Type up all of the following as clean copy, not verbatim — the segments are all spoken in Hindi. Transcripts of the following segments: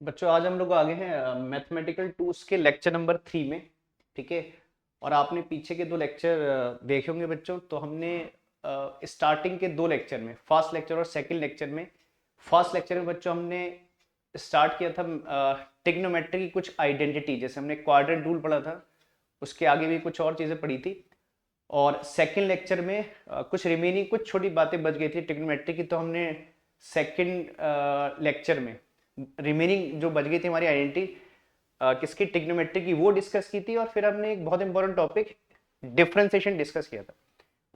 बच्चों आज हम लोग आगे हैं मैथमेटिकल टूल्स के लेक्चर नंबर 3 में। ठीक है। और आपने पीछे के दो लेक्चर देखे होंगे बच्चों। तो हमने स्टार्टिंग के दो लेक्चर में, फर्स्ट लेक्चर और सेकंड लेक्चर में, फर्स्ट लेक्चर में बच्चों हमने स्टार्ट किया था ट्रिग्नोमेट्री की कुछ आइडेंटिटी, जैसे हमने क्वाड्रेंट रूल पढ़ा था, उसके आगे भी कुछ और चीज़ें पढ़ी थी। और सेकंड लेक्चर में कुछ रिमेनिंग कुछ छोटी बातें बच गई थी ट्रिग्नोमेट्री की, तो हमने सेकंड लेक्चर में रिमेनिंग जो बच गई थी हमारी आइडेंटिटी किसकी, ट्रिग्नोमेट्री की, वो डिस्कस की थी। और फिर हमने एक बहुत इंपॉर्टेंट टॉपिक डिफरेंशिएशन डिस्कस किया था।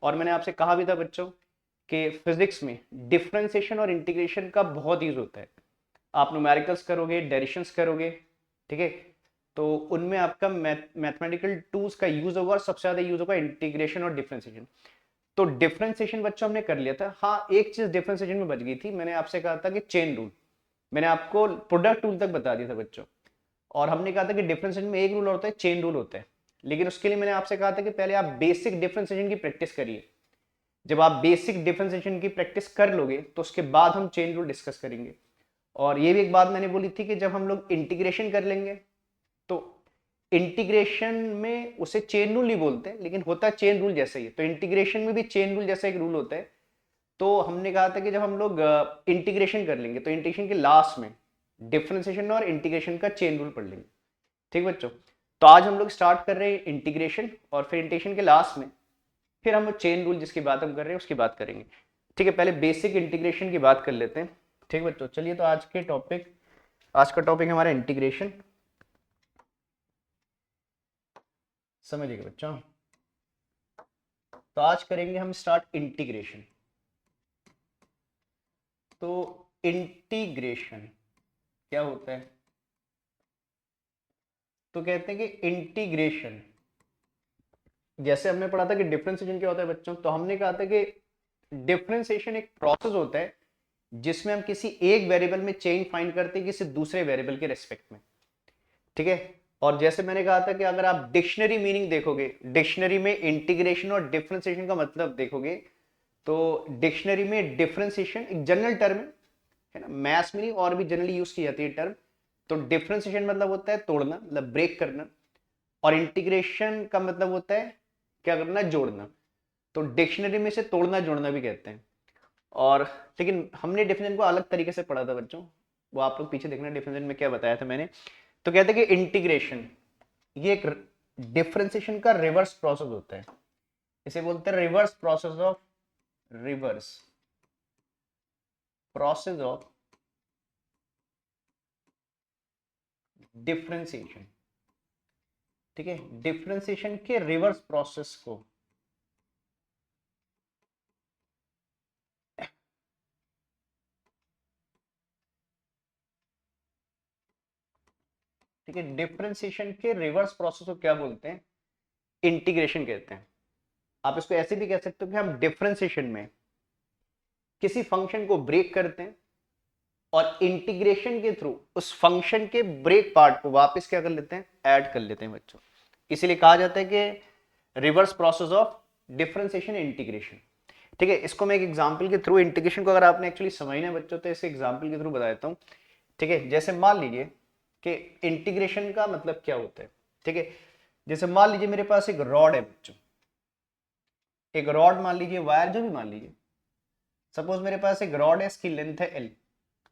और मैंने आपसे कहा भी था बच्चों कि फिजिक्स में डिफरेंशिएशन और इंटीग्रेशन का बहुत यूज होता है। आप न्यूमेरिकल्स करोगे, डेरिवेशंस करोगे, ठीक है, तो उनमें आपका मैथमेटिकल टूल्स का यूज होगा और सबसे ज्यादा यूज होगा इंटीग्रेशन और डिफरेंशिएशन। तो डिफरेंशिएशन बच्चों हमने कर लिया था। हाँ, एक चीज डिफरेंशिएशन में बच गई थी, मैंने आपसे कहा था कि चेन रूल। मैंने आपको प्रोडक्ट रूल तक बता दिया था बच्चों। और हमने कहा था कि डिफरेंशिएशन में एक रूल होता है, चेन रूल होता है। लेकिन उसके लिए मैंने आपसे कहा था कि पहले आप बेसिक डिफरेंशिएशन की प्रैक्टिस करिए। जब आप बेसिक डिफरेंशिएशन की प्रैक्टिस कर लोगे तो उसके बाद हम चेन रूल डिस्कस करेंगे। और ये भी एक बात मैंने बोली थी कि जब हम लोग इंटीग्रेशन कर लेंगे तो इंटीग्रेशन में उसे चेन रूल नहीं बोलते, लेकिन होता है चेन रूल जैसा ही। तो इंटीग्रेशन में भी चेन रूल जैसा एक रूल होता है। तो हमने कहा था कि जब हम लोग इंटीग्रेशन कर लेंगे तो इंटीग्रेशन के लास्ट में डिफरेंशिएशन और इंटीग्रेशन का चेन रूल पढ़ लेंगे। ठीक बच्चों। तो आज हम लोग स्टार्ट कर रहे हैं इंटीग्रेशन, और फिर इंटीग्रेशन के लास्ट में फिर हम चेन रूल जिसकी बात हम कर रहे हैं उसकी बात करेंगे। ठीक है, पहले बेसिक इंटीग्रेशन की बात कर लेते हैं। ठीक बच्चों, चलिए तो आज का टॉपिक हमारा इंटीग्रेशन। समझिएगा बच्चों। तो आज करेंगे हम स्टार्ट इंटीग्रेशन। तो इंटीग्रेशन क्या होता है? तो कहते हैं कि इंटीग्रेशन, जैसे हमने पढ़ा था कि डिफरेंशिएशन क्या होता है बच्चों, तो हमने कहा था कि डिफरेंशिएशन एक प्रोसेस होता है जिसमें हम किसी एक वेरिएबल में चेंज फाइंड करते हैं किसी दूसरे वेरिएबल के रेस्पेक्ट में। ठीक है। और जैसे मैंने कहा था कि अगर आप डिक्शनरी मीनिंग देखोगे, डिक्शनरी में इंटीग्रेशन और डिफरेंशिएशन का मतलब देखोगे, तो डिक्शनरी में डिफरेंशिएशन एक जनरल टर्म है ना, मैथ्स में नहीं और भी जनरली यूज की जाती है टर्म। तो डिफरेंशिएशन मतलब होता है तोड़ना, मतलब ब्रेक करना। और इंटीग्रेशन का मतलब होता है क्या करना, जोड़ना। तो डिक्शनरी में से तोड़ना जोड़ना भी कहते हैं। और लेकिन हमने डिफरेंशिएशन को अलग तरीके से पढ़ा था बच्चों, वो आप लोग पीछे देखना डिफरेंशिएशन में क्या बताया था मैंने। तो कहते हैं कि इंटीग्रेशन ये एक डिफरेंशिएशन का रिवर्स प्रोसेस होता है। इसे बोलते हैं रिवर्स प्रोसेस ऑफ डिफरेंशिएशन। ठीक है, डिफरेंशिएशन के रिवर्स प्रोसेस को ठीक है, डिफरेंशिएशन के रिवर्स प्रोसेस को क्या बोलते हैं? इंटीग्रेशन कहते हैं। आप इसको ऐसे भी कह सकते हो कि हम डिफरेंशिएशन में किसी फंक्शन को ब्रेक करते हैं और इंटीग्रेशन के थ्रू उस फंक्शन के ब्रेक पार्ट को वापस क्या कर लेते हैं, ऐड कर लेते हैं बच्चों। इसीलिए कहा जाता है कि reverse process of differentiation integration. ठीक है, इसको मैं एक एग्जांपल के थ्रू, इंटीग्रेशन को अगर आपने एक्चुअली समझना है बच्चों तो इसे एग्जांपल के थ्रू बता देता हूं। ठीक है, जैसे मान लीजिए कि इंटीग्रेशन का मतलब क्या होता है। ठीक है, जैसे मान लीजिए मेरे पास एक रॉड है बच्चों, एक रॉड मान लीजिए, वायर जो भी मान लीजिए, सपोज मेरे पास एक रॉड है, इसकी लेंथ है एल।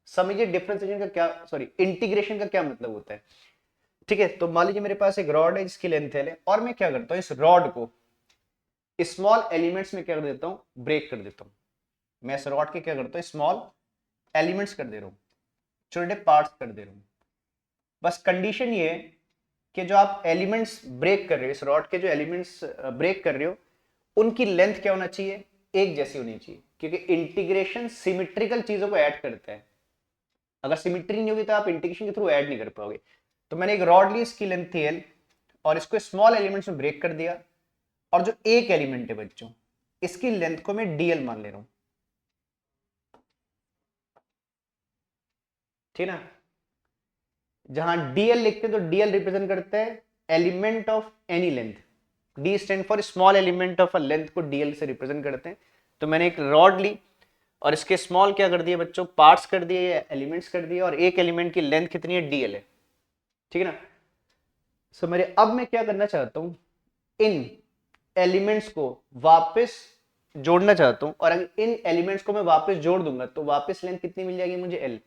समझिए डिफरेंशिएशन का क्या, सॉरी, इंटीग्रेशन का क्या मतलब होता है। ठीक है, तो मान लीजिए मेरे पास एक रॉड है जिसकी लेंथ एल है, और मैं क्या करता हूं, इस रॉड को स्मॉल एलिमेंट्स में क्या कर देता हूं, ब्रेक कर देता हूं। मैं इस रॉड के क्या करता हूं, स्मॉल एलिमेंट्स कर दे रहा हूं, छोटे पार्ट्स कर दे रहा हूं। बस कंडीशन ये है कि जो आप एलिमेंट्स ब्रेक कर रहे हो, इस रॉड के जो एलिमेंट्स ब्रेक कर रहे हो, उनकी लेंथ क्या होना चाहिए, एक जैसी होनी चाहिए। क्योंकि इंटीग्रेशन सिमिट्रिकल चीजों को ऐड करता है। अगर सिमिट्री नहीं होगी तो आप इंटीग्रेशन के थ्रू ऐड नहीं कर पाओगे। तो मैंने एक रॉड ली, इसकी लेंथ थी एल, और इसको स्मॉल एलिमेंट्स में ब्रेक कर दिया। और जो एक एलिमेंट है बच्चों, इसकी लेंथ को मैं डीएल मान ले रहा हूं। ठीक ना। जहां डीएल लिखते हैं तो डीएल रिप्रेजेंट करते हैं element of any length. D stand for small element of a length को डीएल से रिप्रेजेंट करते हैं। तो मैंने एक रॉड ली और इसके स्मॉल क्या कर दिए बच्चों, पार्ट्स कर दिए या एलिमेंट्स कर दिए, और एक एलिमेंट की लेंथ कितनी है, डीएल है, ठीक है ना। सो मेरे अब मैं क्या करना चाहता हूं, इन एलिमेंट्स को वापस जोड़ना चाहता हूं, और अगर इन एलिमेंट्स को मैं वापस जोड़ दूंगा तो वापस लेंथ कितनी मिल जाएगी मुझे, एल।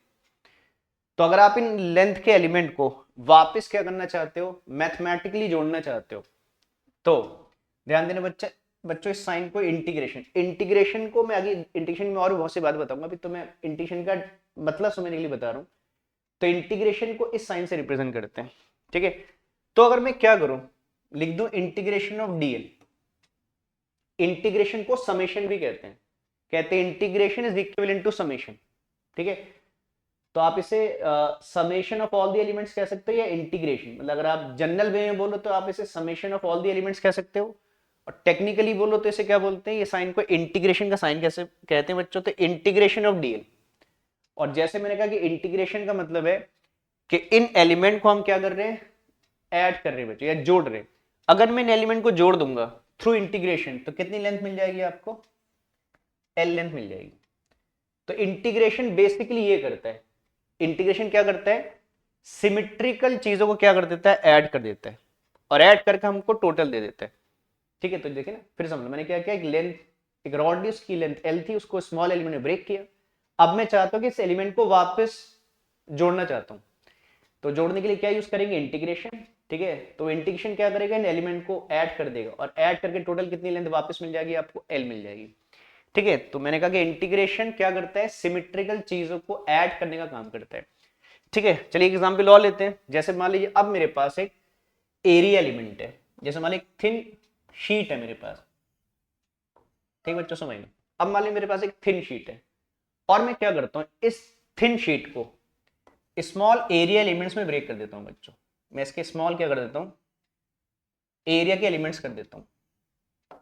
तो अगर आप इन लेंथ के एलिमेंट को वापस क्या करना चाहते हो, मैथमेटिकली जोड़ना चाहते हो, तो ध्यान देना बच्चा, बच्चों इस साइन को इंटीग्रेशन, इंटीग्रेशन को मैं आगे इंटीग्रेशन में और बहुत सी बात बताऊंगा, अभी तो मैं इंटीग्रेशन का मतलब समझने के लिए बता रहा हूं। तो इंटीग्रेशन को इस साइन से रिप्रेजेंट करते हैं, ठीक है। तो अगर मैं क्या करूं, लिख दूं इंटीग्रेशन ऑफ डीएल, इंटीग्रेशन को समेशन भी कहते हैं integration is equivalent to summation, ठीक है। तो आप इसे summation of all the elements कह सकते हो या इंटीग्रेशन, मतलब अगर आप जनरल वे में बोलो तो आप इसे summation of all the elements कह सकते हो, और टेक्निकली बोलो तो इसे क्या बोलते हैं, ये साइन को इंटीग्रेशन का साइन कैसे कहते हैं बच्चों, तो इंटीग्रेशन ऑफ डीएल। और जैसे मैंने कहा कि इंटीग्रेशन का मतलब है कि इन एलिमेंट को हम क्या कर रहे हैं, ऐड कर रहे हैं बच्चों, या जोड़ रहे हैं। अगर मैं इन एलिमेंट को जोड़ दूंगा थ्रू इंटीग्रेशन तो कितनी लेंथ मिल जाएगी आपको, एल लेंथ मिल जाएगी। तो इंटीग्रेशन बेसिकली ये करता है, इंटीग्रेशन क्या करता है, सिमेट्रिकल चीजों को क्या कर देता है, ऐड कर देता है, और ऐड करके हमको टोटल दे देता है, ठीक है। तो देखिए ना, फिर समझ लो मैंने क्या किया, एक लेंथ, एक रॉड ली, उसकी लेंथ एल थी, उसको स्मॉल एलिमेंट में ब्रेक किया। अब मैं चाहता हूं कि इस एलिमेंट को वापस जोड़ना चाहता हूं, तो जोड़ने के लिए क्या यूज करेंगे, इंटीग्रेशन, ठीक है। तो इंटीग्रेशन क्या करेगा, इन एलिमेंट को ऐड कर देगा, और ऐड करके टोटल कितनी लेंथ वापस मिल जाएगी आपको, एल मिल जाएगी, ठीक है। तो मैंने कहा कि इंटीग्रेशन क्या करता है, सिमेट्रिकल चीजों को ऐड करने का काम करता है, ठीक है। चलिए एग्जांपल और लेते हैं, जैसे मान लीजिए अब मेरे पास एक एरिया एलिमेंट है, जैसे मान लीजिए थिन शीट है मेरे पास, ठीक बच्चों समझ लो। अब मान लीजिए मेरे पास एक थिन शीट है, और मैं क्या करता हूं, इस थिन शीट को स्मॉल एरिया एलिमेंट्स में ब्रेक कर देता हूं बच्चों। मैं इसके स्मॉल क्या कर देता हूं, एरिया के एलिमेंट्स कर देता हूं।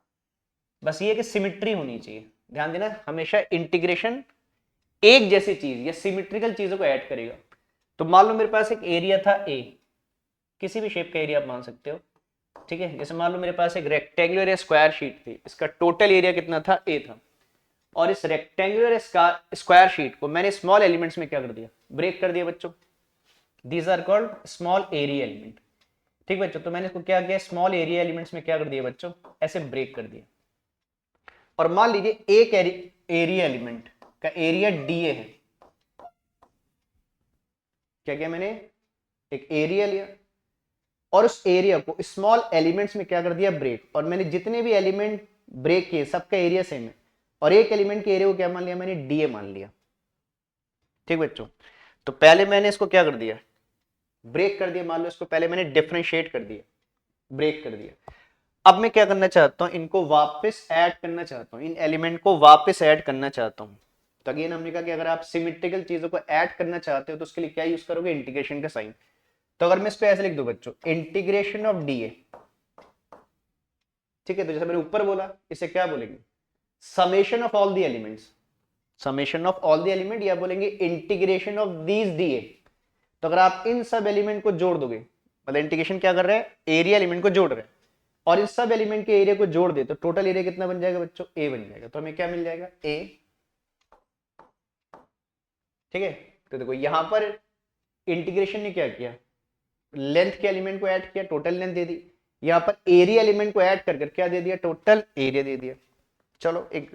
बस ये कि सिमिट्री होनी चाहिए, ध्यान देना, हमेशा इंटीग्रेशन एक जैसी चीज या सिमिट्रिकल चीजों को ऐड करेगा। तो मान लो मेरे पास एक एरिया था ए, किसी भी शेप का एरिया आप मान सकते हो, ठीक है। जैसे मान लो मेरे पास एक रेक्टेंगुलर या स्क्वायर शीट थी, इसका टोटल एरिया कितना था, ए था, और इस रेक्टेंगुलर स्क्वायर शीट को मैंने स्मॉल एलिमेंट्स में क्या कर दिया, ब्रेक कर दिया बच्चों। These are called small area element, ठीक बच्चों। तो मैंने इसको क्या किया, स्मॉल एरिया एलिमेंट्स में क्या कर दिया बच्चों, ऐसे ब्रेक कर दिया। और मान लीजिए एक एरिया एलिमेंट का एरिया डीए है, क्या किया मैंने, एक एरिया लिया, और उस एरिया को स्मॉल एलिमेंट्स में क्या कर दिया, ब्रेक, और मैंने जितने भी एलिमेंट ब्रेक किए सबका एरिया सेम है, और एक एलिमेंट के एरिया को क्या मान लिया मैंने, डीए मान लिया, ठीक बच्चों। तो पहले मैंने इसको क्या कर दिया, ब्रेक कर दिया, मान लो इसको पहले मैंने डिफरेंशिएट कर दिया, ब्रेक कर दिया। अब मैं क्या करना चाहता हूं, इनको वापस ऐड करना चाहता हूं, इन एलिमेंट को वापस ऐड करना चाहता हूं। तो अगेन हमने कहा कि अगर आप सिमेट्रिकल चीजों को ऐड करना चाहते हो तो उसके लिए क्या यूज करोगे, इंटीग्रेशन का साइन। तो अगर मैं इस पे ऐसे लिख दूं बच्चों, इंटीग्रेशन ऑफ डीए, ठीक है। तो जैसे मैंने ऊपर बोला, इसे क्या बोलेंगे, summation of all the elements, summation of all the element, या बोलेंगे इंटीग्रेशन ऑफ दीज डीए। तो अगर आप इन सब एलिमेंट को जोड़ दोगे, मतलब इंटीग्रेशन क्या कर रहे हैं, एरिया एलिमेंट को जोड़ रहे हैं, और इस सब एलिमेंट के एरिया को जोड़ दे तो टोटल एरिया कितना बन जाएगा बच्चों, ए बन जाएगा। तो हमें क्या मिल जाएगा, ए, ठीक है। तो देखो यहां पर इंटीग्रेशन ने क्या किया, लेंथ के एलिमेंट को ऐड किया, टोटल लेंथ दे दी। यहां पर एरिया एलिमेंट को ऐड कर क्या दे दिया, टोटल एरिया दे दिया। चलो एक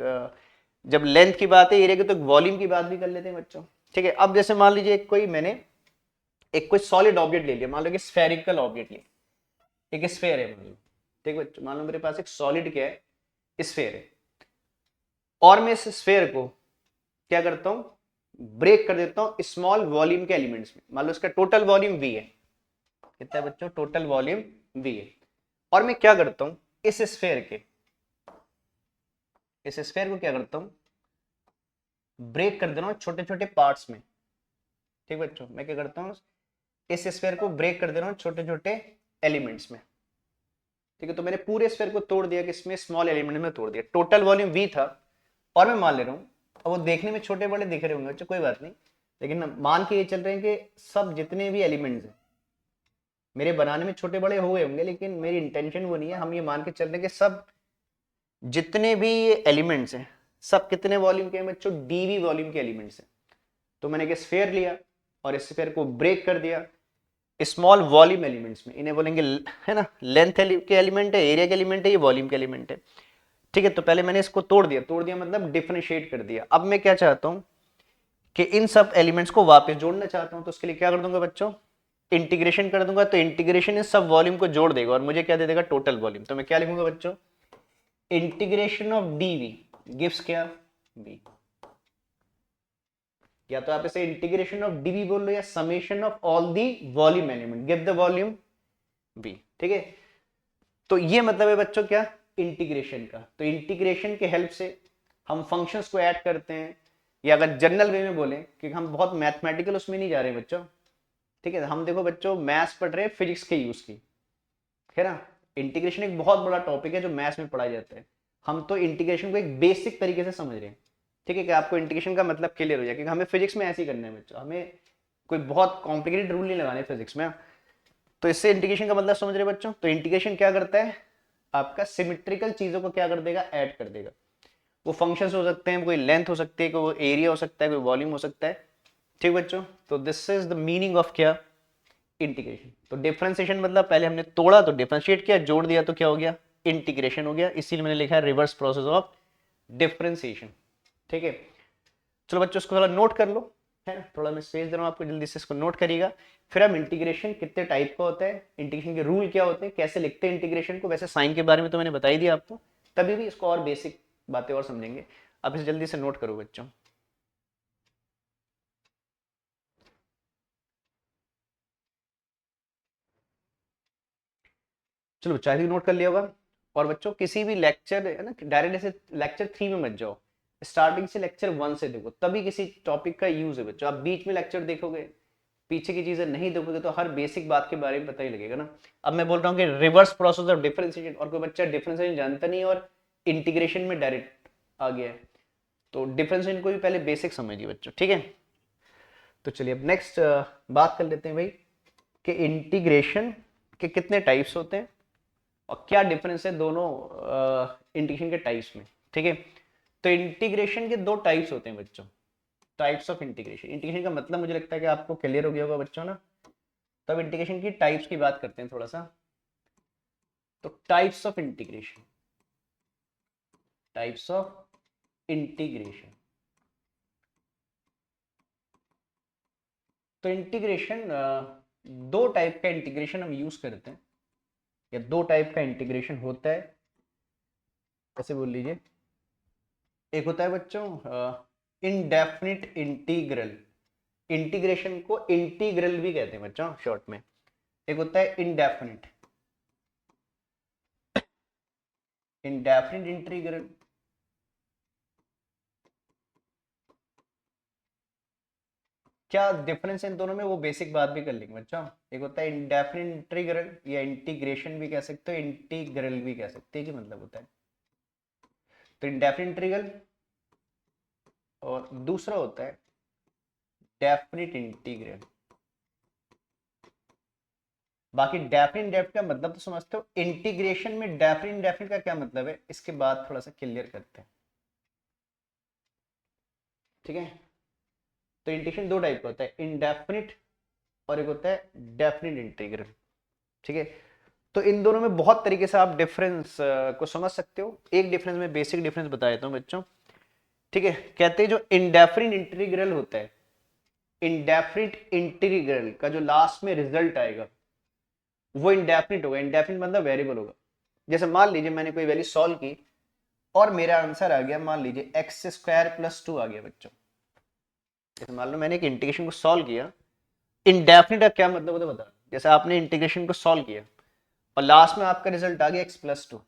जब लेंथ की बात है एरिया की, तो वॉल्यूम की बात भी कर लेते हैं बच्चों, ठीक है। अब जैसे मान लीजिए कोई मैंने एक कोई सॉलिड ऑब्जेक्ट ले लिया, मान लो कि स्फेरिकल ऑब्जेक्ट लिया, एक स्फेयर है मान लो, ठीक बच्चों। मान लो मेरे पास एक सॉलिड क्या है, स्फेयर है, और मैं इस स्फेयर को क्या करता हूं, ब्रेक कर देता हूं स्मॉल वॉल्यूम के एलिमेंट्स में। मान लो इसका टोटल वॉल्यूम वी है, कितना है बच्चों, टोटल वॉल्यूम वी है। और मैं क्या करता हूं, इस स्फेयर को क्या करता हूं, ब्रेक कर दे रहा हूं छोटे छोटे पार्ट्स में, ठीक बच्चों। मैं क्या करता हूं, इस स्फेयर को ब्रेक कर दे रहा हूं छोटे छोटे एलिमेंट्स में, ठीक है। तो मैंने पूरे स्फेयर को तोड़ दिया, किसमें, स्मॉल एलिमेंट में तोड़ दिया। टोटल वॉल्यूम वी था, और मैं मान ले रहा हूं, अब वो देखने में छोटे बड़े दिख रहे होंगे बच्चों, कोई बात नहीं, लेकिन मान के ये चल रहे हैं कि सब जितने भी एलिमेंट्स हैं मेरे बनाने में छोटे बड़े हो गए होंगे, लेकिन मेरी इंटेंशन वो नहीं है, हम ये मान के चल रहे हैं कि सब जितने भी एलिमेंट्स हैं सब कितने वॉल्यूम के हैं बच्चों? डीवी वॉल्यूम के एलिमेंट्स हैं। तो मैंने एक स्फीयर लिया और इस स्फीयर को ब्रेक कर दिया स्मॉल वॉल्यूम एलिमेंट्स में, इन्हें बोलेंगे है ना, लेंथ के एलिमेंट है, एरिया के एलिमेंट है, ये वॉल्यूम के एलिमेंट है। ठीक है, तो पहले मैंने इसको तोड़ दिया मतलब डिफरेंशिएट कर दिया। अब मैं क्या चाहता हूं कि इन सब एलिमेंट्स को वापस जोड़ना चाहता हूं, तो उसके लिए क्या कर दूंगा बच्चों? इंटीग्रेशन कर दूंगा। तो इंटीग्रेशन इस सब वॉल्यूम को जोड़ देगा और मुझे क्या दे देगा? Total volume. तो मैं क्या लिखूंगा बच्चों? इंटीग्रेशन ऑफ डीवी गिव्स क्या? बी। या तो आप इसे इंटीग्रेशन ऑफ डीवी बोल लो या summation of all the volume element give the volume B. ठीक है, तो ये मतलब है बच्चों क्या? इंटीग्रेशन का। तो इंटीग्रेशन के हेल्प से हम फंक्शंस को ऐड करते हैं, या अगर जनरल वे में बोले कि हम बहुत मैथमेटिकल उसमें नहीं जा रहे बच्चों। ठीक है, हम देखो बच्चों मैथ्स पढ़ रहे हैं फिजिक्स के यूज की, है ना। इंटीग्रेशन एक बहुत बड़ा टॉपिक है जो मैथ्स में पढ़ाया जाता है। हम तो इंटीग्रेशन को एक बेसिक तरीके से समझ रहे हैं। ठीक है, कि आपको इंटीग्रेशन का मतलब क्लियर हो जाए, क्योंकि हमें फिजिक्स में ऐसे ही करना है बच्चों, हमें कोई बहुत कॉम्प्लिकेटेड रूल नहीं लगाने फिजिक्स में। तो इससे इंटीग्रेशन का मतलब समझ रहे बच्चों। तो इंटीग्रेशन क्या करता है? आपका सिमेट्रिकल चीजों को क्या कर देगा? ऐड कर देगा। वो फंक्शंस हो सकते हैं, कोई लेंथ हो सकती है, कोई एरिया हो सकता है, कोई वॉल्यूम हो सकता है। ठीक बच्चों, तो this is the meaning of क्या? इंटीग्रेशन। तो डिफरेंशिएशन मतलब पहले हमने तोड़ा तो डिफरेंशिएट किया, जोड़ दिया तो क्या हो गया? इंटीग्रेशन हो गया। इसीलिए मैंने लिखा है रिवर्स प्रोसेस ऑफ डिफरेंशिएशन। ठीक है, चलो बच्चों इसको थोड़ा नोट कर लो, है ना। थोड़ा मैं स्पेस दे रहा हूं आपको, जल्दी से इसको नोट करिएगा। फिर हम इंटीग्रेशन कितने टाइप का होता है, इंटीग्रेशन के रूल क्या होते हैं, कैसे लिखते हैं इंटीग्रेशन को। वैसे साइन के बारे में तो मैंने बता ही दिया आपको, तभी भी इसको और बेसिक बातें और समझेंगे। अब इसे जल्दी से नोट करो बच्चों। चलो चाहे नोट कर लिया होगा। और बच्चों किसी भी लेक्चर है ना, डायरेक्ट ऐसे लेक्चर 3 में मत जाओ, स्टार्टिंग से लेक्चर 1 से देखो, तभी किसी टॉपिक का यूज है बच्चों। आप बीच में लेक्चर देखोगे, पीछे की चीजें नहीं देखोगे, तो हर बेसिक बात के बारे में पता ही लगेगा ना। अब मैं बोल रहा हूँ कि रिवर्स प्रोसेस ऑफ डिफरेंशिएशन, और कोई बच्चा डिफरेंशिएशन जानता नहीं और इंटीग्रेशन में डायरेक्ट आ गया है, तो डिफरेंशिएशन को भी पहले बेसिक समझिए बच्चों। ठीक है, तो चलिए अब नेक्स्ट बात कर लेते हैं भाई कि इंटीग्रेशन के कितने टाइप्स होते हैं और क्या डिफरेंस है दोनों इंटीग्रेशन के टाइप्स में। ठीक है, तो इंटीग्रेशन के दो टाइप्स होते हैं बच्चों। टाइप्स ऑफ इंटीग्रेशन, इंटीग्रेशन का मतलब मुझे लगता है कि आपको क्लियर हो गया होगा बच्चों ना। तब इंटीग्रेशन की टाइप्स की बात करते हैं थोड़ा सा। तो types of integration, types of integration. तो इंटीग्रेशन दो टाइप का इंटीग्रेशन हम यूज करते हैं, या दो टाइप का इंटीग्रेशन होता है, ऐसे बोल लीजिए। एक होता है बच्चों इनडेफिनिट इंटीग्रल, इंटीग्रेशन को इंटीग्रल भी कहते हैं बच्चों शॉर्ट में। एक होता है इनडेफिनिट, इनडेफिनिट इंटीग्रल। क्या डिफरेंस है इन दोनों में, वो बेसिक बात भी कर लेंगे बच्चों। एक होता है इंडेफिनिट इंटीग्रल, या इंटीग्रेशन भी कह सकते हो, इंटीग्रल भी कह सकते हैं, कि मतलब होता है। तो इंडेफिनिट इंटीग्रल, और दूसरा होता है डेफिनिट इंटीग्रल। बाकी डेफिनिट इंडेफिनिट का मतलब तो समझते हो, इंटीग्रेशन में डेफिनिट इंडेफिनिट का क्या मतलब है, इसके बाद थोड़ा सा क्लियर करते हैं। ठीक है, तो इंटीग्रेशन दो टाइप का होता है, इंडेफिनिट और एक होता है डेफिनिट इंटीग्रल। ठीक है, तो इन दोनों में बहुत तरीके से आप डिफरेंस को समझ सकते हो। एक डिफरेंस में बेसिक डिफरेंस बता देता हूं बच्चों। ठीक है, कहते हैं जो इंडेफिनिट इंटीग्रल होता है, इंडेफिनिट इंटीग्रल का जो लास्ट में रिजल्ट आएगा वो इंडेफिनिट होगा। इंडेफिनिट मतलब वेरिएबल होगा। जैसे मान लीजिए मैंने कोई वैल्यू सॉल्व की और मेरा आंसर आ गया, मान लीजिए एक्स स्क्वायर प्लस 2 आ गया बच्चों। जैसे मान लो मैंने एक इंटीग्रेशन को सॉल्व किया, इंडेफिनिट का क्या मतलब होता है बता। जैसे आपने इंटीग्रेशन को सॉल्व किया और लास्ट में आपका रिजल्ट आ गया एक्स प्लस 2,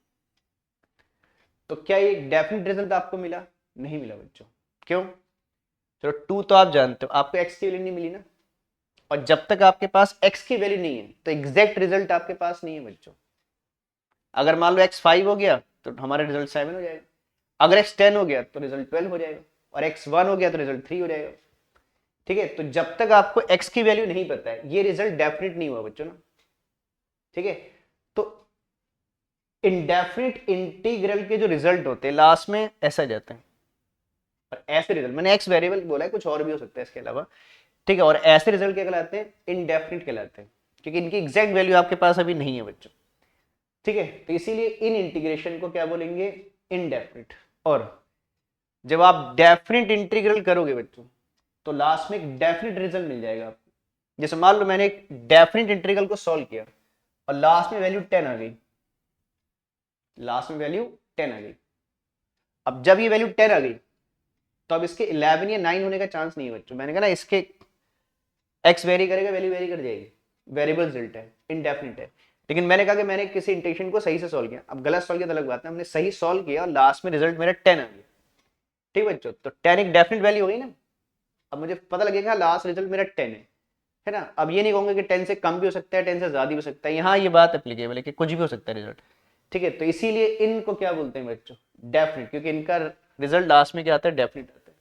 तो क्या ये डेफिनेट रिजल्ट आपको मिला? नहीं मिला बच्चों। क्यों? चलो 2 तो आप जानते हो, आपको एक्स की वैल्यू नहीं मिली ना। और जब तक आपके पास एक्स की वैल्यू नहीं है तो एग्जैक्ट रिजल्ट आपके पास नहीं है बच्चों। अगर मान लो एक्स 5 हो गया तो हमारा रिजल्ट 7 हो जाएगा, अगर एक्स 10 हो गया तो रिजल्ट 12 हो जाएगा, और एक्स 1 हो गया तो रिजल्ट 3 हो जाएगा। ठीक है, तो जब तक आपको एक्स की वैल्यू नहीं पता है ये रिजल्ट डेफिनेट नहीं हुआ बच्चों ना। ठीक है, तो इंडेफिनिट इंटीग्रल के जो रिजल्ट होते हैं लास्ट में ऐसा जाते हैं, और ऐसे रिजल्ट, मैंने एक्स वेरिएबल बोला है, कुछ और भी हो सकता है इसके अलावा, ठीक है। और ऐसे रिजल्ट क्या कहलाते हैं, इनडेफिनिट कहलाते हैं, क्योंकि इनकी एग्जैक्ट वैल्यू आपके पास अभी नहीं है बच्चों, ठीक है। तो इसीलिए इन इंटीग्रेशन को क्या बोलेंगे, इनडेफिनिट। और जब आप डेफिनिट इंटीग्रल करोगे बच्चों, तो लास्ट में एक डेफिनिट रिजल्ट मिल जाएगा आपको। जैसे मान लो मैंने एक डेफिनिट इंटीग्रल को सॉल्व किया और लास्ट में वैल्यू 10 आ गई, लास्ट में वैल्यू 10 आ गई। अब जब ये वैल्यू 10 आ गई, तो अब इसके 11 या 9 होने का चांस नहीं है बच्चों। मैंने कहा ना इसके एक्स वेरी करेगा, वैल्यू वेरी कर जाएगी, वेरिएबल रिजल्ट है, इनडेफिनिट है। लेकिन मैंने कहा कि मैंने किसी इंटीग्रेशन को सही से सॉल्व किया, अब गलत सॉल्व किया तो अलग बात है, हमने सही सॉल्व किया और लास्ट में रिजल्ट मेरा 10 आ गया, ठीक बच्चों। तो 10 एक डेफिनेट वैल्यू होगी ना। अब मुझे पता लगेगा लास्ट रिजल्ट मेरा 10 है ना। अब ये नहीं कहूंगा कि 10 से कम भी हो सकता है, 10 से ज्यादा भी हो सकता है, यहाँ ये बात एप्लीकेबल है कि कुछ भी हो सकता है रिजल्ट, ठीक है। तो इसीलिए इनको क्या बोलते हैं बच्चों, डेफिनेट, क्योंकि इनका रिजल्ट लास्ट में क्या आता है, डेफिनेट आता है।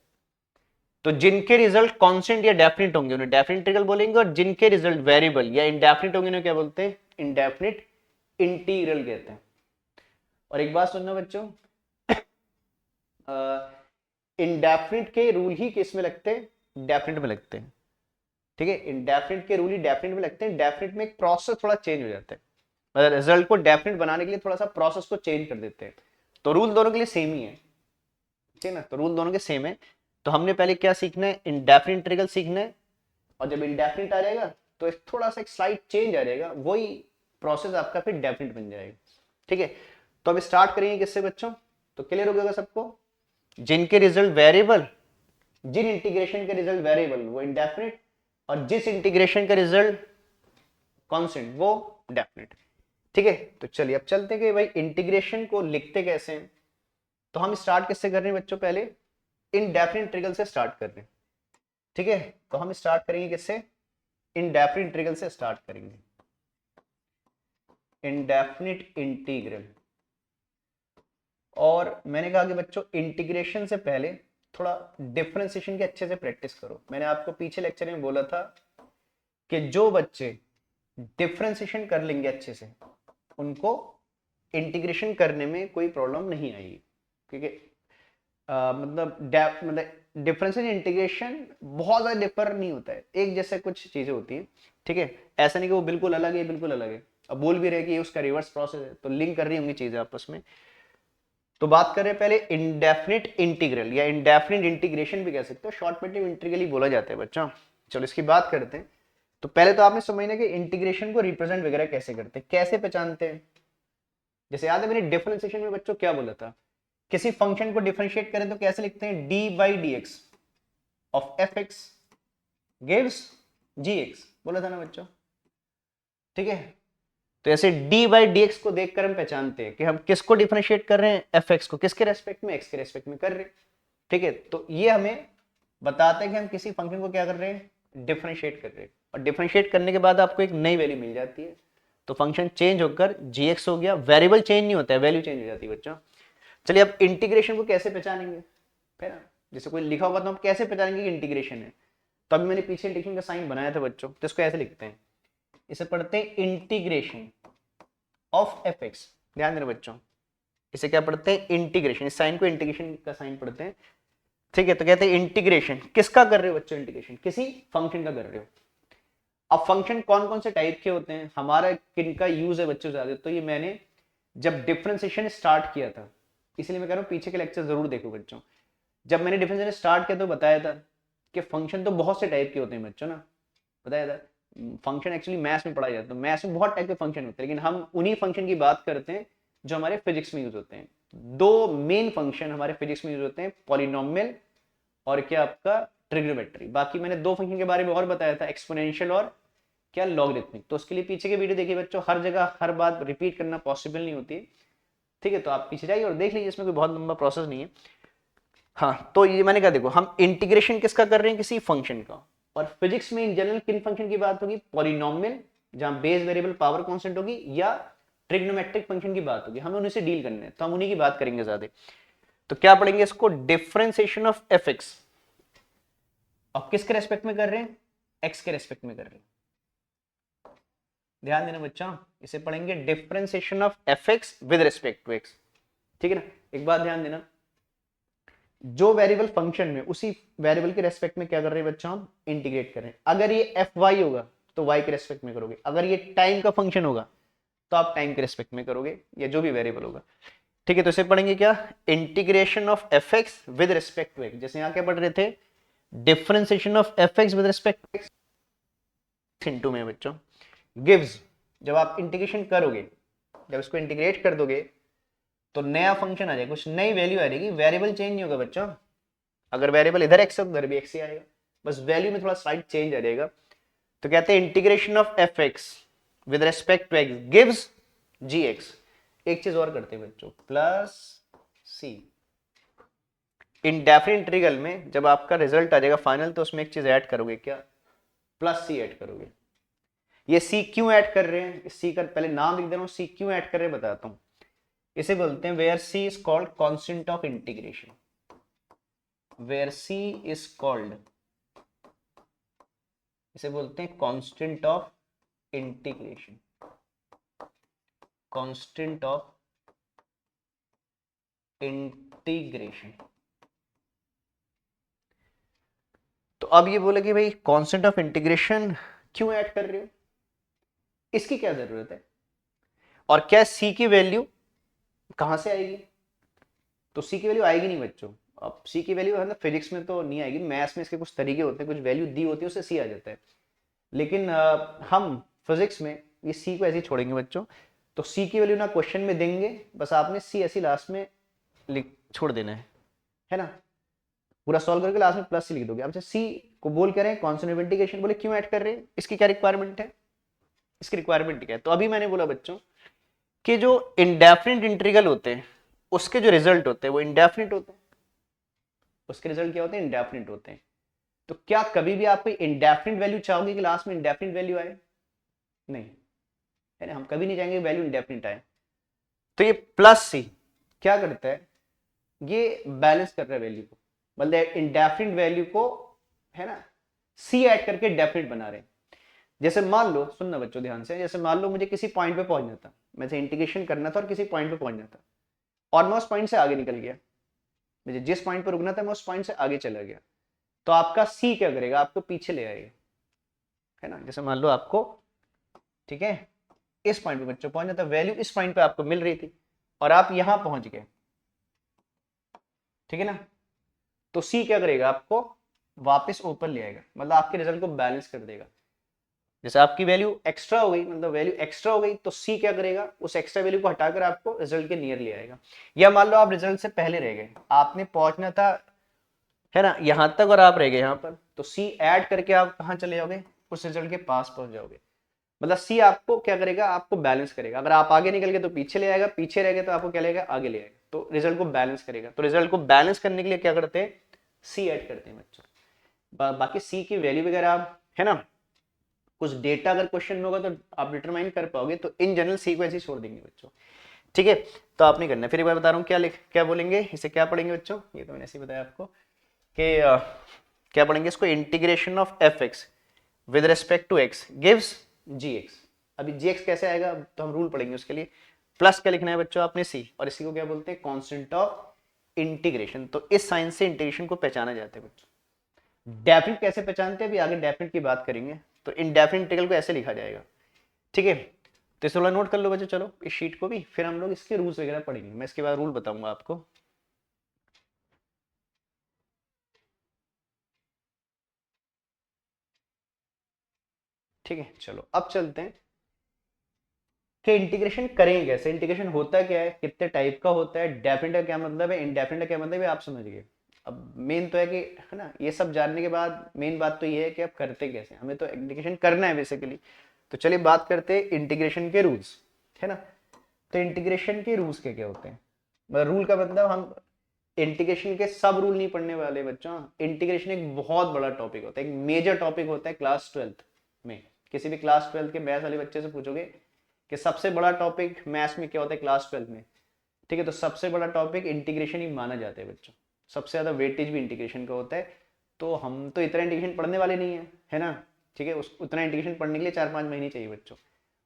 तो जिनके रिजल्ट कांस्टेंट या डेफिनेट होंगे उन्हें डेफिनेट इंटीग्रल बोलेंगे, और जिनके रिजल्ट वेरिएबल या इंडेफिनिट होंगे उन्हें क्या बोलते हैं, इंडेफिनिट इंटीग्रल कहते हैं। और एक बात सुनना बच्चों, इंडेफिनिट के रूल ही किस में लगते हैं, डेफिनेट में लगते हैं, ठीक है। इंडेफिनिट के रूल ही डेफिनेट में लगते हैं। डेफिनेट में एक प्रोसेस थोड़ा चेंज हो जाता है, मतलब रिजल्ट को डेफिनेट बनाने के लिए थोड़ा सा प्रोसेस को चेंज कर देते हैं। तो रूल दोनों के लिए सेम ही है, ठीक है ना। तो रूल दोनों के सेम है। तो हमने पहले क्या सीखना है, इंडेफिनिट इंटीग्रल सीखना है। और जब इंडेफिनिट आ जाएगा तो एक थोड़ा सा एक स्लाइड चेंज आ जाएगा, वही प्रोसेस आपका फिर डेफिनिट बन जाएगा, ठीक है। तो अब स्टार्ट करेंगे किससे बच्चों, तो क्लियर हो गया सबको, जिनके रिजल्ट वेरिएबल, जिन इंटीग्रेशन के रिजल्ट वेरिएबल वो इंडेफिनिट, और जिस इंटीग्रेशन का रिजल्ट कांस्टेंट वो डेफिनिट, ठीक है। तो चलिए अब चलते हैं कि भाई इंटीग्रेशन को लिखते कैसे हैं। तो हम स्टार्ट किससे कर रहे हैं बच्चों, पहले इनडेफिनिट इंटीग्रल से स्टार्ट कर रहे हैं, ठीक है। तो हम स्टार्ट करेंगे किससे, इनडेफिनिट इंटीग्रल से स्टार्ट करेंगे, इनडेफिनिट इंटीग्रल। और मैंने कहा कि बच्चों इंटीग्रेशन से पहले थोड़ा डिफरेंशिएशन की अच्छे से प्रैक्टिस करो। मैंने आपको पीछे लेक्चर में बोला था कि जो बच्चे डिफरेंशिएशन कर लेंगे अच्छे से, उनको इंटीग्रेशन करने में कोई प्रॉब्लम नहीं आएगी, क्योंकि मतलब डिफरेंशियल इंटीग्रेशन बहुत ज्यादा डिफर नहीं होता है, एक जैसे कुछ चीजें होती हैं, ठीक है। ऐसा नहीं कि वो बिल्कुल अलग है, बिल्कुल अलग है। अब बोल भी रहे कि ये उसका रिवर्स प्रोसेस है, तो लिंक कर रही होंगी चीजें आपस में। तो बात करें पहले इंडेफिनिट इंटीग्रल या इंडेफिनिट इंटीग्रेशन भी कह सकते हो, शॉर्ट में इंटीग्रल ही बोला जाता है बच्चों। चलो इसकी बात करते हैं। तो पहले तो आपने समझना कि इंटीग्रेशन को रिप्रेजेंट वगैरह कैसे करते हैं, कैसे पहचानते हैं। जैसे याद है मैंने डिफरेंशिएशन में बच्चों क्या बोला था, किसी फंक्शन को डिफरेंशिएट करें तो कैसे लिखते हैं, D by D X of F X gives G X, बोला था ना बच्चों, ठीक है। तो ऐसे डी बाई डी एक्स को देखकर हम पहचानते हैं कि हम किसको डिफरेंशिएट कर रहे हैं, एफ एक्स को, किसके रेस्पेक्ट में, एक्स के रेस्पेक्ट में कर रहे हैं, ठीक है। तो ये हमें बताते हैं कि हम किसी फंक्शन को क्या कर रहे हैं, डिफरेंशिएट कर रहे हैं। और डिफरेंशिएट करने के बाद आपको एक नई वैल्यू मिल जाती है, तो फंक्शन चेंज होकर जी एक्स हो गया। वेरिएबल चेंज नहीं होता है, वैल्यू चेंज हो जाती है बच्चों। चलिए अब इंटीग्रेशन को कैसे पहचानेंगे, है ना। जैसे कोई लिखा होगा तो हम कैसे पहचानेंगे कि इंटीग्रेशन है। तो अभी मैंने पीछे इंटीग्रेशन का साइन बनाया था बच्चों, तो इसको ऐसे लिखते हैं, इसे पढ़ते हैं इंटीग्रेशन ऑफ एफ एक्स। ध्यान देना बच्चों, इसे क्या पढ़ते हैं, इंटीग्रेशन, इस साइन को इंटीग्रेशन का साइन पढ़ते हैं, ठीक है। तो कहते हैं इंटीग्रेशन किसका कर रहे हो बच्चों, इंटीग्रेशन किसी फंक्शन का कर रहे हो। अब फंक्शन कौन कौन से टाइप के होते हैं, हमारा किनका यूज है बच्चों ज्यादा, तो ये मैंने जब डिफरेंशिएशन स्टार्ट किया था, इसलिए मैं कह रहा हूँ पीछे के लेक्चर जरूर देखो बच्चों। जब मैंने डिफरेंशिएशन स्टार्ट किया तो बताया था कि फंक्शन तो बहुत से टाइप के होते हैं बच्चों ना, बताया था। फंक्शन एक्चुअली मैथ्स में पढ़ाया जाता है, मैथ्स में बहुत टाइप के फंक्शन होते हैं, लेकिन हम उन्हीं फंक्शन की बात करते हैं जो हमारे फिजिक्स में यूज होते हैं। दो मेन फंक्शन हमारे फिजिक्स में यूज होते हैं, पॉलिनोमियल और क्या आपका ट्रिग्नोमेट्री। बाकी मैंने दो फंक्शन के बारे में और बताया था, एक्सपोनेंशियल और क्या लॉगरिथमिक। तो उसके लिए पीछे के वीडियो देखिए बच्चों, हर जगह हर बात रिपीट करना पॉसिबल नहीं होती है, ठीक है। तो आप पीछे जाइए और देख लीजिए, इसमें कोई बहुत लंबा प्रोसेस नहीं है। हाँ, तो ये मैंने कहा देखो, हम इंटीग्रेशन किसका कर रहे हैं, किसी फंक्शन का। और फिजिक्स में इन जनरल किन फंक्शन की बात होगी, पॉलिनोमियल जहां बेस वेरिएबल पावर कांस्टेंट होगी, या ट्रिग्नोमेट्रिक फंक्शन की बात होगी, हमें उन्हीं से डील करने हैं, तो हम उन्हीं की बात करेंगे ज्यादा। तो क्या पढ़ेंगे इसको, डिफरेंशिएशन ऑफ एफ एक्स। अब किसके रेस्पेक्ट में कर रहे हैं, एक्स के रेस्पेक्ट में कर रहे हैं। ध्यान देना बच्चा, इसे पढ़ेंगे differentiation of F X with respect to X, ठीक है ना। एक बात ध्यान देना, जो वेरिएबल फंक्शन में उसी वेरिएबल के रेस्पेक्ट में क्या कर रहे हैं बच्चों, हम इंटीग्रेट कर रहे हैं। अगर ये एफ वाई होगा तो वाई के रेस्पेक्ट में करोगे, अगर ये टाइम का फंक्शन होगा तो आप टाइम के रेस्पेक्ट में करोगे, या जो भी वेरिएबल होगा। ठीक है, तो इसे पढ़ेंगे क्या, integration of F X with respect to X. जैसे यहाँ क्या पढ़ रहे थे, differentiation of F X with respect to X into में बच्चों गिव्स, जब आप इंटीग्रेशन करोगे, जब इसको इंटीग्रेट कर दोगे तो नया फंक्शन आ जाएगा, कुछ नई वैल्यू आ जाएगी, वेरिएबल चेंज नहीं होगा बच्चों। अगर वेरिएबल इधर एक्स है उधर भी एक्स ही आएगा, बस वैल्यू में थोड़ा स्लाइड चेंज आ जाएगा। तो कहते हैं integration of F X with respect to X gives G X. एक चीज और करते हैं बच्चों, प्लस सी। इंडेफिनिट इंटीग्रल में जब आपका रिजल्ट आ जाएगा फाइनल, तो उसमें एक चीज ऐड करोगे, क्या, प्लस सी ऐड करोगे। ये सी क्यों ऐड कर रहे हैं, सी का पहले नाम लिख दे रहा हूं, सी क्यों ऐड कर रहे हैं बताता हूं। इसे बोलते हैं where C is called constant of integration, where C is called, इसे बोलते हैं constant of integration, constant of integration. तो अब ये बोले कि भाई कांस्टेंट ऑफ इंटीग्रेशन क्यों ऐड कर रहे हो, इसकी क्या जरूरत है, और क्या सी की वैल्यू कहां से आएगी। तो सी की वैल्यू आएगी नहीं बच्चों, अब सी की वैल्यू है ना, फिजिक्स में तो नहीं आएगी, मैथ्स में इसके कुछ तरीके होते हैं, कुछ वैल्यू दी होती है उससे सी आ जाता है। लेकिन हम फिजिक्स में ये सी को ऐसे ही छोड़ेंगे बच्चों। तो सी की वैल्यू ना क्वेश्चन में देंगे, बस आपने सी ऐसी लास्ट में लिख छोड़ देना है ना, पूरा सॉल्व करके लास्ट में प्लस सी लिख दोगे। अब सी को बोल कर रहे हैं कांस्टेंट ऑफ इंटीग्रेशन, बोले क्यों ऐड कर रहे हैं, इसकी क्या रिक्वायरमेंट है, इसकी रिक्वायरमेंट क्या है। तो अभी मैंने बोला बच्चों कि जो इंडेफिनिट इंटीग्रल होते हैं उसके जो रिजल्ट होते हैं वो इंडेफिनिट होते हैं, उसके रिजल्ट क्या होते हैं, इंडेफिनिट होते हैं। तो क्या कभी भी आप कोई इंडेफिनिट वैल्यू चाहोगे कि लास्ट में इंडेफिनिट वैल्यू आए, नहीं, है ना, हम कभी नहीं चाहेंगे वैल्यू इंडेफिनिट आए। तो ये प्लस सी क्या करता है, ये बैलेंस कर रहा है वैल्यू को, मतलब इंडेफिनिट वैल्यू को, है ना, सी ऐड करके डेफिनिट बना रहे हैं। जैसे मान लो, सुनना बच्चों ध्यान से, जैसे मान लो मुझे किसी पॉइंट पे पहुंचना था, मुझे इंटीग्रेशन करना था और किसी पॉइंट पे पहुंचना था, और मैं उस पॉइंट से आगे निकल गया, मुझे जिस पॉइंट पर रुकना था मैं उस पॉइंट से आगे चला गया, तो आपका सी क्या करेगा, आपको पीछे ले आएगा, है ना। जैसे मान लो आपको, ठीक है, इस पॉइंट पे बच्चों पहुंचना था, वैल्यू इस पॉइंट पे आपको मिल रही थी और आप यहां पहुंच गए, ठीक है ना, तो सी क्या करेगा, आपको वापस ऊपर ले आएगा, मतलब आपके रिजल्ट को बैलेंस कर देगा। जैसे आपकी वैल्यू एक्स्ट्रा हो गई, मतलब वैल्यू एक्स्ट्रा हो गई, तो सी क्या करेगा, उस एक्स्ट्रा वैल्यू को हटाकर आपको रिजल्ट के नियर ले आएगा। या मान लो आप रिजल्ट से पहले रह गए, आपने पहुंचना था, है ना, यहां तक, और आप रह गए यहां पर, तो सी ऐड करके आप कहां चले जाओगे, उस रिजल्ट के पास पहुंच जाओगे। मतलब सी आपको क्या करेगा, आपको बैलेंस करेगा। अगर आप आगे निकल गए तो पीछे ले आएगा, पीछे रह गए तो आपको क्या लेगा, आगे ले आएगा, तो रिजल्ट को बैलेंस करेगा। तो रिजल्ट को बैलेंस करने के लिए क्या करते हैं, सी ऐड करते हैं बच्चों। बाकी सी की वैल्यू वगैरह आप, है ना, कुछ डेटा अगर क्वेश्चन में होगा तो आप डिटरमाइन कर पाओगे, तो इन जनरल सी को ऐसे छोड़ देंगे बच्चों, ठीक है। तो आप नहीं करना, फिर एक बार बता रहा हूँ क्या क्या बोलेंगे, इसे क्या पढ़ेंगे बच्चों, ये तो मैंने ऐसे ही बताया आपको कि क्या पढ़ेंगे इसको, integration of F X with respect to X gives G X. अभी जी एक्स कैसे आएगा, तो हम रूल पढ़ेंगे उसके लिए। प्लस क्या लिखना है बच्चों आपने, सी, और इसी को क्या बोलते हैं, कांस्टेंट ऑफ इंटीग्रेशन। तो इस साइन से इंटीग्रेशन को पहचाना जाता है बच्चों। डेफिनेट कैसे पहचानते हैं, अभी आगे डेफिनेट की बात करेंगे। तो इनडेफिनेट इंटीग्रल को ऐसे लिखा जाएगा, ठीक है। तो इसे नोट कर लो बच्चों, चलो इस शीट को भी, फिर हम लोग इसके रूल्स वगैरह पढ़ेंगे, मैं इसके बाद रूल बताऊंगा आपको। ठीक है, चलो अब चलते हैं कि इंटीग्रेशन करेंगे कैसे, इंटीग्रेशन होता क्या है, कितने टाइप का होता है, डेफिनेट का क्या मतलब है, इनडेफिनेट का क्या मतलब है, आप समझ गए। अब मेन तो है कि, है ना, ये सब जानने के बाद मेन बात तो ये है कि आप करते कैसे, हमें तो इंटीग्रेशन करना है बेसिकली। तो चलिए बात करते हैं इंटीग्रेशन के रूल्स, है ना। तो इंटीग्रेशन के रूल्स क्या क्या होते हैं, रूल का मतलब हम इंटीग्रेशन के सब रूल नहीं पढ़ने वाले बच्चों। इंटीग्रेशन एक बहुत बड़ा टॉपिक होता है, एक मेजर टॉपिक होता है क्लास 12 में। किसी भी क्लास 12 के मैथ्स वाले बच्चे से पूछोगे कि सबसे बड़ा टॉपिक मैथ्स में क्या होता है क्लास 12 में, ठीक है, तो सबसे बड़ा टॉपिक इंटीग्रेशन ही माना जाता है बच्चों। सबसे ज्यादा वेटेज भी इंटीग्रेशन का होता है। तो हम तो इतना इंटीग्रेशन पढ़ने वाले नहीं है ना, ठीक है, उतना इंटीग्रेशन पढ़ने के लिए 4-5 महीने चाहिए बच्चों,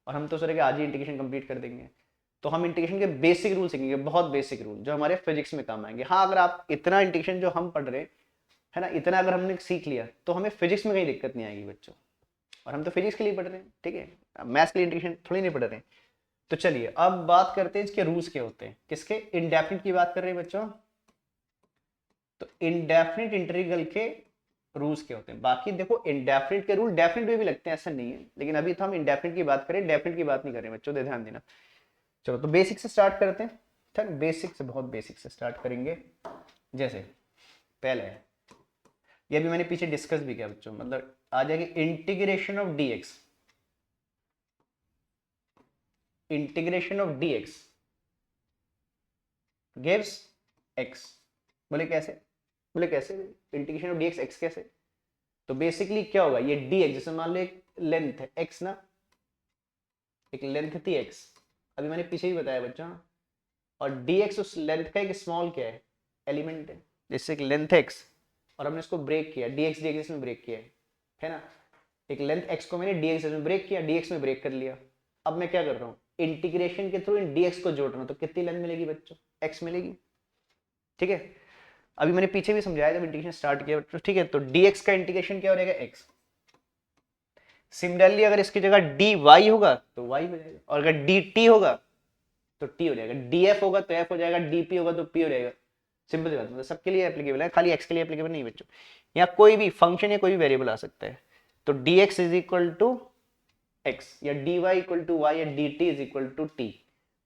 और हम तो सोचे कि आज ही इंटीग्रेशन कंप्लीट कर देंगे। तो हम इंटीग्रेशन के बेसिक रूल सीखेंगे, बहुत बेसिक रूल जो हमारे फिजिक्स में काम आएंगे। हाँ, अगर आप इतना इंटीग्रेशन जो हम पढ़ रहे हैं है ना, इतना अगर हमने सीख लिया तो हमें फिजिक्स में कहीं दिक्कत नहीं आएगी बच्चों। और हम तो फिजिक्स के लिए पढ़ रहे हैं, ठीक है, मैथ्स के लिए इंटीग्रेशन थोड़ी नहीं पढ़ रहे हैं। तो चलिए अब बात करते हैं इसके रूल्स क्या होते हैं। किसके? इंडेफिनिट की बात कर रहे हैं बच्चों। तो इंडेफिनिट इंटीग्रल के रूल्स क्या होते हैं। बाकी देखो इंडेफिनिट के रूल डेफिनिट में भी लगते हैं, ऐसा नहीं है, लेकिन अभी तो हम इंडेफिनिट की बात करें, डेफिनिट की बात नहीं कर रहे बच्चों, दे ध्यान देना। चलो तो बेसिक से स्टार्ट करते हैं, ठीक, बेसिक से, बहुत बेसिक से स्टार्ट करेंगे। जैसे पहले ये भी मैंने पीछे डिस्कस भी किया बच्चों, मतलब आ जाएगी integration of DX, integration of DX gives X. बोले कैसे? बोले कैसे इंटीग्रेशन ऑफ डीएक्स एक्स कैसे? तो बेसिकली क्या होगा, ये dx, जैसे मान लो एक लेंथ है x ना, एक लेंथ थी x, अभी मैंने पीछे ही बताया बच्चा, और dx उस लेंथ का एक स्मॉल क्या है, एलिमेंट है। जैसे एक लेंथ है x और हमने इसको ब्रेक किया, dx dx में ब्रेक किया है ना, एक लेंथ x को मैंने dx में ब्रेक किया, dx में ब्रेक कर लिया। अब मैं क्या कर रहा हूँ, इंटीग्रेशन के थ्रू इन dx को जोड़ रहा हूँ, तो कितनी लेंथ मिलेगी बच्चों, x मिलेगी, ठीक है। अभी मैंने पीछे भी समझाया जब इंटीग्रेशन स्टार्ट किया बच्चों, ठीक है। तो dx का इंटीग्रेशन क्या हो जाएगा, x। सिमिलरली अगर इसकी जगह dy होगा तो y हो जाएगा, और अगर dt होगा तो t हो जाएगा, df होगा तो f हो जाएगा, dp होगा तो p हो जाएगा। सिंपल सी बात, मतलब सबके लिए एप्लीकेबल है, खाली x के लिए एप्लीकेबल नहीं बच्चों। यहाँ कोई भी फंक्शन या कोई भी वेरिएबल आ सकता है। तो dx is equal to X, या dy इक्वल टू वाई, या dt is equal to T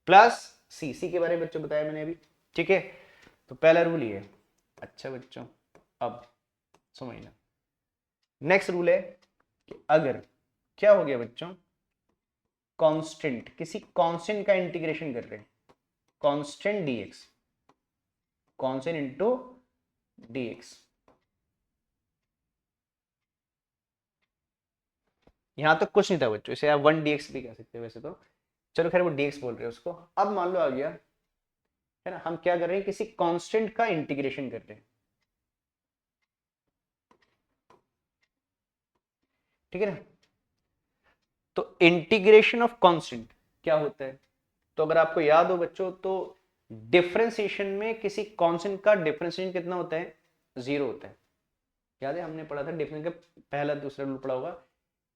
plus C के बारे में बच्चों बताया मैंने अभी, ठीक है। तो पहला रूल ये। अच्छा बच्चों, अब समझना, नेक्स्ट रूल है कि अगर क्या हो गया बच्चों, कांस्टेंट, किसी कांस्टेंट का इंटीग्रेशन कर रहे हैं, constant dx, constant into dx, यहां तो कुछ नहीं था बच्चों, इसे आप 1 dx भी कह सकते हैं वैसे तो, चलो खैर वो dx बोल रहे हैं उसको। अब मान लो आ गया है ना, हम क्या कर रहे हैं, किसी कांस्टेंट का इंटीग्रेशन कर रहे हैं, ठीक है ना। तो इंटीग्रेशन ऑफ कांस्टेंट क्या होता है, तो अगर आपको याद हो बच्चों, तो डिफरेंशिएशन में किसी कांस्टेंट का डिफरेंशिएशन कितना होता है, 0 होता है। याद है हमने पढ़ा था डिफरेंस का पहला दूसरा रूल पढ़ा होगा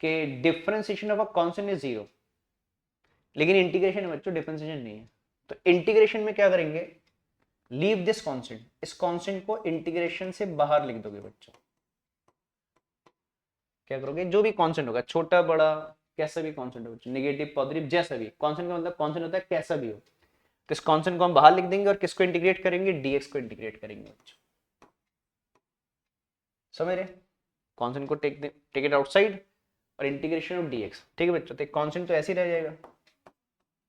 कि differentiation of a constant is 0, लेकिन इंटीग्रेशन है बच्चों, डिफरेंशिएशन नहीं है। तो इंटीग्रेशन में क्या करेंगे, लीव दिस कांस्टेंट, इस कांस्टेंट को इंटीग्रेशन से बाहर लिख दोगे बच्चों। क्या करोगे, जो भी कांस्टेंट होगा, छोटा बड़ा कैसा भी कांस्टेंट हो, नेगेटिव पॉजिटिव जैसा भी कांस्टेंट का मतलब कांस्टेंट होता है कैसा भी हो, तो इस कांस्टेंट को हम बाहर लिख देंगे और किसको इंटीग्रेट करेंगे, dx को इंटीग्रेट करेंगे बच्चों। समझ रहे, कांस्टेंट को टेक इट आउटसाइड और इंटीग्रेशन ऑफ dx, ठीक है बच्चों। तो कांस्टेंट तो ऐसे ही रह जाएगा,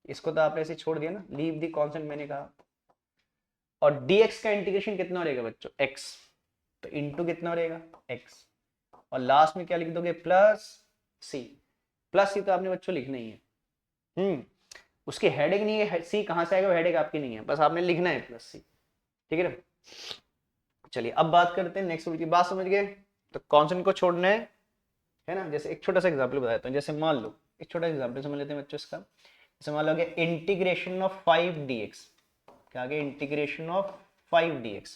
इसको तो आपने ऐसे छोड़ दिया ना, लीव दी कांस्टेंट मैंने कहा। और dx का इंटीग्रेशन कितना रहेगा बच्चों, x, तो इंटू कितना रहेगा, x, और लास्ट में क्या लिख दोगे, प्लस सी। प्लस सी तो आपने बच्चों लिखना ही है, उसकी हेडिंग नहीं है, सी कहां से आएगा वो हेडिंग आपकी नहीं है, बस आपने लिखना है प्लस सी, ठीक है ना। चलिए अब बात करते हैं नेक्स्ट रूल की, बात समझ गए। तो कांस्टेंट को छोड़ना है ना। जैसे एक छोटा सा एग्जांपल बताता हूँ, जैसे मान लो एक छोटा एग्जांपल समझ लेते हैं बच्चों इसका। जैसे मान लो गया इंटीग्रेशन ऑफ 5 dx, क्या आ गया, इंटीग्रेशन ऑफ 5 dx,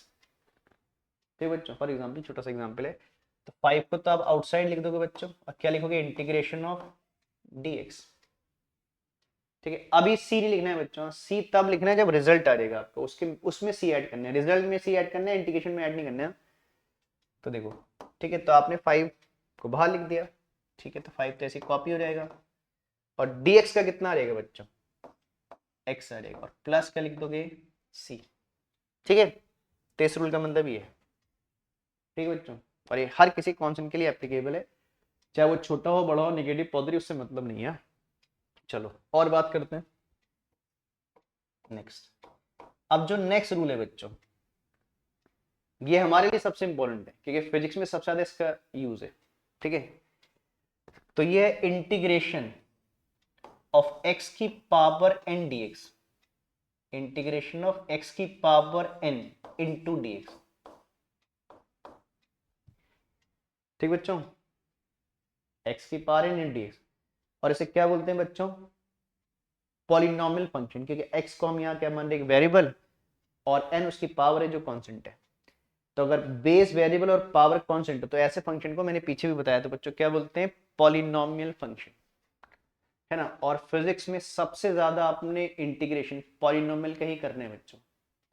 ठीक है बच्चों। फॉर एग्जांपल छोटा सा एग्जांपल है, तो 5 को तो आप आउटसाइड लिख दोगे बच्चों, और क्या लिखोगे, इंटीग्रेशन ऑफ dx, ठीक है। अभी सी नहीं लिखना है बच्चों, सी तब लिखना है जब रिजल्ट आ जाएगा आपको, उसके उसमें सी ऐड करना है, रिजल्ट में सी ऐड करना है, इंटीग्रेशन में ऐड नहीं करना है। तो देखो, ठीक है, तो आपने 5 को बाहर लिख दिया, ठीक है, तो 5 तो ऐसे कॉपी हो जाएगा, और dx का कितना आ जाएगा बच्चों, x आ जाएगा, और प्लस क्या लिख दोगे, c, ठीक है। तो इस रूल का मतलब ये है, ठीक है बच्चों, और ये हर किसी कॉन्सेप्ट के लिए एप्लीकेबल है, चाहे वो छोटा हो बड़ा हो, नेगेटिव पॉजिटिव, उससे मतलब नहीं है। चलो और बात करते हैं नेक्स्ट। अब जो नेक्स्ट रूल है बच्चों, ये हमारे लिए सबसे इंपॉर्टेंट है, क्योंकि फिजिक्स में सबसे ज्यादा इसका यूज है, ठीक है। तो ये है इंटीग्रेशन ऑफ x की power n dx, integration of x की पावर n इंटू dx, ठीक बच्चों, x की पावर n इंटू dx। और इसे क्या बोलते हैं बच्चों, पॉलिनोमियल फंक्शन, क्योंकि x को हम यहाँ क्या मान रहे हैं, एक वेरिएबल, और n उसकी पावर है जो कांस्टेंट है। तो अगर बेस वेरिएबल और पावर कांस्टेंट हो तो ऐसे फंक्शन को मैंने पीछे भी बताया तो बच्चों क्या बोलते हैं, पॉलिनोमियल फंक्शन, है ना। और फिजिक्स में सबसे ज्यादा आपने इंटीग्रेशन पॉलिनोमियल का ही करने हैं बच्चों,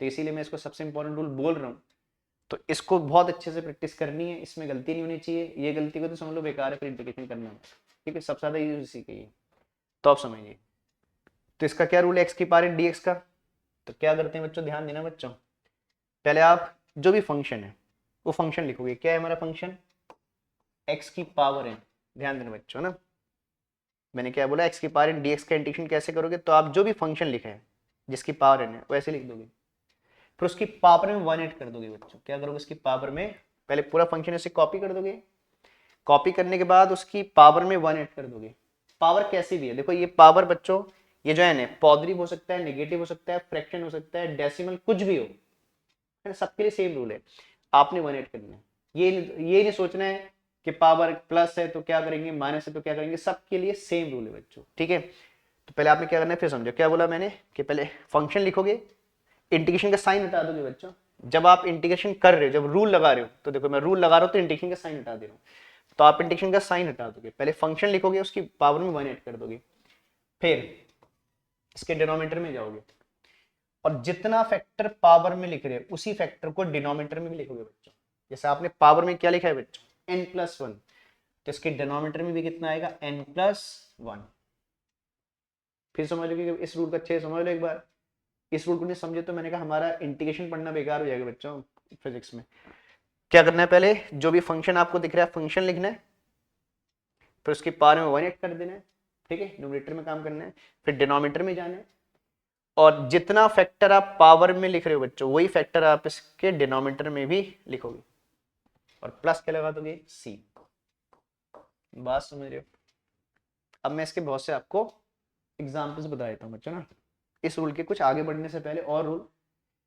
तो इसीलिए मैं इसको सबसे इंपॉर्टेंट रूल बोल रहा हूँ। तो इसको बहुत अच्छे से प्रैक्टिस करनी है, इसमें गलती नहीं होनी चाहिए। ये गलती को तो समझ लो बेकार है, फिर इंटीग्रेशन करना है, ठीक है। सबसे ज्यादा यूज इसी का ही है, तो आप समझिए। तो इसका क्या रूल है, एक्स की पावर इन dx का। तो क्या करते हैं बच्चों, ध्यान देना बच्चों, पहले आप जो भी फंक्शन है वो फंक्शन लिखोगे। क्या है हमारा फंक्शन, एक्स की पावर है, ध्यान देना बच्चों ना, मैंने क्या बोला, एक्स की पावर इन dx का इंटीग्रेशन कैसे करोगे, तो आप जो भी फंक्शन लिखे हैं जिसकी पावर n है वैसे लिख दोगे, फिर उसकी पावर में 1 ऐड कर दोगे बच्चों। क्या करोगे, उसकी पावर में पहले पूरा फंक्शन ऐसे कॉपी कर दोगे, कॉपी करने के बाद उसकी पावर में 1 ऐड कर दोगे। पावर कैसी भी है, देखो ये पावर बच्चों, ये जो है पॉजिटिव हो सकता है, नेगेटिव हो सकता है, फ्रैक्शन हो सकता है, डेसिमल, कुछ भी हो, सबके लिए सेम रूल है, आपने 1 ऐड करना है। ये नहीं सोचना है कि पावर प्लस है तो क्या करेंगे, माइनस है तो क्या करेंगे, सबके लिए सेम रूल है बच्चों, ठीक है। तो पहले आपने क्या करना है, फिर समझो क्या बोला मैंने, कि पहले फंक्शन लिखोगे, इंटीग्रेशन का साइन हटा दोगे बच्चों। जब आप इंटीग्रेशन कर रहे हो, जब रूल लगा रहे हो, तो देखो मैं रूल लगा रहा हूं तो इंटीग्रेशन का साइन हटा दे रहा हूं, तो आप इंटीग्रेशन का साइन हटा दोगे, पहले फंक्शन लिखोगे, उसकी पावर में 1 ऐड कर दोगे, फिर इसके डिनोमिनेटर में जाओगे, और जितना फैक्टर पावर में लिख रहे हो उसी फैक्टर को डिनोमिनेटर में भी लिखोगे बच्चों। जैसे आपने पावर में क्या लिखा है बच्चों, n+1, तो इसके डिनोमिनेटर में भी कितना आएगा, n+1। फिर समझोगे, इस रूल को अच्छे से समझ लो एक बार। इस रूल को नहीं समझे तो मैंने कहा हमारा इंटीग्रेशन पढ़ना बेकार हो जाएगा बच्चों फिजिक्स में। क्या करना है, पहले जो भी फंक्शन आपको दिख रहा है फंक्शन लिखना है, फिर उसकी पावर में 1 ऐड कर देना है, ठीक है, न्यूमरेटर में काम करना है, फिर डिनोमिनेटर में जाना है, और जितना फैक्टर आप पावर में लिख रहे हो बच्चों वही फैक्टर आप इसके डिनोमिनेटर में भी लिखोगे, और प्लस क्या लगा दोगे, सी। बात समझ रहे हो। अब मैं इसके बहुत से आपको एग्जाम्पल्स बता देता हूँ बच्चों ना, इस रूल के कुछ आगे बढ़ने से पहले और रूल,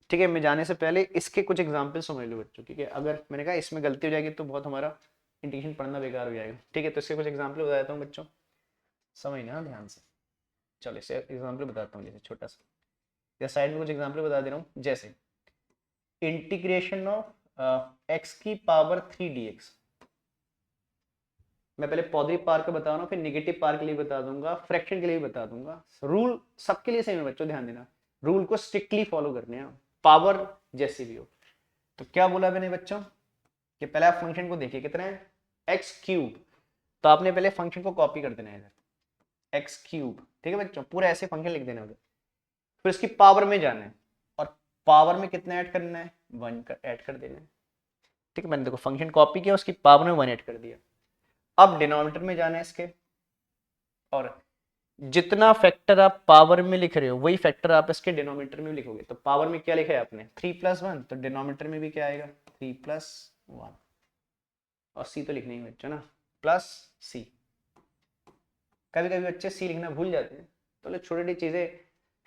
ठीक है, मैं जाने से पहले इसके कुछ एग्जाम्पल समझ लो बच्चों, ठीक है। अगर मैंने कहा इसमें गलती हो जाएगी तो बहुत हमारा इंटीग्रेशन पढ़ना बेकार हो जाएगा, ठीक है। तो इसके कुछ एग्जाम्पल बता देता हूँ बच्चों, समझना ध्यान से। चलो इसे एग्जाम्पल बताता हूँ, जैसे छोटा सा, या साइड में कुछ एग्जाम्पल बता दे रहा हूँ, जैसे इंटीग्रेशन ऑफ एक्स की पावर 3 dx। मैं पहले पॉजिटिव पावर का बता रहा हूँ, फिर नेगेटिव पावर के लिए बता दूंगा, फ्रैक्शन के लिए भी बता दूंगा। रूल सबके लिए सेम है बच्चों, ध्यान देना, रूल को स्ट्रिक्टली फॉलो करने हैं, पावर जैसी भी हो। तो क्या बोला मैंने बच्चों, कि पहले आप फंक्शन को देखिए कितना है, x3, तो आपने पहले फंक्शन को कॉपी कर देना है इधर, x3, ठीक है बच्चों, पूरा ऐसे फंक्शन लिख देना उधर, फिर उसकी पावर में जाना है, और पावर में कितना ऐड करना है, 1 ऐड कर देना है, ठीक है। मैंने देखो फंक्शन कॉपी किया, उसकी पावर में 1 ऐड कर दिया। अब डिनोमिनेटर में जाना है इसके, और जितना फैक्टर आप पावर में लिख रहे हो वही फैक्टर आप इसके डिनोमिनेटर में भी लिखोगे। तो पावर में क्या लिखा है आपने, 3+1, तो डिनोमिनेटर में भी क्या आएगा, 3+1, और सी तो लिखना ही बच्चों ना, प्लस सी। कभी कभी बच्चे सी लिखना भूल जाते हैं, तो छोटी छोटी चीजें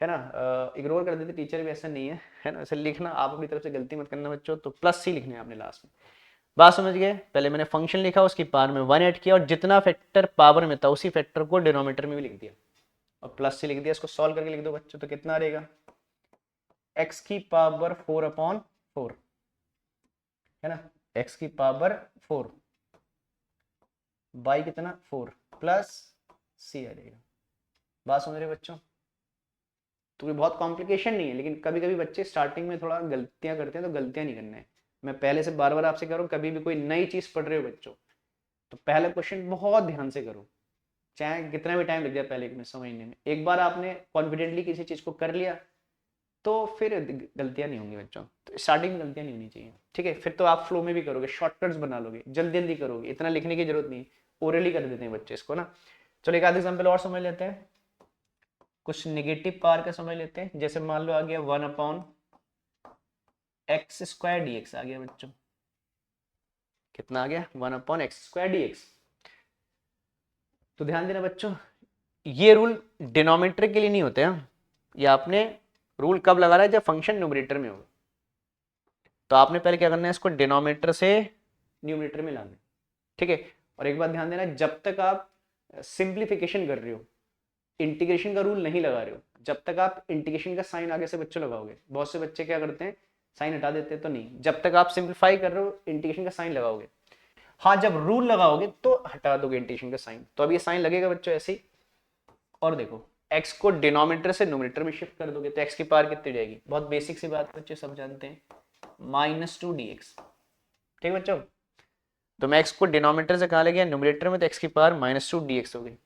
है ना इग्नोर कर देते टीचर भी, ऐसा नहीं है ना। ऐसे लिखना आप अपनी तरफ से गलती मत करना बच्चों, तो प्लस सी लिखना है आपने लास्ट में। बात समझ गए, पहले मैंने फंक्शन लिखा, उसकी पावर में 1 ऐड किया, और जितना फैक्टर पावर में था उसी फैक्टर को डिनोमिनेटर में भी लिख दिया, और प्लस सी लिख दिया। इसको सॉल्व करके लिख दो बच्चों, तो कितना रहेगा, x की पावर 4/4, है ना, x की पावर 4, बाई कितना 4, प्लस सी आ जाएगा। बात समझ रहे बच्चों, तो ये बहुत कॉम्प्लिकेशन नहीं है, लेकिन कभी कभी बच्चे स्टार्टिंग में थोड़ा गलतियां करते हैं, तो गलतियां नहीं करना है। मैं पहले से बार बार आपसे कह रहा हूँ, कभी भी कोई नई चीज पढ़ रहे हो बच्चों, तो पहला क्वेश्चन बहुत ध्यान से करो, चाहे कितना भी टाइम लग जाए पहले में समझने में। एक बार आपने कॉन्फिडेंटली किसी चीज को कर लिया तो फिर गलतियां नहीं होंगी बच्चों, तो स्टार्टिंग में गलतियां नहीं होनी चाहिए, ठीक है। फिर तो आप फ्लो में भी करोगे, शॉर्टकट्स बना लोगे, जल्दी जल्दी करोगे, इतना लिखने की जरूरत नहीं, ओरली कर देते हैं बच्चे इसको ना। चलो एक आध एग्जाम्पल और समझ लेते हैं, कुछ नेगेटिव पावर का समझ लेते हैं। जैसे मान लो आ गया 1/x² dx आ गया बच्चों, कितना आ गया, 1/x² dx। तो ध्यान देना बच्चों, ये रूल डिनोमिनेटर के लिए नहीं होते हैं, ये आपने रूल कब लगा रहा है, जब फंक्शन न्यूमरेटर में होगा। तो आपने पहले क्या करना है, इसको डिनोमिनेटर से न्यूमरेटर में लाना, ठीक है। और एक बात ध्यान देना, जब तक आप सिंप्लीफिकेशन कर रहे हो, इंटीग्रेशन का रूल नहीं लगा रहे हो, जब तक आप इंटीग्रेशन का साइन आगे से बच्चों लगाओगे, बहुत से बच्चे क्या करते हैं साइन हटा देते हैं, तो नहीं, जब तक आप सिंप्लीफाई कर रहे हो इंटीग्रेशन का साइन लगाओगे। हाँ जब रूल लगाओगे तो हटा दोगे इंटीग्रेशन का साइन, तो अब ये साइन लगेगा बच्चों ऐसे ही। और देखो x को डिनोमिनेटर से न्यूमरेटर में शिफ्ट कर दोगे तो x की पावर कितनी जाएगी, बहुत बेसिक सी बात बच्चे सब जानते हैं, -2 dx। ठीक है बच्चों, तो मैं x को डिनोमिनेटर से कहा ले गया न्यूमरेटर में, तो x की पावर -2 dx हो गई।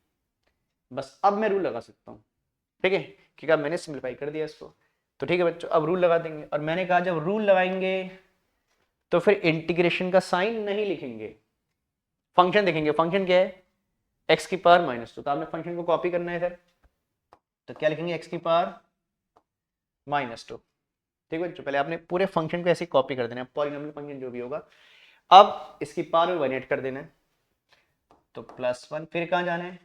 बस अब मैं रूल लगा सकता हूँ, ठीक है, क्योंकि अब मैंने सिंप्लीफाई कर दिया इसको। तो ठीक है बच्चों, अब रूल लगा देंगे, और मैंने कहा जब रूल लगाएंगे तो फिर इंटीग्रेशन का साइन नहीं लिखेंगे, फंक्शन देखेंगे। फंक्शन क्या है, x की पावर -2, तो आपने फंक्शन को कॉपी करना है इधर, तो क्या लिखेंगे x की पावर -2। ठीक है बच्चों, पहले आपने पूरे फंक्शन को ऐसे कॉपी कर देना है, पॉलिनोमियल फंक्शन जो भी होगा। अब इसकी पावर में 1 कर देना है, तो +1, फिर कहाँ जाना है,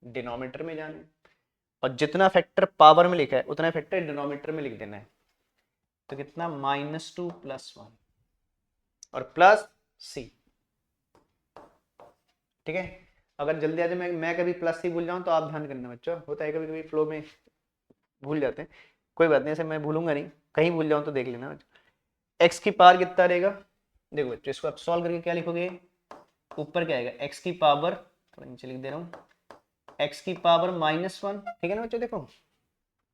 डिनोमिनेटर में जाना है, और जितना फैक्टर पावर में लिखा है उतना फैक्टर डिनोमिनेटर में लिख देना है। तो कितना, -2 + 1 और प्लस c। ठीक है, अगर जल्दी आ जाए मैं कभी +c भूल जाऊं तो आप ध्यान करना बच्चों, होता है कभी कभी फ्लो में भूल जाते हैं, कोई बात नहीं, ऐसे मैं भूलूंगा नहीं, कहीं भूल जाऊं तो देख लेना। x की पावर कितना रहेगा, देखो बच्चों इसको आप सॉल्व करके क्या लिखोगे, ऊपर क्या आएगा, x की पावर, थोड़ा नीचे लिख दे रहा हूँ, x की पावर -1, ठीक है ना बच्चों, देखो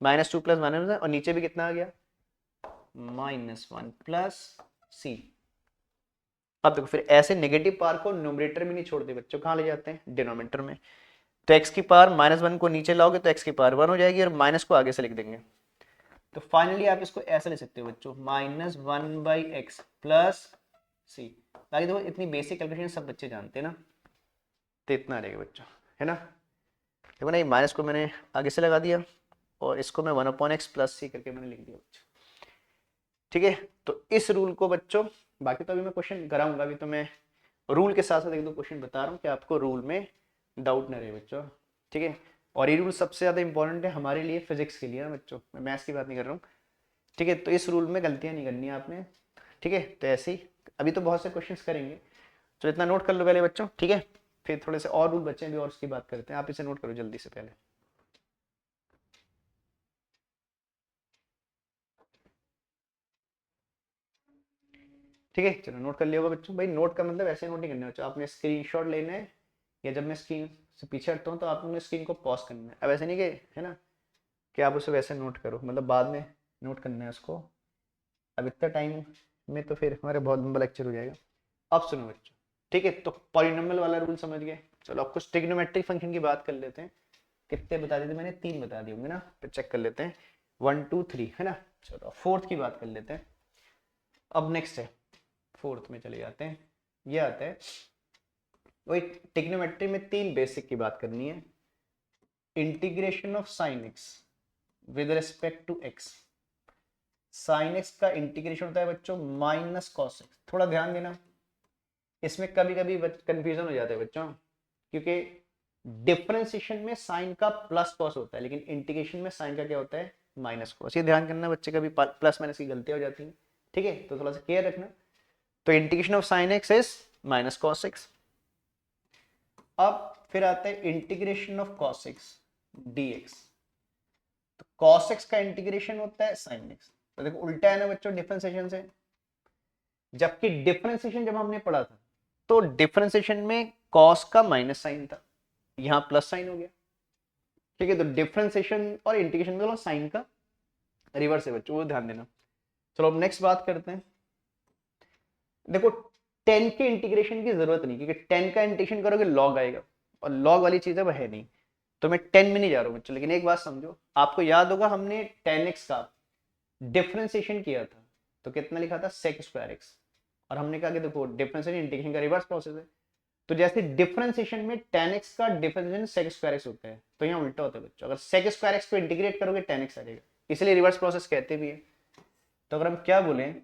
-2 + -1, और नीचे भी कितना आ गया, -1 + c। अब देखो फिर ऐसे नेगेटिव पावर को न्यूमरेटर में नहीं छोड़ते बच्चों, कहाँ ले जाते हैं, डिनोमिनेटर में। तो x की पावर -1 को नीचे लाओगे तो x की पावर 1 हो जाएगी, और माइनस को आगे से लिख देंगे। तो फाइनली आप इसको ऐसे लिख सकते हो बच्चों, -1/x + c। बाकी देखो इतनी बेसिक कैलकुलेशन सब बच्चे जानते हैं ना, तो इतना रहेगा बच्चों, है ना। देखो ना, ये माइनस को मैंने आगे से लगा दिया, और इसको मैं 1/x + c करके मैंने लिख दिया बच्चों। ठीक है, तो इस रूल को बच्चों, बाकी तो अभी मैं क्वेश्चन कराऊंगा, अभी तो मैं रूल के साथ साथ एक दो क्वेश्चन बता रहा हूँ कि आपको रूल में डाउट न रहे बच्चों। ठीक है, और ये रूल सबसे ज़्यादा इंपॉर्टेंट है हमारे लिए, फिजिक्स के लिए ना बच्चों, मैं मैथ्स की बात नहीं कर रहा हूँ। ठीक है, तो इस रूल में गलतियाँ नहीं करनी है आपने। ठीक है, तो ऐसे ही अभी तो बहुत से क्वेश्चंस करेंगे, तो इतना नोट कर लो पहले बच्चों। ठीक है, फिर थोड़े से और रूल बच्चे भी और उसकी बात करते हैं, आप इसे नोट करो जल्दी से पहले। ठीक है, चलो नोट कर लिया होगा बच्चों। भाई नोट का मतलब ऐसे नोट नहीं करना बच्चों, आपने स्क्रीनशॉट लेना है, या जब मैं स्क्रीन से पीछे हटता हूँ तो आपने स्क्रीन को पॉज करना है। अब ऐसे नहीं कि, है ना, कि आप उसे वैसे नोट करो, मतलब बाद में नोट करना है उसको, अब इतना टाइम में तो फिर हमारे बहुत लंबा लेक्चर हो जाएगा। अब सुनो बच्चों, ठीक है, तो पॉलिनोमियल वाला रूल समझ गए। चलो अब कुछ ट्रिग्नोमेट्रिक फंक्शन की बात कर लेते हैं। कितने बता दिए थे मैंने, 3 बता दिए होंगे ना, फिर चेक कर लेते हैं, 1 2 3, है ना। चलो फोर्थ की बात कर लेते हैं। अब नेक्स्ट है, फोर्थ में चले जाते हैं। ये आता है वही, ट्रिग्नोमेट्री में 3 बेसिक की बात करनी है। Integration of sine X with respect to X. Sine X का इंटीग्रेशन होता है बच्चों माइनस कॉस एक्स। थोड़ा ध्यान देना, इसमें कभी कभी कंफ्यूजन हो जाता है बच्चों, क्योंकि डिफरेंशिएशन में साइन का प्लस कॉस होता है, लेकिन इंटीग्रेशन में साइन का क्या होता है, माइनस कॉस। ये ध्यान करना बच्चे, कभी प्लस माइनस की गलतियां हो जाती हैं। ठीक है, तो थोड़ा सा केयर रखना। तो integration of sine X is minus cos X. अब फिर आता है integration of cos X DX. तो कॉस एक्स का इंटीग्रेशन होता है साइन एक्स। तो देखो उल्टा है ना बच्चों डिफरेंशिएशन से, जबकि डिफरेंशिएशन जब हमने पढ़ा था तो डिफरेंशिएशन में कॉस का माइनस साइन था, यहाँ प्लस साइन हो गया। ठीक है, तो डिफरेंशिएशन और इंटीग्रेशन में साइन का रिवर्स है बच्चों, वो ध्यान देना। चलो अब नेक्स्ट बात करते हैं। देखो 10 के इंटीग्रेशन की जरूरत नहीं, क्योंकि 10 का इंटीग्रेशन करोगे लॉग आएगा, और लॉग वाली चीज अब है नहीं, तो मैं 10 में नहीं जा रहा हूँ बच्चों। लेकिन एक बात समझो, आपको याद होगा हमने 10x का डिफरेंशिएशन किया था, तो कितना लिखा था, sec²x, और हमने कहा कि देखो डिफरेंशिएशन इंटीग्रेशन का रिवर्स प्रोसेस है। तो जैसे डिफरेंशिएशन में 10x का डिफरेंशिएशन sec²x होता है, तो यहाँ उल्टा होता है बच्चों, अगर sec²x को इंटीग्रेट करोगे 10x आ जाएगा, इसलिए रिवर्स प्रोसेस कहते भी है। तो अगर हम क्या बोलें,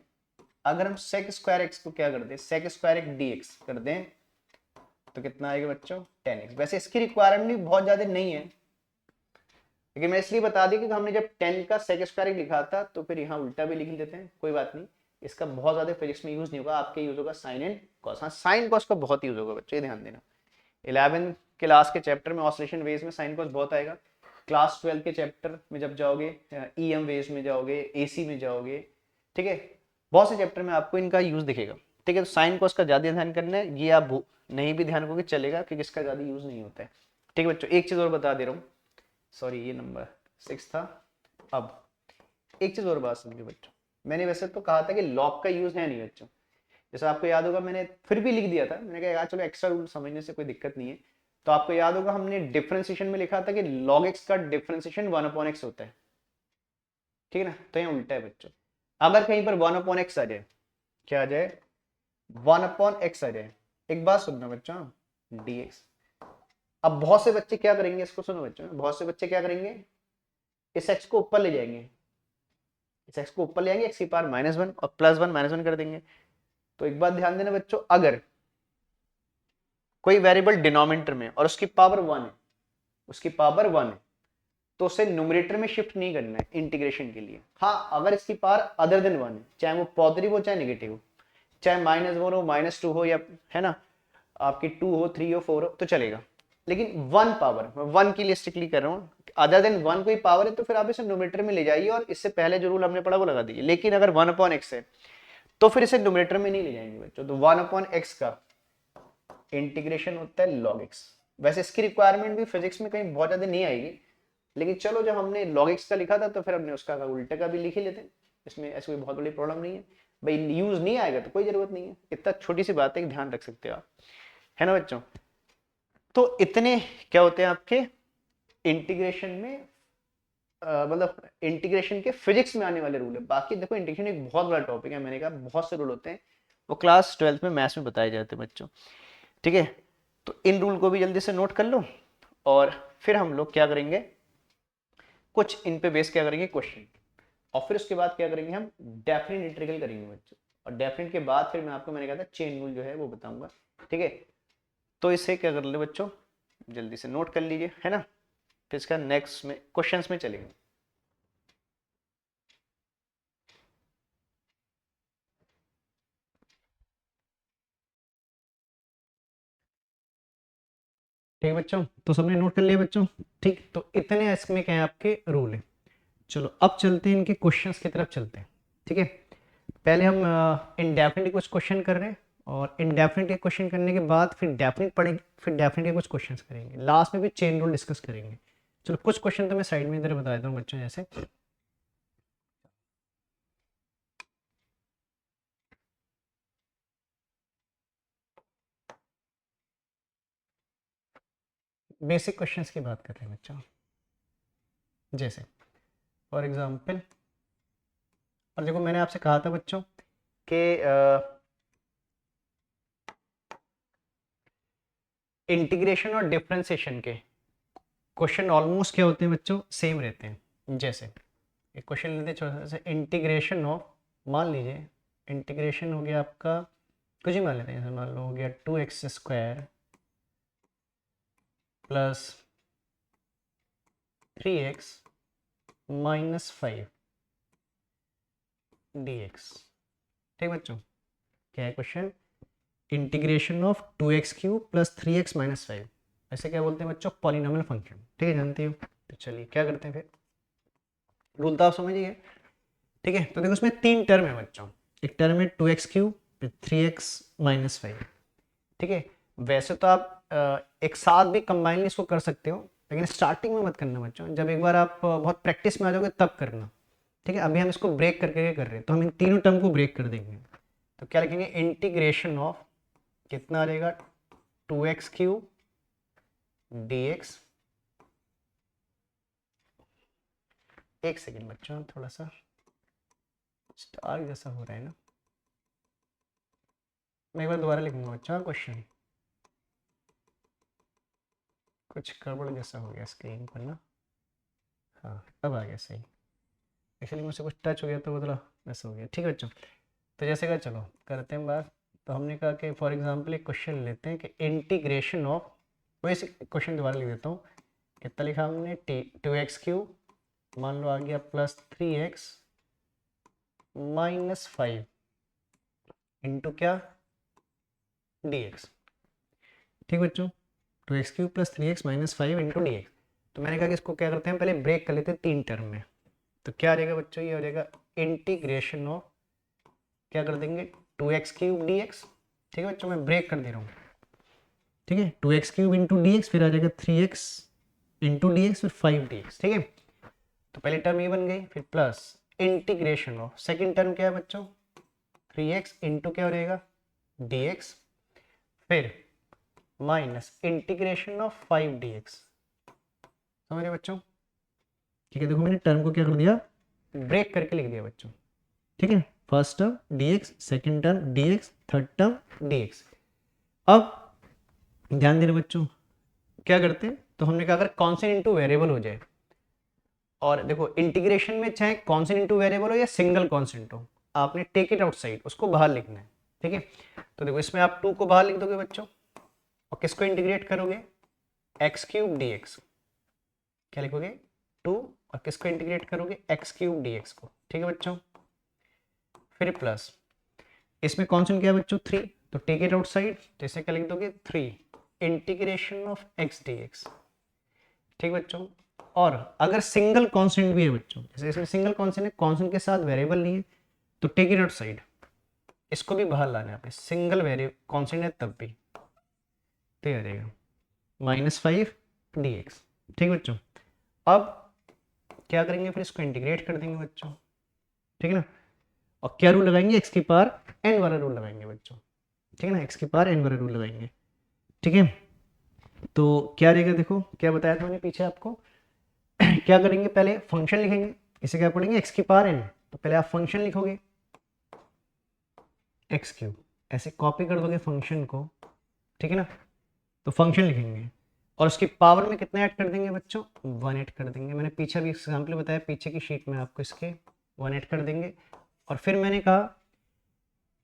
अगर हम sec²x को क्या कर दें, sec² dx कर दें, तो कितना आएगा बच्चों, 10x। वैसे इसकी रिक्वायरमेंट भी बहुत ज्यादा नहीं है, लेकिन मैं इसलिए बता दी कि हमने जब 10 का sec² लिखा था, तो फिर यहाँ उल्टा भी लिख देते हैं, कोई बात नहीं। इसका बहुत ज्यादा फिजिक्स में यूज नहीं होगा, आपके यूज होगा साइन एंड कॉस। हाँ साइन कॉस का बहुत यूज होगा बच्चों, ये ध्यान देना। 11 क्लास के चैप्टर में ऑसिलेशन वेव्स में साइन कॉस बहुत आएगा, क्लास 12 के चैप्टर में जब जाओगे, ईएम वेव्स में जाओगे, एसी में जाओगे, ठीक है, बहुत से चैप्टर में आपको इनका यूज दिखेगा। ठीक है, तो साइन कॉस का ज्यादा ध्यान करना है, ये आप नहीं भी ध्यान रखोगे चलेगा, क्योंकि इसका ज्यादा यूज नहीं होता है। ठीक है बच्चों, एक चीज और बता दे रहा हूँ, सॉरी ये नंबर 6 था। अब एक चीज और बात समझो बच्चों, मैंने वैसे तो कहा था कि लॉग का यूज है नहीं बच्चों, जैसे आपको याद होगा मैंने फिर भी लिख दिया था, मैंने कहा यार चलो एक्स्ट्रा रूल समझने से कोई दिक्कत नहीं है। तो आपको याद होगा हमने डिफरेंशिएशन में लिखा था कि log x का डिफरेंशिएशन 1/x होता है, ठीक है ना, तो यहाँ उल्टा है बच्चों। अगर कहीं पर 1/x आ जाए, क्या आ जाए, 1/x आ जाए, एक बात सुनना बच्चों, dx। अब बहुत से बच्चे क्या करेंगे, इसको सुनो बच्चों, बहुत से बच्चे क्या करेंगे, इस x को ऊपर ले जाएंगे, इस x को ऊपर ले जाएंगे, x की पावर -1 और +1 -1 कर देंगे। तो एक बात ध्यान देना बच्चों, अगर कोई वेरिएबल डिनोमिनेटर में और उसकी पावर 1 है, उसकी पावर 1 है, तो उसे न्यूमरेटर में शिफ्ट नहीं करना है इंटीग्रेशन के लिए। हाँ, अगर इसकी पावर अदर देन 1 है, चाहे वो पॉजिटिव हो चाहे नेगेटिव हो, चाहे -1 हो -2 हो, या है ना आपकी 2 हो 3 हो 4 हो, तो चलेगा। लेकिन 1 पावर, मैं 1 के लिए स्ट्रिक्टली कर रहा हूँ, अदर देन 1 कोई पावर है तो फिर आप इसे न्यूमरेटर में ले जाइए और इससे पहले जो रूल हमने पढ़ा वो लगा दीजिए। लेकिन अगर 1/x है तो फिर इसे न्यूमरेटर में नहीं ले जाएंगे बच्चों। तो 1/x का इंटीग्रेशन होता है log x। वैसे इसकी रिक्वायरमेंट भी फिजिक्स में कहीं बहुत ज्यादा नहीं आएगी, लेकिन चलो जब हमने log x का लिखा था तो फिर हमने उसका उल्टे का भी लिख ही लेते हैं, इसमें ऐसी कोई बहुत बड़ी प्रॉब्लम नहीं है भाई, यूज नहीं आएगा तो कोई जरूरत नहीं है, इतना छोटी सी बात है कि ध्यान रख सकते हो आप, है ना बच्चों। तो इतने क्या होते हैं आपके इंटीग्रेशन में, मतलब इंटीग्रेशन के फिजिक्स में आने वाले रूल है। बाकी देखो इंटीग्रेशन एक बहुत बड़ा टॉपिक है, मैंने कहा बहुत से रूल होते हैं, वो क्लास 12 में मैथ्स में बताए जाते हैं बच्चों। ठीक है, तो इन रूल को भी जल्दी से नोट कर लो, और फिर हम लोग क्या करेंगे, कुछ इन पे बेस क्या करेंगे क्वेश्चन, और फिर उसके बाद क्या करेंगे, हम डेफिनेट इंटीग्रल करेंगे बच्चों, और डेफिनेट के बाद फिर मैं आपको, मैंने कहा था चेन रूल जो है वो बताऊंगा। ठीक है, तो इसे क्या कर ले बच्चों, जल्दी से नोट कर लीजिए, है ना, फिर इसका नेक्स्ट में क्वेश्चंस में चलेंगे। ठीक है बच्चों, तो सबने नोट कर लिया बच्चों। ठीक, तो इतने इसमें क्या है आपके रूल है। चलो अब चलते हैं इनके क्वेश्चंस की तरफ चलते हैं। ठीक है, पहले हम इनडेफिनिट कुछ क्वेश्चन कर रहे हैं, और इनडेफिनिट के क्वेश्चन करने के बाद फिर डेफिनिट पढ़ेंगे, फिर डेफिनिट के कुछ क्वेश्चंस करेंगे, लास्ट में भी चेन रूल डिस्कस करेंगे। चलो कुछ क्वेश्चन तो मैं साइड में इधर बता देता हूँ बच्चों, जैसे बेसिक क्वेश्चंस की बात कर रहे हैं बच्चों, जैसे फॉर एग्जांपल, और देखो मैंने आपसे कहा था बच्चों कि इंटीग्रेशन और डिफरेंशिएशन के क्वेश्चन ऑलमोस्ट क्या होते हैं बच्चों, सेम रहते हैं। जैसे एक क्वेश्चन लेते हैं छोटा सा, इंटीग्रेशन ऑफ, मान लीजिए इंटीग्रेशन हो गया आपका, कुछ ही मान लेते हैं, जैसे मान लो हो गया 2x² प्लस 3x -5 dx। ठीक बच्चों, क्या है question, integration of 2x³ plus 3x -5, ऐसे क्या बोलते हैं बच्चों, पॉलिनोमियल फंक्शन। ठीक है, जानते हो। तो चलिए क्या करते हैं फिर, रूल तो आप समझिए। ठीक है, तो देखो उसमें 3 टर्म है बच्चों, एक टर्म है 2x³ फिर 3x -5। ठीक है, वैसे तो आप एक साथ भी कंबाइनली इसको कर सकते हो, लेकिन स्टार्टिंग में मत करना बच्चों, जब एक बार आप बहुत प्रैक्टिस में आ जाओगे तब करना। ठीक है, अभी हम इसको ब्रेक करके कर रहे हैं, तो हम इन तीनों टर्म को ब्रेक कर देंगे। तो क्या लिखेंगे, इंटीग्रेशन ऑफ, कितना आ जाएगा, 2x³ dx। एक सेकेंड बच्चों, थोड़ा सा स्टार जैसा हो रहा है ना, मैं एक बार दोबारा लिखूंगा बच्चों क्वेश्चन, कुछ गड़बड़ जैसा हो गया स्क्रीन पर ना, हाँ अब आ गया सही, एक्चुअली मुझसे कुछ टच हो गया तो वो थोड़ा वैसा हो गया। ठीक है बच्चों, तो जैसे का चलो करते हैं बात। तो हमने कहा कि फॉर एग्जांपल एक क्वेश्चन लेते हैं कि इंटीग्रेशन ऑफ, वैसे क्वेश्चन दोबारा लिख देता हूँ, कितना लिखा हमने, 2x³ मान लो आ गया प्लस 3x -5 इंटू क्या, dx। ठीक बच्चों, 2x³ plus 3x -5 into dx। तो मैंने कहा कि इसको क्या करते हैं, पहले ब्रेक कर लेते हैं 3 टर्म में। तो क्या आ जाएगा बच्चों, ये हो जाएगा इंटीग्रेशन ऑफ, क्या कर देंगे, 2x³ dx। ठीक है बच्चों, मैं ब्रेक कर दे रहा हूँ। ठीक है, 2x³ इंटू dx, फिर आ जाएगा 3x इंटू dx, फिर 5dx। ठीक है, तो पहली टर्म ये बन गई, फिर plus integration of, second term क्या है बच्चों, 3x इंटू क्या हो जाएगा dx, फिर माइनस इंटीग्रेशन ऑफ 5dx। समझ रहे बच्चों? ठीक है, देखो मैंने टर्म को क्या कर दिया, ब्रेक करके लिख दिया बच्चों। ठीक है, first term dx, second term dx, third term dx। अब ध्यान देना बच्चों, क्या करते हैं, तो हमने कहा अगर कॉन्स्टेंट इंटू वेरिएबल हो जाए, और देखो इंटीग्रेशन में चाहे कॉन्स्टेंट इंटू वेरिएबल हो या सिंगल कॉन्स्टेंट हो, आपने टेक इट आउटसाइड, उसको बाहर लिखना है। ठीक है, तो देखो इसमें आप 2 को बाहर लिख दोगे बच्चों, और किसको इंटीग्रेट करोगे, x³ dx। क्या लिखोगे, 2, और किसको इंटीग्रेट करोगे, x³ dx को। ठीक है बच्चों, फिर प्लस, इसमें कॉन्स्टेंट क्या है बच्चों, 3, तो टेक इट आउटसाइड, तो इसे क्या लिख दोगे, 3 इंटीग्रेशन ऑफ x dx। ठीक बच्चों, और अगर सिंगल कांस्टेंट भी है बच्चों, जैसे इसमें सिंगल कांस्टेंट है, कांस्टेंट के साथ वेरिएबल नहीं है, तो टेक इट आउटसाइड, इसको भी बाहर लाना है आपने, सिंगल वेरिएबल कांस्टेंट है तब भी, तो आ जाएगा -5 dx। ठीक बच्चों, अब क्या करेंगे, फिर इसको इंटीग्रेट कर देंगे बच्चों। ठीक है ना, और क्या रूल लगाएंगे, x की पावर n वाला रूल लगाएंगे बच्चों। ठीक है ना, x की पावर n वाला रूल लगाएंगे। ठीक है, तो क्या रहेगा, देखो क्या बताया था मैंने पीछे आपको क्या करेंगे, पहले फंक्शन लिखेंगे, इसे क्या पढ़ेंगे, x की पावर n, तो पहले आप फंक्शन लिखोगे x³, ऐसे कॉपी कर दोगे फंक्शन को। ठीक है ना, तो फंक्शन लिखेंगे, और उसकी पावर में कितना ऐड कर देंगे बच्चों, 1 ऐड कर देंगे। मैंने पीछे भी एग्जाम्पल बताया, पीछे की शीट में आपको इसके 1 ऐड कर देंगे। और फिर मैंने कहा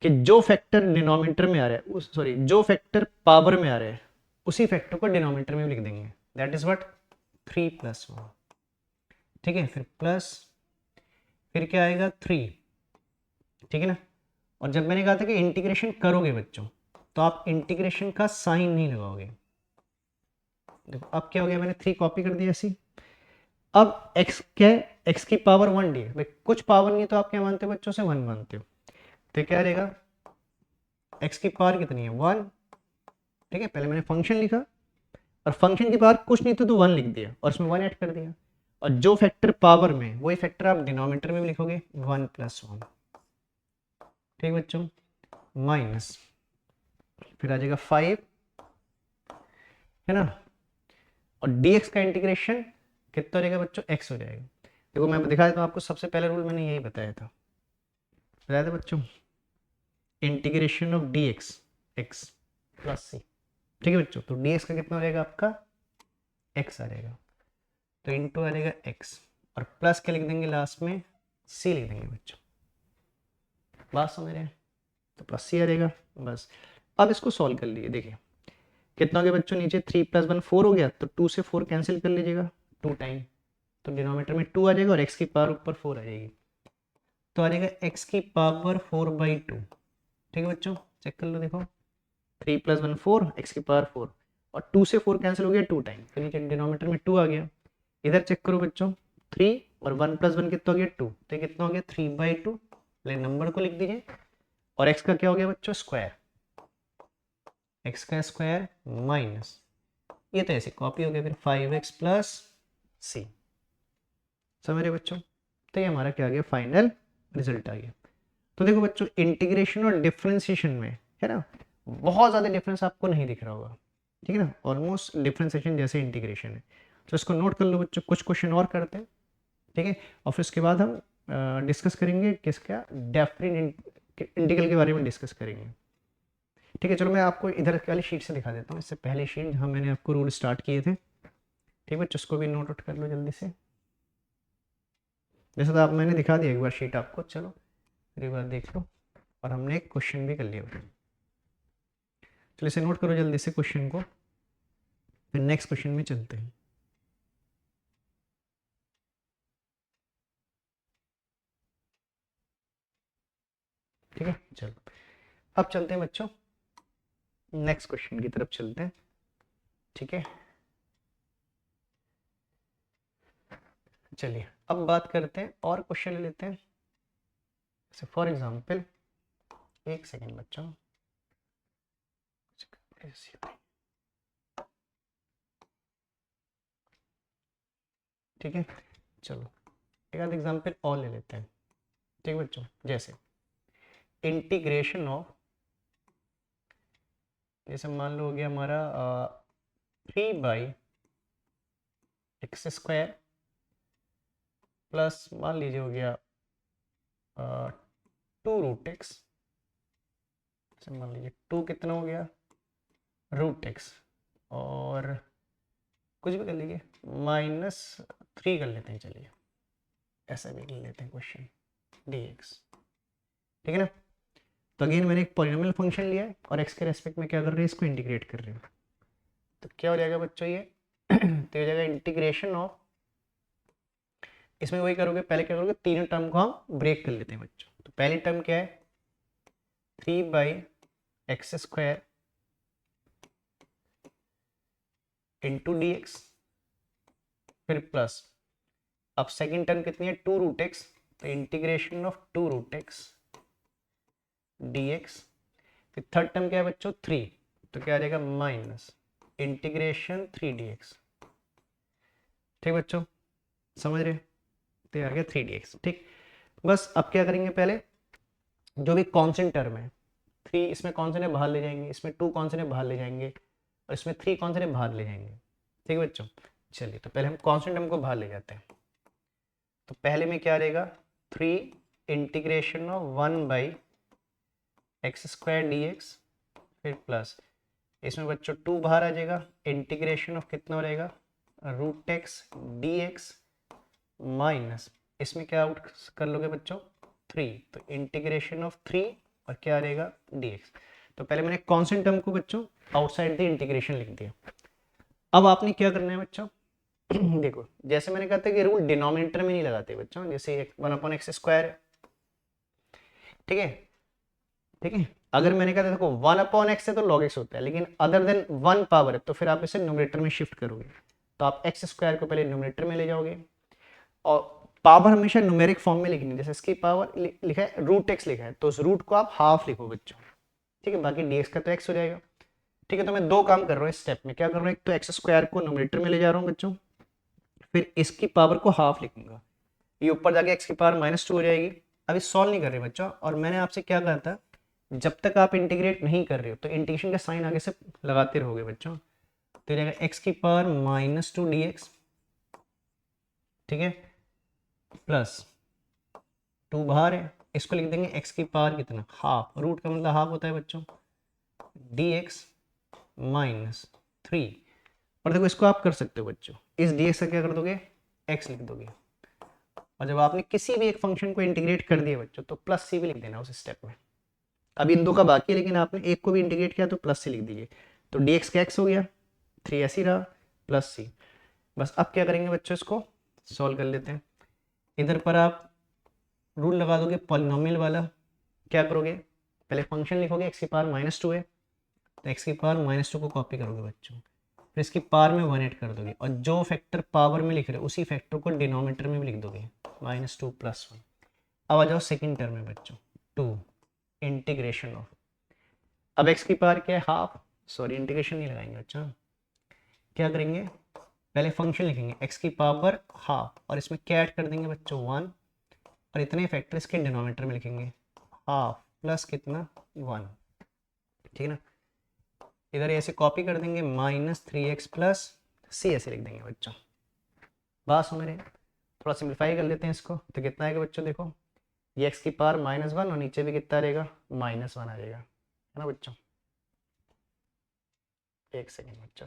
कि जो फैक्टर डिनोमिनेटर में आ रहा है, उस सॉरी जो फैक्टर पावर में आ रहा है, उसी फैक्टर को डिनोमिनेटर में भी लिख देंगे, दैट इज व्हाट, 3 + 1। ठीक है, फिर प्लस, फिर क्या आएगा 3। ठीक है ना, और जब मैंने कहा था कि इंटीग्रेशन करोगे बच्चों, तो आप इंटीग्रेशन का साइन नहीं लगाओगे। देखो अब क्या हो गया, मैंने 3 कॉपी कर दिया ऐसी। अब x क्या है, x की पावर 1 डी है भाई, कुछ पावर नहीं है तो आप क्या मानते हो बच्चों से, 1 मानते हो, तो क्या रहेगा, x की पावर कितनी है, 1। ठीक है, पहले मैंने फंक्शन लिखा, और फंक्शन की पावर कुछ नहीं तो 1 लिख दिया, और इसमें 1 ऐड कर दिया, और जो फैक्टर पावर में, वही फैक्टर आप डिनोमिनेटर में भी लिखोगे, 1 + 1। ठीक बच्चों, माइनस, फिर आ जाएगा 5, है ना, और dx का इंटीग्रेशन कितना रहेगा बच्चों, x हो जाएगा। देखो मैं दिखा देता हूँ आपको, सबसे पहला रूल मैंने यही बताया था बच्चों, integration of dx x + c। ठीक है बच्चों, तो dx का कितना हो जाएगा आपका, x आ जाएगा, तो इंटू आ जाएगा x, और प्लस क्या लिख देंगे लास्ट में, c लिख देंगे बच्चों। बात समझ रहे हैं, तो प्लस c आ जाएगा बस। अब इसको सॉल्व कर लिए, देखिए कितना हो गया बच्चों, नीचे 3 + 1 4 हो गया, तो 2 से 4 कैंसिल कर लीजिएगा 2 टाइम, तो डिनोमिनेटर में 2 आ जाएगा, और x की पावर ऊपर 4 आ जाएगी, तो आ जाएगा x की पावर 4/2। ठीक है बच्चों, चेक कर लो, देखो 3 + 1 4, x की पावर 4, और 2 से 4 कैंसिल हो गया 2 टाइम, तो नीचे डिनोमिनेटर में 2 आ गया। इधर चेक करो बच्चों, 3 और 1 + 1 कितना हो गया, 2, तो कितना हो गया 3/2, पहले नंबर को लिख दीजिए, और x का क्या हो गया बच्चों, स्क्वायर, x का स्क्वायर माइनस, ये तो ऐसे कॉपी हो गया, फिर 5x + c। समझ रहे बच्चों, तो ये हमारा क्या आ गया, फाइनल रिजल्ट आ गया। तो देखो बच्चों, इंटीग्रेशन और डिफरेंशिएशन में, है ना, बहुत ज़्यादा डिफरेंस आपको नहीं दिख रहा होगा। ठीक है ना, ऑलमोस्ट डिफरेंशिएशन जैसे इंटीग्रेशन है, तो इसको नोट कर लो बच्चों, कुछ क्वेश्चन और करते हैं। ठीक है, और फिर उसके बाद हम डिस्कस करेंगे किसका, डेफिनेट इंटीग्रल के बारे में डिस्कस करेंगे। ठीक है, चलो मैं आपको इधर वाली शीट से दिखा देता हूँ, इससे पहले शीट जहाँ मैंने आपको रूल स्टार्ट किए थे। ठीक है, उसको भी नोट आउट कर लो जल्दी से। जैसे तो आप मैंने दिखा दिया एक बार शीट आपको, चलो फिर एक बार देख लो, और हमने एक क्वेश्चन भी कर लिया। चलो इसे नोट करो जल्दी से क्वेश्चन को, फिर नेक्स्ट क्वेश्चन में चलते हैं। ठीक है, चलो अब चलते हैं बच्चों, नेक्स्ट क्वेश्चन की तरफ चलते हैं। ठीक है, चलिए अब बात करते हैं और क्वेश्चन ले लेते हैं। जैसे फॉर एग्जांपल, एक सेकेंड बच्चों, ठीक है। चलो एक आध एग्जांपल और ले लेते हैं, ठीक है बच्चों। जैसे इंटीग्रेशन ऑफ, जैसे मान लो हो गया हमारा 3/x² प्लस मान लीजिए हो गया 2√x, मान लीजिए 2 कितना हो गया √x, और कुछ भी कर लीजिए -3 कर लेते हैं। चलिए ऐसा भी कर लेते हैं क्वेश्चन dx, ठीक है ना। तो अगेन मैंने एक पॉलिनोमियल फंक्शन लिया है और x के रेस्पेक्ट में क्या कर रहे हैं, इसको इंटीग्रेट कर रहे हैं। तो क्या हो जाएगा बच्चों ये तो हो जाएगा इंटीग्रेशन ऑफ, इसमें वही करोगे, पहले क्या करोगे, तीनों टर्म को हम ब्रेक कर लेते हैं बच्चों। तो पहली टर्म क्या है 3/x² इंटू dx, फिर प्लस, अब सेकेंड टर्म कितनी है 2√x, तो इंटीग्रेशन ऑफ 2√x dx, फिर थर्ड टर्म क्या है बच्चों 3, तो क्या आ जाएगा माइनस इंटीग्रेशन 3dx, ठीक बच्चों समझ रहे, तो आ गया 3dx, ठीक। बस अब क्या करेंगे, पहले जो भी कांस्टेंट टर्म है 3, इसमें कांस्टेंट है बाहर ले जाएंगे, इसमें 2 कांस्टेंट है बाहर ले जाएंगे, और इसमें 3 कांस्टेंट है बाहर ले जाएंगे, ठीक है बच्चों। चलिए तो पहले हम कांस्टेंट टर्म को बाहर ले जाते हैं। तो पहले में क्या रहेगा 3 इंटीग्रेशन ऑफ 1/x² dx, फिर प्लस, इसमें बच्चों 2 बाहर आ जाएगा, इंटीग्रेशन ऑफ कितना हो रहेगा √x dx, माइनस इसमें क्या आउट कर लोगे बच्चों 3, तो इंटीग्रेशन ऑफ 3 और क्या रहेगा dx। तो पहले मैंने कांस्टेंट टर्म को बच्चों आउटसाइड द इंटीग्रेशन लिख दिया। अब आपने क्या करना है बच्चों देखो जैसे मैंने कहा था कि रूल डिनोमिनेटर में नहीं लगाते बच्चों, जैसे 1/x², ठीक है, ठीक है। अगर मैंने कहा था देखो 1/x है तो log x होता है, लेकिन अदर देन 1 पावर है तो फिर आप इसे न्यूमरेटर में शिफ्ट करोगे। तो आप x² को पहले न्यूमरेटर में ले जाओगे, और पावर हमेशा न्यूमेरिक फॉर्म में लिखनी है। जैसे इसकी पावर लिखा है √x लिखा है, तो उस रूट को आप हाफ लिखो बच्चों, ठीक है, बाकी dx का तो x हो जाएगा, ठीक है। तो मैं दो काम कर रहा हूँ इस स्टेप में, क्या कर रहा हूँ, एक तो x² को न्यूमरेटर में ले जा रहा हूँ बच्चों, फिर इसकी पावर को हाफ लिखूंगा, ये ऊपर जाके x की पावर -2 हो जाएगी। अभी सॉल्व नहीं कर रहे बच्चों, और मैंने आपसे क्या कहा था, जब तक आप इंटीग्रेट नहीं कर रहे हो तो इंटीग्रेशन का साइन आगे से लगाते रहोगे बच्चों। तो जाएगा x की पावर -2 dx, ठीक है, प्लस 2 बाहर है, इसको लिख देंगे x की पावर कितना हाफ, रूट का मतलब हाफ होता है बच्चों, dx -3। और देखो इसको आप कर सकते हो बच्चों, इस dx का क्या कर दोगे x लिख दोगे, और जब आपने किसी भी एक फंक्शन को इंटीग्रेट कर दिया बच्चों तो प्लस सी भी लिख देना उस स्टेप में। अब इन दो का बाकी है, लेकिन आपने एक को भी इंटीग्रेट किया तो प्लस सी लिख दीजिए, तो dx का x हो गया, 3 ऐसे ही रहा, प्लस सी। बस अब क्या करेंगे बच्चों, इसको सॉल्व कर लेते हैं। इधर पर आप रूल लगा दोगे पॉलिनोमियल वाला, क्या करोगे, पहले फंक्शन लिखोगे, x की पावर -2 है तो x की पावर -2 को कॉपी करोगे बच्चों, फिर इसकी पावर में 1 ऐड कर दोगे, और जो फैक्टर पावर में लिख रहे हो उसी फैक्टर को डिनोमिनेटर में भी लिख दोगे, -2 + 1। अब आ जाओ सेकेंड टर्म में बच्चों 2 इंटीग्रेशन ऑफ, अब x की पावर क्या है हाफ, सॉरी इंटीग्रेशन नहीं लगाएंगे बच्चों, क्या करेंगे पहले फंक्शन लिखेंगे x की पावर हाफ, और इसमें क्या ऐड कर देंगे बच्चों 1, और इतने फैक्टर इसके डिनोमिनेटर में लिखेंगे हाफ प्लस कितना 1, ठीक है ना। इधर ऐसे कॉपी कर देंगे -3x + c ऐसे लिख देंगे बच्चों। बात समझ रहे हैं, थोड़ा सिंप्लीफाई कर लेते हैं इसको, तो कितना आएगा बच्चों, देखो ये x की पावर -1 और नीचे भी कितना रहेगा -1 आ जाएगा, है ना बच्चों। एक सेकेंड बच्चों,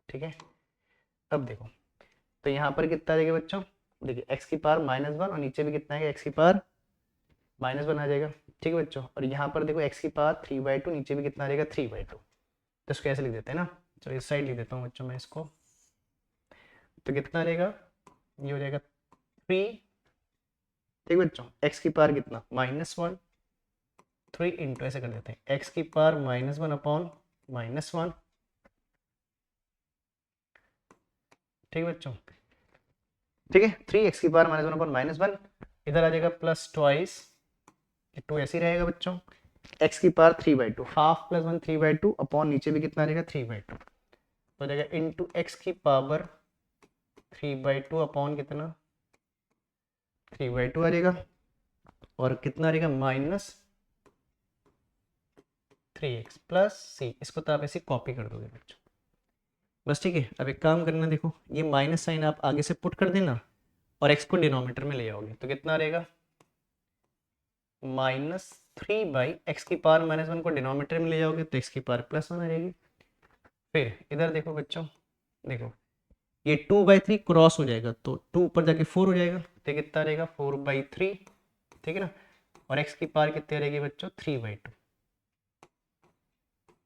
ठीक है। अब देखो तो यहाँ पर कितना आ जाएगा बच्चों, देखिए x की पावर -1 और नीचे भी कितना है x की पावर -1 आ जाएगा, ठीक है बच्चों। और यहाँ पर देखो x की पावर 3/2, नीचे भी कितना आ जाएगा 3/2, तो इसको ऐसे लिख देते हैं ना। चलो इस साइड लिख देता हूँ बच्चों मैं इसको, तो कितना रहेगा, ये हो जाएगा 3, ठीक बच्चों, x की पावर कितना -1, 3 इंटू ऐसे कर देते हैं x की पावर -1 अपॉन -1, ठीक है बच्चों, ठीक है। 3x की power minus one upon minus one, इधर आ जाएगा प्लस ट्वाइस, टू ऐसे ही रहेगा बच्चों, x की power 3/2, half plus one 3/2 upon नीचे भी कितना रहेगा 3/2, तो जाएगा इंटू एक्स की पावर 3/2 अपॉन कितना 3/2 आ जाएगा, और कितना रहेगा माइनस 3x प्लस सी, इसको तो आप ऐसे कॉपी कर दोगे बच्चों बस, ठीक है। अब एक काम करना, देखो ये माइनस साइन आप आगे से पुट कर देना और x को डिनोमिनेटर में ले आओगे तो कितना रहेगा -3/x की पावर माइनस वन को डिनोमिनेटर में ले जाओगे तो x की पावर प्लस वन आ जाएगी। फिर इधर देखो बच्चों, देखो ये 2/3 क्रॉस हो जाएगा तो 2 ऊपर जाके 4 हो जाएगा, तो कितना रहेगा 4/3, ठीक है ना। और x की पावर कितनी रहेगी बच्चों 3/2,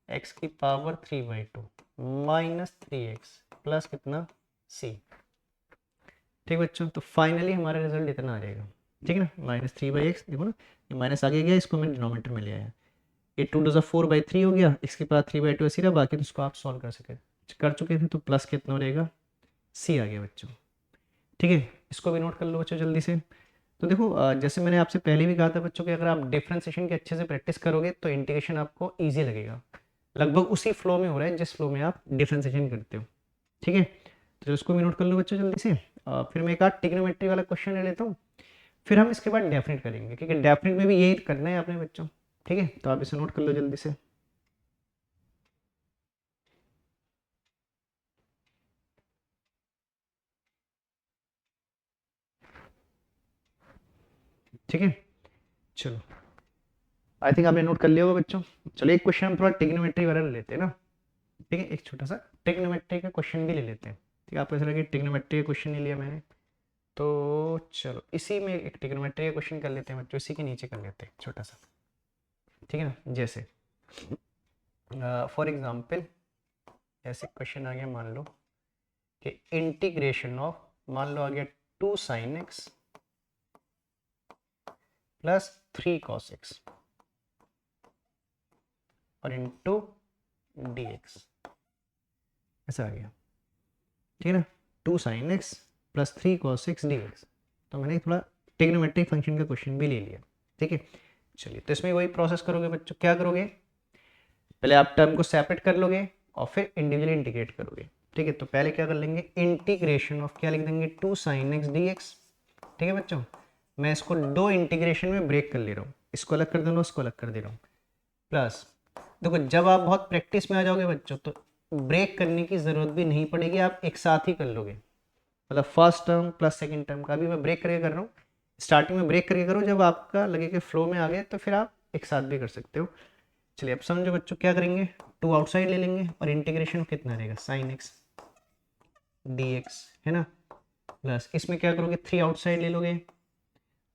x की पावर 3/2 माइनस 3x प्लस कितना c, ठीक बच्चों। तो फाइनली हमारा रिजल्ट इतना आ जाएगा, ठीक है ना, -3/x, देखो ना ये माइनस आगे गया, इसको मैं डिनोमिनेटर में ले आया, ये 2 2 4/3 हो गया, x की पावर 3/2 ऐसी रहा, बाकी तो उसको आप सॉल्व कर चुके थे, तो प्लस कितना रहेगा c आ गया बच्चों, ठीक है। इसको भी नोट कर लो बच्चों जल्दी से। तो देखो जैसे मैंने आपसे पहले भी कहा था बच्चों कि अगर आप डिफरेंशिएशन की अच्छे से प्रैक्टिस करोगे तो इंटीग्रेशन आपको ईजी लगेगा, लगभग उसी फ्लो में हो रहा है जिस फ्लो में आप डिफरेंशिएशन करते हो, ठीक है। तो इसको भी नोट कर लो बच्चों जल्दी से। फिर मैं एक आध ट्रिग्नोमेट्री वाला क्वेश्चन ले लेता हूँ, फिर हम इसके बाद डेफिनेट करेंगे, क्योंकि डेफिनेट में भी यही करना है आपने बच्चों, ठीक है। तो आप इसे नोट कर लो जल्दी से। ठीक है, चलो आई थिंक आपने नोट कर लिया होगा बच्चों। चलो एक क्वेश्चन हम थोड़ा ट्रिग्नोमेट्री वाला ले लेते हैं ना, ठीक है, एक छोटा सा ट्रिग्नोमेट्री का क्वेश्चन भी ले लेते हैं, ठीक है। आपको ऐसा लगे ट्रिग्नोमेट्री का क्वेश्चन नहीं लिया मैंने, तो चलो इसी में एक ट्रिग्नोमेट्री का क्वेश्चन कर लेते हैं बच्चों, इसी के नीचे कर लेते हैं छोटा सा, ठीक है ना। जैसे फॉर एग्जांपल ऐसे क्वेश्चन आ गया, मान लो कि इंटीग्रेशन ऑफ, मान लो आ गया 2 sin x plus 3 cos x और इंटू dx, ऐसा आ गया, ठीक है ना। 2 sin x plus 3 cos x dx, तो मैंने थोड़ा ट्रिग्नोमेट्रिक फंक्शन का क्वेश्चन भी ले लिया, ठीक है। चलिए तो इसमें वही प्रोसेस करोगे बच्चों, क्या करोगे, पहले आप टर्म को सेपरेट कर लोगे और फिर इंडिविजुअली इंटीग्रेट करोगे, ठीक है। तो पहले क्या कर लेंगे, इंटीग्रेशन ऑफ क्या लिख देंगे 2 sin x dx, ठीक है बच्चों। मैं इसको दो इंटीग्रेशन में ब्रेक कर ले रहा हूँ, इसको अलग कर दे रहा हूँ, इसको अलग कर दे रहा हूँ, प्लस देखो जब आप बहुत प्रैक्टिस में आ जाओगे बच्चों तो ब्रेक करने की जरूरत भी नहीं पड़ेगी, आप एक साथ ही कर लोगे, मतलब first term plus second term का भी मैं ब्रेक करके कर रहा हूँ, स्टार्टिंग में ब्रेक करके करो, जब आपका लगे कि फ्लो में आ गए तो फिर आप एक साथ भी कर सकते हो। चलिए अब समझो बच्चों, क्या करेंगे, 2 आउटसाइड ले लेंगे और इंटीग्रेशन कितना रहेगा sin x dx, है ना, प्लस इसमें क्या करोगे 3 आउटसाइड ले लोगे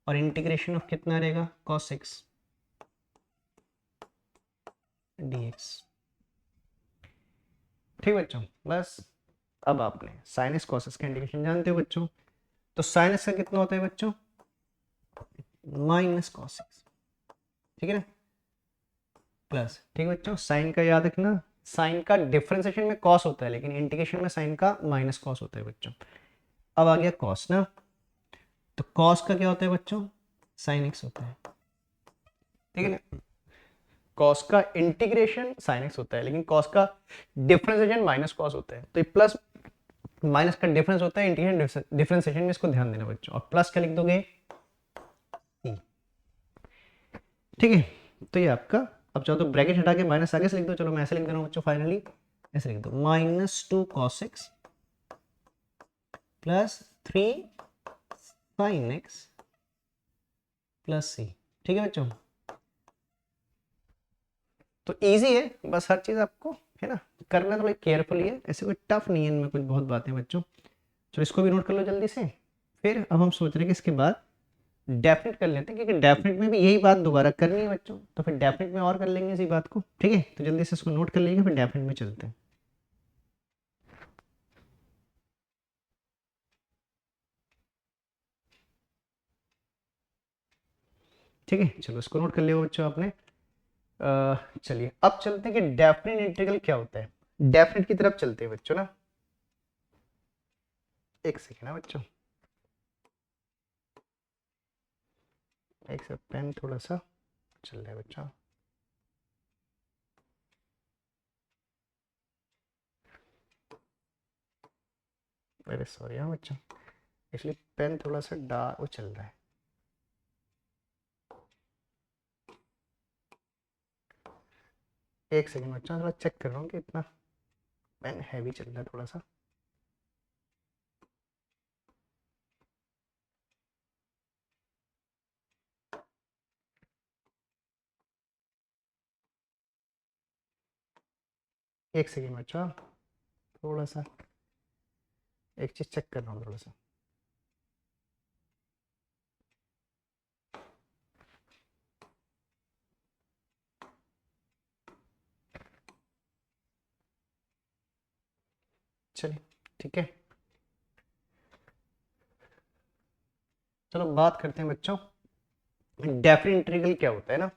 और इंटीग्रेशन ऑफ कितना रहेगा cos x dx, ठीक बच्चों। बस अब आपने sin x cos x का इंटीग्रेशन जानते हो बच्चों, तो sin x का कितना होता है बच्चों माइनस cos x, ठीक है ना, प्लस, ठीक बच्चों। साइन का याद रखना, साइन का डिफरेंशिएशन में कॉस होता है लेकिन इंटीग्रेशन में साइन का माइनस कॉस होता है बच्चों। अब आ गया कॉस ना, तो कॉस का क्या होता है बच्चों साइन एक्स होता है, ठीक है ना। कॉस का इंटीग्रेशन साइन एक्स होता है लेकिन कॉस का डिफरेंशिएशन माइनस कॉस होता है, तो ये प्लस माइनस का डिफरेंस होता है इंटीग्रेशन डिफरेंशिएशन में, इसको ध्यान देना बच्चों। और प्लस क्या लिख दोगे, ठीक है। तो ये आपका, अब चाहो तो ब्रैकेट हटा के माइनस आगे से लिख दो, चलो मैं ऐसे लिख दे रहा हूँ बच्चों, फाइनली ऐसे लिख दो -2 cos x plus 3 sin x plus c, ठीक है बच्चों। तो इजी है, बस हर चीज आपको है ना करना थोड़ा केयरफुली है, ऐसे कोई टफ नहीं है इनमें कुछ बहुत बातें बच्चों। चलो इसको भी नोट कर लो जल्दी से। फिर अब हम सोच रहे हैं कि इसके बाद डेफिनेट कर लेते हैं, क्योंकि डेफिनेट में भी यही बात दोबारा करनी है बच्चों, तो फिर डेफिनेट में और कर लेंगे इसी बात को, ठीक है। तो जल्दी से इसको नोट कर लीजिए, फिर डेफिनेट में चलते हैं, ठीक है। चलो इसको नोट कर लिया बच्चों आपने। चलिए अब चलते हैं कि डेफिनेट इंटीग्रल क्या होता है, डेफिनेट की तरफ चलते हैं बच्चों ना। एक सेकेंड है बच्चों, एक से पेन थोड़ा सा चल रहा है बच्चों। वेरी सॉरी हाँ बच्चों, इसलिए पेन थोड़ा सा डार्क वो चल रहा है। एक सेकेंड बच्चों, थोड़ा चेक कर रहा हूँ कि इतना पेन हैवी चल रहा है थोड़ा सा। एक सेकेंड बच्चों, थोड़ा सा एक चीज़ चेक कर रहा हूँ थोड़ा सा। चलिए ठीक है, चलो बात करते हैं बच्चों, डेफिनेट इंटीग्रल क्या होता है ना,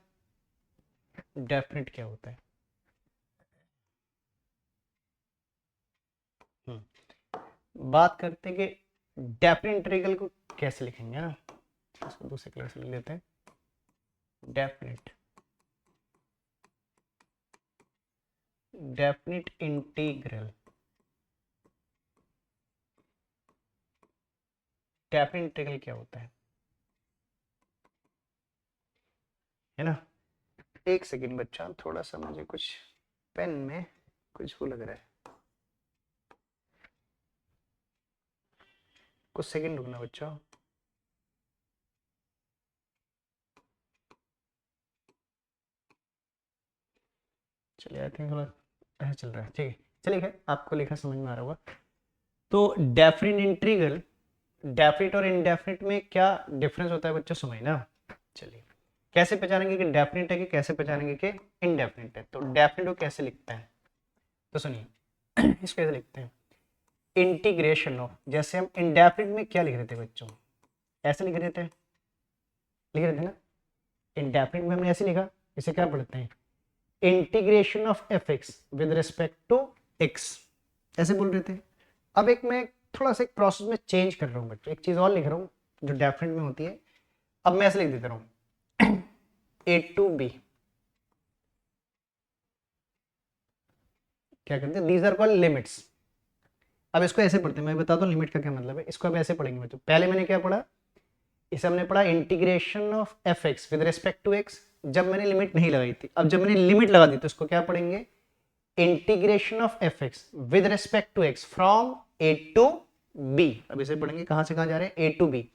डेफिनेट क्या होता है। बात करते हैं कि डेफिनेट इंटीग्रल को कैसे लिखेंगे ना, इसको दूसरे क्लास में लिख लेते हैं। Definite definite integral, definite integral क्या होता है ना। एक सेकेंड बच्चा, थोड़ा सा मुझे कुछ पेन में कुछ वो लग रहा है, कुछ सेकेंड रुकना बच्चा। चलिए आई थिंक थोड़ा ऐसा चल रहा है, ठीक है चलिए है, आपको लिखा समझ में आ रहा होगा। तो डेफिनेट इंटीग्रल, डेफिनेट और इनडेफिनेट में क्या डिफरेंस होता है बच्चों, समझ ना। चलिए कैसे पहचानेंगे कि डेफिनेट है कि कैसे पहचानेंगे कि इनडेफिनेट है। तो डेफिनेट को कैसे लिखते हैं, तो सुनिए इसको कैसे लिखते हैं, इंटीग्रेशन ऑफ, जैसे हम इनडेफिनेट में क्या लिख रहे थे बच्चों, ऐसे लिख रहे थे, लिख रहे थे ना, इनडेफिनेट में हमने ऐसे लिखा, इसे क्या पढ़ते हैं, integration of F X with respect to X, ऐसे बोल रहे थे। अब एक मैं थोड़ा सा एक प्रोसेस में चेंज कर रहा हूँ बच्चों, एक चीज और लिख रहा हूँ जो डेफिनेट में होती है। अब मैं ऐसे लिख देता हूँ ए टू बी, क्या करते हैं, दीज आर कॉल्ड लिमिट्स। अब इसको ऐसे पढ़ते हैं, मैं बताता हूँ लिमिट का क्या मतलब है। इसको अब ऐसे पढ़ेंगे बच्चों, पहले मैंने क्या पढ़ा, इसे हमने पढ़ा integration of F X with respect to X, जब मैंने लिमिट नहीं लगाई थी। अब जब मैंने लिमिट लगा दी तो इसको क्या पढ़ेंगे, integration of F X with respect to X from A to B. अब इसे पढ़ेंगे कहां से कहां जा रहे हैं, ए टू बी।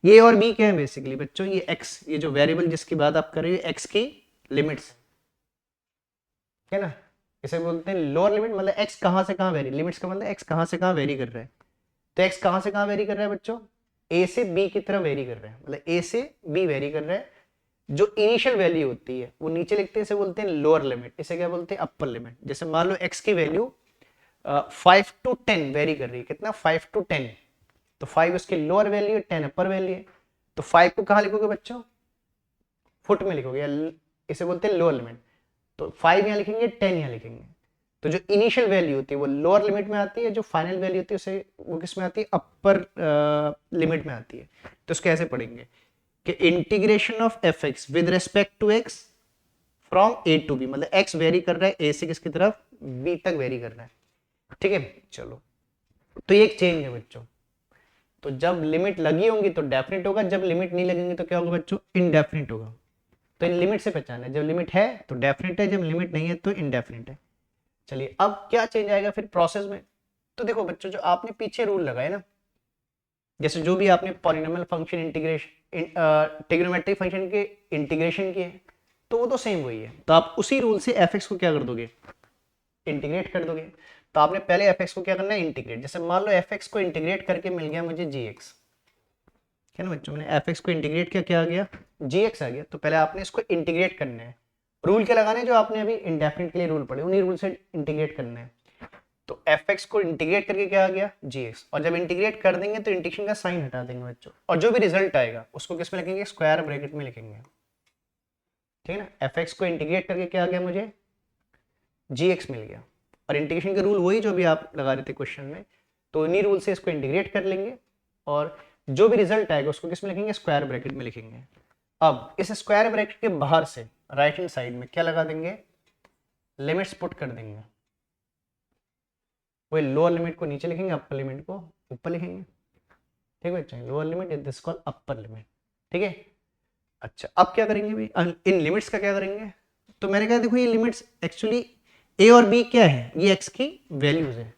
ये और बी क्या है बेसिकली बच्चों, ये एक्स, ये जो वेरिएबल जिसकी बात आप कर रहे हो एक्स की लिमिट्स है ना, इसे बोलते हैं लोअर लिमिट। मतलब एक्स कहां से कहां वेरी, लिमिट्स का मतलब एक्स कहां से कहां वेरी कर रहा है। तो एक्स कहां से कहां वेरी कर रहा है बच्चों, ए से बी की तरफ वेरी कर रहा है, मतलब ए से बी वेरी कर रहा है। जो इनिशियल वैल्यू होती है वो नीचे लिखते हैं, इसे बोलते हैं लोअर लिमिट, इसे क्या बोलते हैं अपर लिमिट। जैसे मान लो एक्स की वैल्यू 5 to 10 वेरी कर रही है, कितना 5 to 10, तो 5 उसकी लोअर वैल्यू है, 10 अपर वैल्यू है। तो 5 को कहां लिखोगे बच्चों, फुट में लिखोगे, इसे बोलते हैं लोअर लिमिट। तो 5 यहाँ लिखेंगे, 10 यहाँ लिखेंगे। तो जो इनिशियल वैल्यू होती है वो लोअर लिमिट में आती है, जो फाइनल वैल्यू होती है उसे वो किस में आती है, अपर लिमिट में आती है। तो इसको ऐसे पढ़ेंगे कि integration of F X with respect to X from A to B, मतलब एक्स वेरी कर रहा है ए से किसकी तरफ, बी तक वेरी कर रहा है, ठीक है। चलो तो ये एक चेंज है बच्चों। तो जब लिमिट लगी होंगी तो डेफिनेट होगा, जब लिमिट नहीं लगेंगे तो क्या होगा बच्चों, इनडेफिनेट होगा। तो इन लिमिट से पहचान है, जब लिमिट है तो डेफिनेट है, जब लिमिट नहीं है तो इनडेफिनेट है। चलिए अब क्या चेंज आएगा फिर प्रोसेस में। तो देखो बच्चों, जो आपने पीछे रूल लगाए ना, जैसे जो भी आपने polynomial function integration, trigonometric function के इंटीग्रेशन किए, तो वो तो सेम वही है। तो आप उसी रूल से एफ एक्स को क्या कर दोगे, इंटीग्रेट कर दोगे। तो आपने पहले एफ एक्स को क्या करना है, इंटीग्रेट। जैसे मान लो एफ एक्स को इंटीग्रेट करके मिल गया मुझे जी एक्स, है ना बच्चों, मैंने एफ एक्स को इंटीग्रेट किया, क्या आ गया, जी एक्स आ गया। तो पहले आपने इसको इंटीग्रेट करना है, रूल क्या लगाने, जो आपने अभी इंडेफिनिट के लिए रूल पढ़े उन्हीं रूल से इंटीग्रेट करना है। तो एफ एक्स को इंटीग्रेट करके क्या आ गया, जी एक्स। और जब इंटीग्रेट कर देंगे तो इंटीग्रेशन का साइन हटा देंगे बच्चों, और जो भी रिजल्ट आएगा उसको किस में लिखेंगे, स्क्वायर ब्रैकेट में लिखेंगे, ठीक है ना। एफ एक्स को इंटीग्रेट करके क्या आ गया मुझे, जी एक्स मिल गया। और इंटीग्रेशन का रूल वही जो भी आप लगा रहे थे क्वेश्चन में, तो इन्हीं रूल से इसको इंटीग्रेट कर लेंगे और जो भी रिजल्ट आएगा उसको किस में लिखेंगे, स्क्वायर ब्रैकेट में लिखेंगे। अब इस स्क्वायर ब्रैकेट के बाहर से राइट हैंड साइड में क्या लगा देंगे, लिमिट्स पुट कर देंगे। वही लोअर लिमिट को नीचे लिखेंगे, अपर लिमिट को ऊपर लिखेंगे। ठीक है बच्चों, lower limit is this called upper limit. ठीक है, अच्छा अब क्या करेंगे भाई, इन लिमिट्स का क्या करेंगे। तो मैंने कहा देखो ये लिमिट्स एक्चुअली ए और बी क्या है, ये एक्स की वैल्यूज है,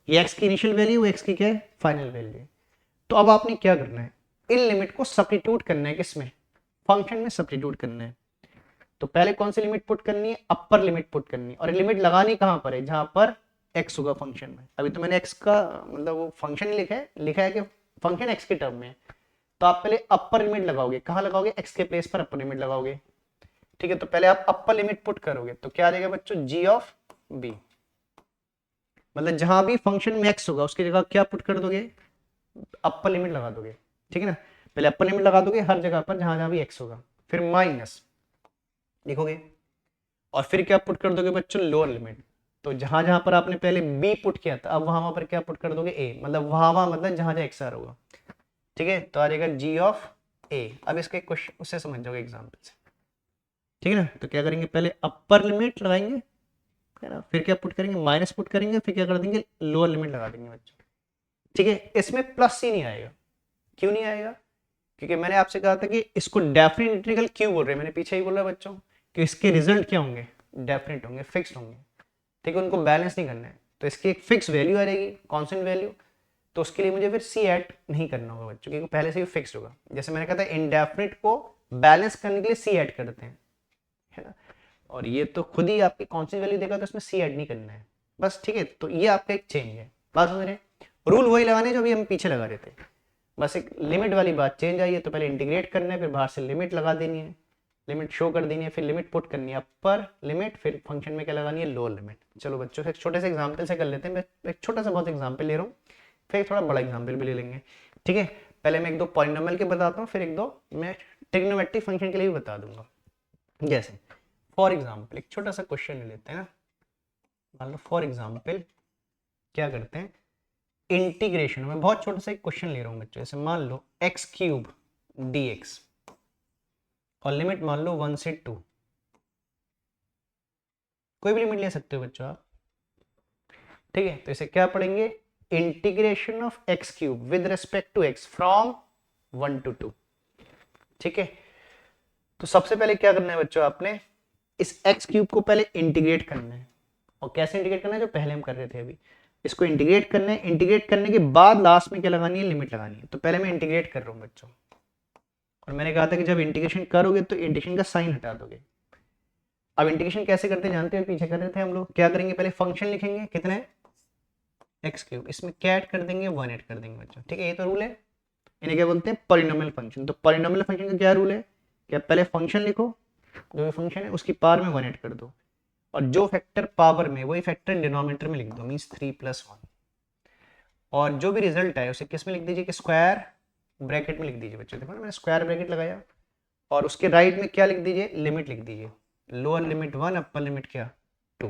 ये एक्स की इनिशियल वैल्यू, एक्स की क्या है, फाइनल वैल्यू। तो अब आपने क्या करना है, इन लिमिट को सब्स्टिट्यूट करना है, किसमें, फंक्शन में सब्स्टिट्यूट करना है। तो पहले कौन सी लिमिट पुट करनी है, अपर लिमिट पुट करनी है। और लिमिट लगानी कहां पर है, जहां पर एक्स होगा फंक्शन में। अभी तो मैंने एक्स का मतलब वो फंक्शन ही लिखा है कि फंक्शन एक्स के टर्म में है। तो आप पहले अपर लिमिट लगाओगे, कहां लगाओगे, एक्स के प्लेस पर अपर लिमिट लगाओगे। ठीक है, तो पहले आप अपर लिमिट पुट करोगे तो क्या आ जाएगा बच्चों, जी ऑफ बी। मतलब जहां भी फंक्शन में एक्स होगा उसकी जगह क्या पुट कर दोगे, अपर लिमिट लगा दोगे। ठीक है ना, पहले अपर लिमिट लगा दोगे हर जगह पर जहां जहां भी एक्स होगा, फिर माइनस लिखोगे और फिर क्या पुट कर दोगे बच्चों, लोअर लिमिट। तो जहां जहां पर आपने पहले बी पुट किया था अब वहां पर क्या पुट कर दोगे, ए। मतलब वहां मतलब जहां जहां एक्स आ रहा होगा। ठीक है, तो आ जाएगा जी ऑफ ए। अब इसके क्वेश्चन उससे समझ जाओगे एग्जाम्पल से। ठीक है ना, तो क्या करेंगे, पहले अपर लिमिट लगाएंगे है ना, फिर क्या पुट करेंगे, माइनस पुट करेंगे, फिर क्या कर देंगे, लोअर लिमिट लगा देंगे बच्चों। ठीक है, इसमें प्लस ही नहीं आएगा। क्यों नहीं आएगा, क्योंकि मैंने आपसे कहा था कि इसको डेफिनेट इंटीग्रल क्यों बोल रहे हैं, मैंने पीछे ही बोला बच्चों कि इसके रिजल्ट क्या होंगे, डेफिनेट होंगे, फिक्स्ड होंगे। ठीक है, उनको बैलेंस नहीं करना है। तो इसकी एक फिक्स वैल्यू आ जाएगी, कॉन्स्टेंट वैल्यू। तो उसके लिए मुझे फिर सी ऐड नहीं करना होगा बच्चों, क्योंकि पहले से ही फिक्स्ड होगा। जैसे मैंने कहा था इनडेफिनेट को बैलेंस करने के लिए सी ऐड करते हैं, है ना। और ये तो खुद ही आपकी कॉन्स्टेंट वैल्यू देगा तो उसमें सी ऐड नहीं करना है बस। ठीक है, तो ये आपका एक चेंज है। बात समझ रहे हैं, रूल वही लगाने जो अभी हम पीछे लगा रहे थे, बस एक लिमिट वाली बात चेंज आई है। तो पहले इंटीग्रेट करना है, फिर बाहर से लिमिट लगा देनी है, लिमिट शो कर देनी है, फिर लिमिट पुट करनी है अपर लिमिट, फिर फंक्शन में क्या लगानी है, लोअर लिमिट। चलो बच्चों एक छोटे से एग्जांपल से कर लेते हैं। मैं एक छोटा सा बहुत एग्जांपल ले रहा हूँ, फिर एक थोड़ा बड़ा एग्जांपल भी ले लेंगे। ठीक है, पहले मैं एक दो पॉलिनोमियल के बताता हूँ, फिर एक दो मैं ट्रिग्नोमेट्रिक फंक्शन के लिए भी बता दूंगा। जैसे फॉर एग्जाम्पल एक छोटा सा क्वेश्चन ले लेते हैं ना। मान लो फॉर एग्जाम्पल क्या करते हैं, इंटीग्रेशन में बहुत छोटा सा एक क्वेश्चन ले रहा हूँ बच्चों। जैसे मान लो एक्स क्यूब डी एक्स और लिमिट मान लो 1 से 2, कोई भी लिमिट ले सकते हो बच्चों आप। ठीक है, तो इसे क्या पढ़ेंगे, integration of X cube with respect to X from 1 to 2। ठीक है, तो सबसे पहले क्या करना है बच्चों, आपने इस एक्स क्यूब को पहले इंटीग्रेट करना है। और कैसे इंटीग्रेट करना है, जो पहले हम कर रहे थे अभी, इसको इंटीग्रेट करना है। इंटीग्रेट करने के बाद लास्ट में क्या लगानी है, लिमिट लगानी है। तो पहले मैं इंटीग्रेट कर रहा हूँ बच्चों, और मैंने कहा था कि जब इंटीग्रेशन करोगे तो इंटीग्रेशन का साइन हटा दोगे। अब इंटीग्रेशन कैसे करते हैं जानते हो, पीछे कर रहे थे हम लोग। क्या करेंगे, पहले फंक्शन लिखेंगे, कितना है, एक्स क्यूब, इसमें क्या ऐड कर देंगे, 1 ऐड कर देंगे बच्चों। ठीक है, ये तो रूल है, इन्हें क्या बोलते हैं, पॉलिनोमियल फंक्शन। तो पॉलिनोमियल फंक्शन का क्या रूल है, क्या पहले फंक्शन लिखो, जो भी फंक्शन है उसकी पावर में 1 ऐड कर दो, और जो फैक्टर पावर में वही फैक्टर डिनोमिनेटर में लिख दो, मींस 3+1। और जो भी रिजल्ट आए उसे किस में लिख दीजिए, कि स्क्वायर ब्रैकेट में लिख दीजिए बच्चों। देखो ना मैंने स्क्वायर ब्रैकेट लगाया, और उसके राइट में क्या लिख दीजिए, लिमिट लिख दीजिए। लोअर लिमिट 1, अपर लिमिट क्या 2,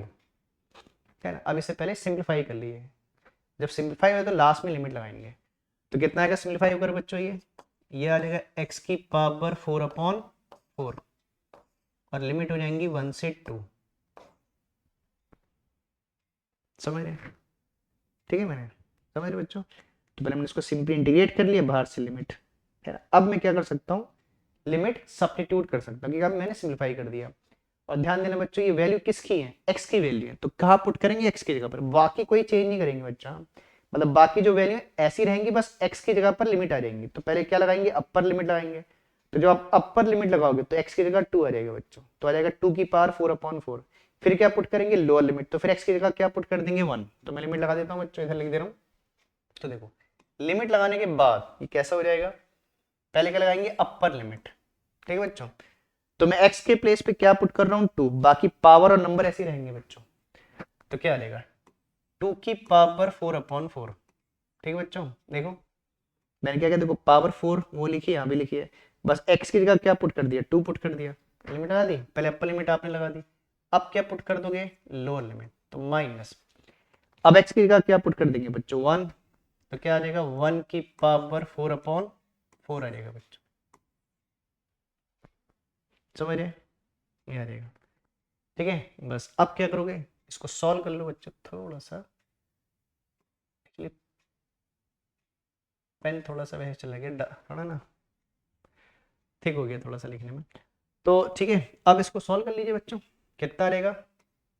है ना। अब इसे पहले सिंप्लीफाई कर लीजिए, जब सिंप्लीफाई हो तो लास्ट में लिमिट लगाएंगे। तो कितना आएगा सिंप्लीफाई होकर बच्चों, ये आ जाएगा x की पावर 4/4 और लिमिट हो जाएंगी 1 से 2। समझ रहे, ठीक है, मैंने समझ रहे बच्चों। तो पहले मैंने इसको सिंपली इंटीग्रेट कर लिया, बाहर से लिमिट है ना। अब मैं क्या कर सकता हूँ, लिमिट सब्स्टिट्यूट कर सकता हूँ, क्योंकि अब मैंने सिंप्लीफाई कर दिया। और ध्यान देना बच्चों, ये वैल्यू किसकी है, एक्स की वैल्यू है। तो कहाँ पुट करेंगे, एक्स की जगह पर, बाकी कोई चेंज नहीं करेंगे बच्चा। मतलब बाकी जो वैल्यू ऐसी रहेंगी, बस एक्स की जगह पर लिमिट आ जाएंगी। तो पहले क्या लगाएंगे, अपर लिमिट लगाएंगे। तो जब आप अपर लिमिट लगाओगे तो एक्स की जगह 2 आ जाएगा बच्चों, तो आ जाएगा 2 की पावर 4/4। फिर क्या पुट करेंगे, लोअर लिमिट, तो फिर एक्स की जगह क्या पुट कर देंगे, 1। तो मैं लिमिट लगा देता हूँ बच्चों, इधर लिख दे रहा हूँ। तो देखो लिमिट लगाने के बाद ये कैसा हो जाएगा, पहले क्या लगाएंगे, अपर लिमिट। ठीक है बच्चों, तो मैं x के प्लेस पे क्या पुट कर रहा हूँ, 2। बाकी पावर और नंबर ऐसे रहेंगे बच्चों। तो क्या आ जाएगा, 2 की पावर 4/4। ठीक है बच्चों, देखो मैंने क्या किया, देखो पावर 4 वो लिखी, यहाँ भी लिखी है। बस x की जगह क्या पुट कर दिया, 2 पुट कर दिया, लिमिट लगा दी। पहले अपर लिमिट आपने लगा दी, अब क्या पुट कर दोगे, लोअर लिमिट, तो माइनस। अब x की जगह क्या पुट कर देंगे बच्चों, 1। तो क्या आ जाएगा 1 की पावर 4/4 आ जाएगा बच्चों, समझ रहे, ये आ जाएगा। ठीक है, बस अब क्या करोगे, इसको सॉल्व कर लो बच्चों। थोड़ा सा एक्चुअली पेन थोड़ा सा वैसे चला गया, थोड़ा ना ठीक हो गया थोड़ा सा लिखने में। तो ठीक है, अब इसको सॉल्व कर लीजिए बच्चों। कितना रहेगा,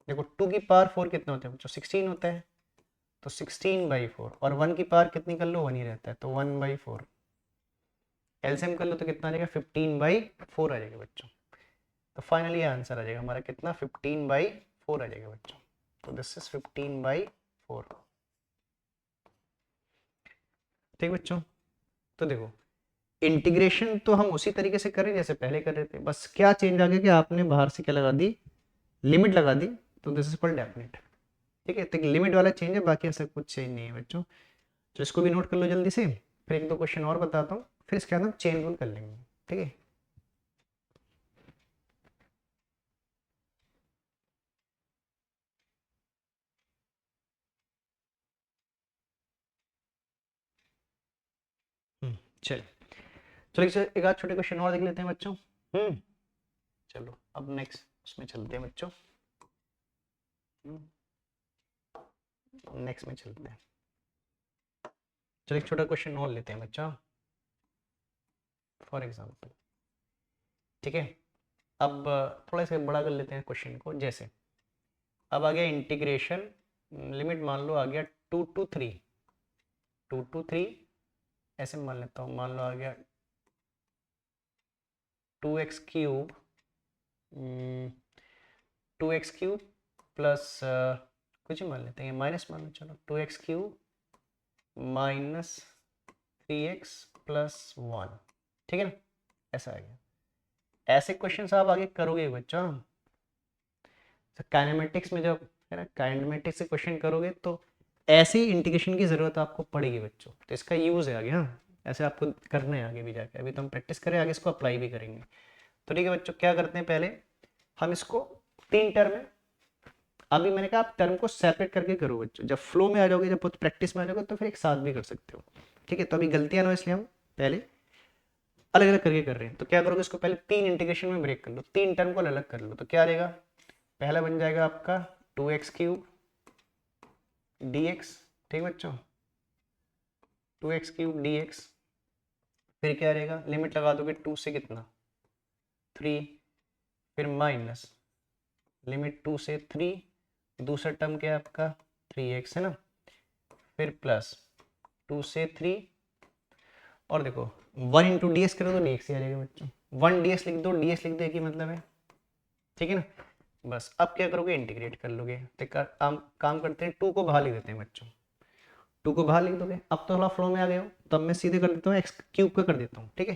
देखो 2 की पावर 4 कितना होता है बच्चों, 16 होता है। तो 16/4, और 1 की पावर कितनी कर लो, 1 ही रहता है, तो 1/4। एलसीएम कर लो तो कितना आ जाएगा, 15/4 आ जाएगा बच्चों। तो फाइनली आंसर आ जाएगा हमारा कितना, 15/4 आ जाएगा बच्चों। तो दिस इज 15/4। ठीक बच्चों, तो देखो इंटीग्रेशन तो हम उसी तरीके से करें जैसे पहले कर रहे थे, बस क्या चेंज आ गया कि आपने बाहर से क्या लगा दी, लिमिट लगा दी। तो दिस इज कॉल्ड डेफिनेट। ठीक है, तो लिमिट वाला चेंज है, बाकी ऐसा कुछ चेंज नहीं है बच्चों। तो इसको भी नोट कर लो जल्दी से, फिर एक दो क्वेश्चन और बताता हूँ, फिर इसके बाद हम चेन रूल कर लेंगे। ठीक है, चलिए चलो एक आध छोटे क्वेश्चन और देख लेते हैं बच्चों। चलो अब नेक्स्ट उसमें चलते हैं बच्चों, नेक्स्ट में चलते हैं। चलो एक छोटा क्वेश्चन और लेते हैं बच्चों, फॉर एग्जाम्पल। ठीक है, अब थोड़ा सा बड़ा कर लेते हैं क्वेश्चन को। जैसे अब आ गया इंटीग्रेशन, लिमिट मान लो आ गया 2 to 3, 2 to 3 ऐसे मान लेता हूँ, मान लो आ गया 2x³ 2x³ प्लस कुछ ही मान लेते हैं, माइनस मान लो, चलो 2x³ माइनस 3x प्लस 1। ठीक है ना, ऐसा आ गया। ऐसे क्वेश्चन आप आगे करोगे बच्चों, काइनेमेटिक्स में जब है ना, काइनेमेटिक्स से क्वेश्चन करोगे तो ऐसे इंटीग्रेशन की जरूरत आपको पड़ेगी बच्चों। तो इसका यूज है आगे, हाँ ऐसे आपको करना है आगे भी जाके, अभी तो हम प्रैक्टिस करें, आगे इसको अप्लाई भी करेंगे। तो ठीक है बच्चों, क्या करते हैं, पहले हम इसको 3 टर्म में, अभी मैंने कहा आप टर्म को सेपरेट करके करो बच्चों, जब फ्लो में आ जाओगे, जब प्रैक्टिस में आ जाओगे तो फिर एक साथ भी कर सकते हो। ठीक है, तो अभी गलतियां ना हो इसलिए हम पहले अलग अलग करके कर रहे हैं। तो क्या करोगे, इसको पहले 3 इंटीग्रेशन में ब्रेक कर लो, 3 टर्म को अलग कर लो। तो क्या रहेगा, पहला बन जाएगा आपका 2x³ dx। ठीक बच्चों, 2x³ dx। फिर क्या रहेगा, लिमिट लगा दोगे 2 से कितना 3, फिर माइनस लिमिट 2 से 3, दूसरा टर्म क्या है आपका 3x है ना, फिर प्लस 2 से 3, और देखो 1 इंटू डी एस करो तो dx ही आ जाएगा बच्चों। 1 ds लिख दो, ds लिख दो, एक ही मतलब है। ठीक है ना, बस अब क्या करोगे, इंटीग्रेट कर लोगे। तो काम करते हैं, 2 को बाहर लिख देते हैं बच्चों, 2 को बाहर लिख दोगे। अब तो थोड़ा फ्लो में आ गए हो, तो अब मैं सीधे कर देता हूँ x³ का कर देता हूँ। ठीक है,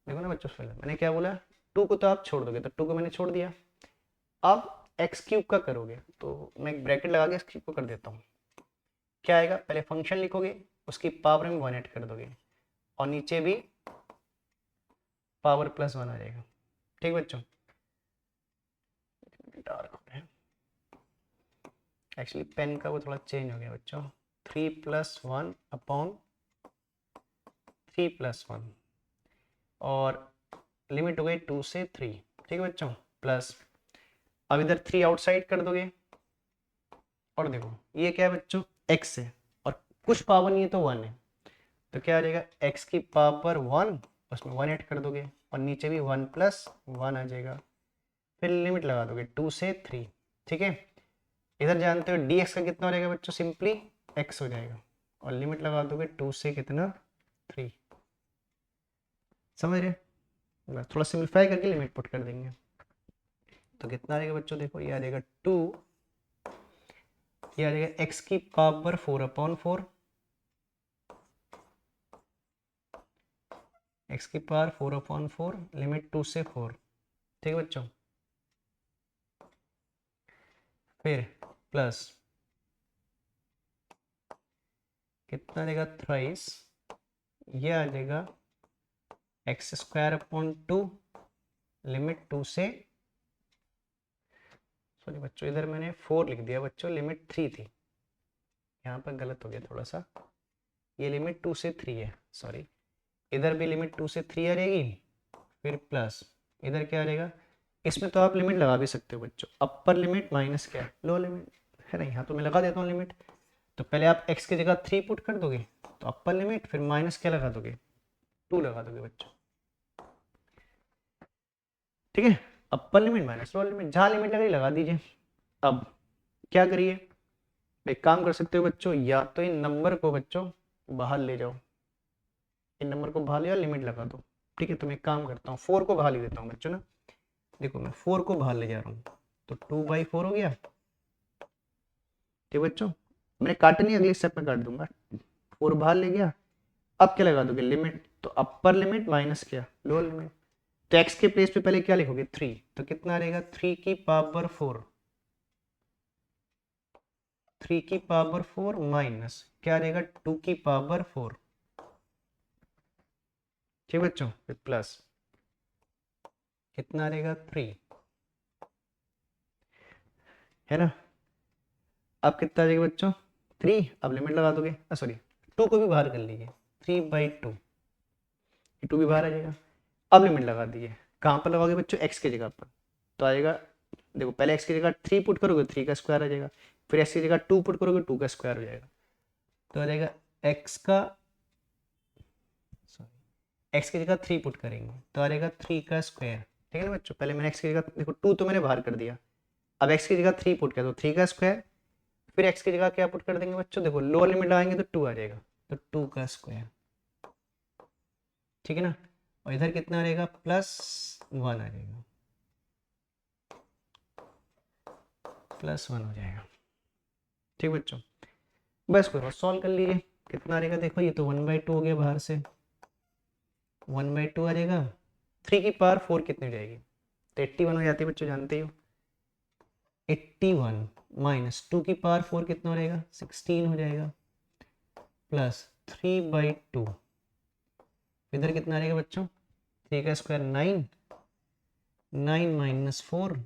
देखो ना बच्चों, मैंने क्या बोला, 2 को तो आप छोड़ दोगे, तो 2 को मैंने छोड़ दिया। अब x³ का करोगे तो मैं एक ब्रैकेट लगा के x³ को कर देता हूँ। क्या आएगा, पहले फंक्शन लिखोगे, उसकी पावर में 1 ऐड कर दोगे, और नीचे भी पावर +1 आ जाएगा। ठीक बच्चों, डार्क हो रहा है एक्चुअली, पेन का वो थोड़ा चेंज हो गया बच्चों। 3+1/3+1, और लिमिट हो गई 2 से 3। ठीक है बच्चों, प्लस अब इधर 3 आउटसाइड कर दोगे, और देखो ये क्या है बच्चों, x है, और कुछ पावर नहीं है तो 1 है। तो क्या आ जाएगा, x की पावर 1, उसमें 1 ऐड कर दोगे, और नीचे भी 1 + 1 आ जाएगा। फिर लिमिट लगा दोगे 2 से 3। ठीक है, इधर जानते हो dx का कितना हो जाएगा बच्चों, सिंपली x हो जाएगा, और लिमिट लगा दोगे 2 से कितना 3। समझ रहे, बस थोड़ा सिंप्लीफाई करके लिमिट पुट कर देंगे। तो कितना आ जाएगा बच्चों, देखो ये आ जाएगा 2, ये आ जाएगा x की पावर 4/4, x की पावर 4/4, लिमिट 2 से 4। ठीक है बच्चों, फिर प्लस कितना आ जाएगा थ्राइस, ये आ जाएगा x²/2, लिमिट 2 से, सॉरी बच्चों इधर मैंने 4 लिख दिया बच्चों, लिमिट 3 थी, यहाँ पर गलत हो गया थोड़ा सा। ये लिमिट 2 से 3 है, सॉरी इधर भी लिमिट 2 से 3 आ जाएगी, फिर प्लस इधर क्या आ जाएगा। इसमें तो आप लिमिट लगा भी सकते हो बच्चों, अपर लिमिट माइनस क्या लो लिमिट है ना, यहाँ तो मैं लगा देता हूँ लिमिट। तो पहले आप x की जगह 3 पुट कर दोगे तो अपर लिमिट, फिर माइनस क्या लगा दोगे 2 लगा दोगे बच्चों, ठीक है। Upper limit minus lower limit, जहाँ लिमिट लगा लगा दीजिए। अब क्या करिए, एक काम कर सकते हो बच्चों, या तो इन नंबर को बच्चों बाहर ले जाओ, इन नंबर को बाहर ले जाओ, लिमिट लगा दो, ठीक है। तो मैं एक काम करता हूँ 4 को बाहर ले देता हूँ बच्चों ना, देखो मैं 4 को बाहर ले जा रहा हूँ तो 2/4 हो गया, ठीक बच्चों। मैंने काटा नहीं, अगले स्टेप में काट दूंगा। 4 बाहर ले गया, अब क्या लगा दोगे लिमिट, तो अपर लिमिट माइनस क्या लोअर लिमिट। तो x के प्लेस पे पहले क्या लिखोगे 3, तो कितना रहेगा 3 की पावर 4, 3 की पावर 4 माइनस क्या रहेगा 2 की पावर 4, ठीक बच्चों, फिर प्लस कितना रहेगा 3, है ना। अब कितना आ जाएगा बच्चों 3, अब लिमिट लगा दोगे, सॉरी 2 को भी बाहर कर लीजिए, 3/2, 2 भी बाहर आ जाएगा। अब लिमिट लगा दीजिए, कहाँ पर लगाओगे बच्चों x की जगह पर, तो आएगा देखो पहले x की जगह 3 पुट करोगे 3 का स्क्वायर आ जाएगा, फिर x की जगह 2 पुट करोगे 2 का स्क्वायर हो जाएगा, तो आ जाएगा x का सॉरी x की जगह 3 पुट करेंगे तो आ जाएगा 3 का स्क्वायर, ठीक है ना बच्चों। पहले मैंने x की जगह देखो 2 तो मैंने बाहर कर दिया, अब x की जगह 3 पुट किया तो 3 का स्क्वायर, फिर x की जगह क्या पुट कर देंगे बच्चों, देखो लोअर लिमिट लगाएंगे तो 2 आ जाएगा, तो 2 का स्क्वायर, ठीक है ना। और इधर कितना रहेगा +1 आ जाएगा, +1 हो जाएगा, ठीक बच्चों। बस करो सॉल्व कर लीजिए, कितना रहेगा देखो, ये तो 1/2 हो गया, बाहर से 1/2 आ जाएगा, 3 की पावर 4 कितनी हो जाएगी, तो 81 हो जाती है बच्चों, जानते हो 81 माइनस 2 की पावर 4 कितना हो जाएगा 16 हो जाएगा, प्लस 3/2, इधर कितना रहेगा बच्चों 3 का स्क्वायर 9, 9 माइनस 4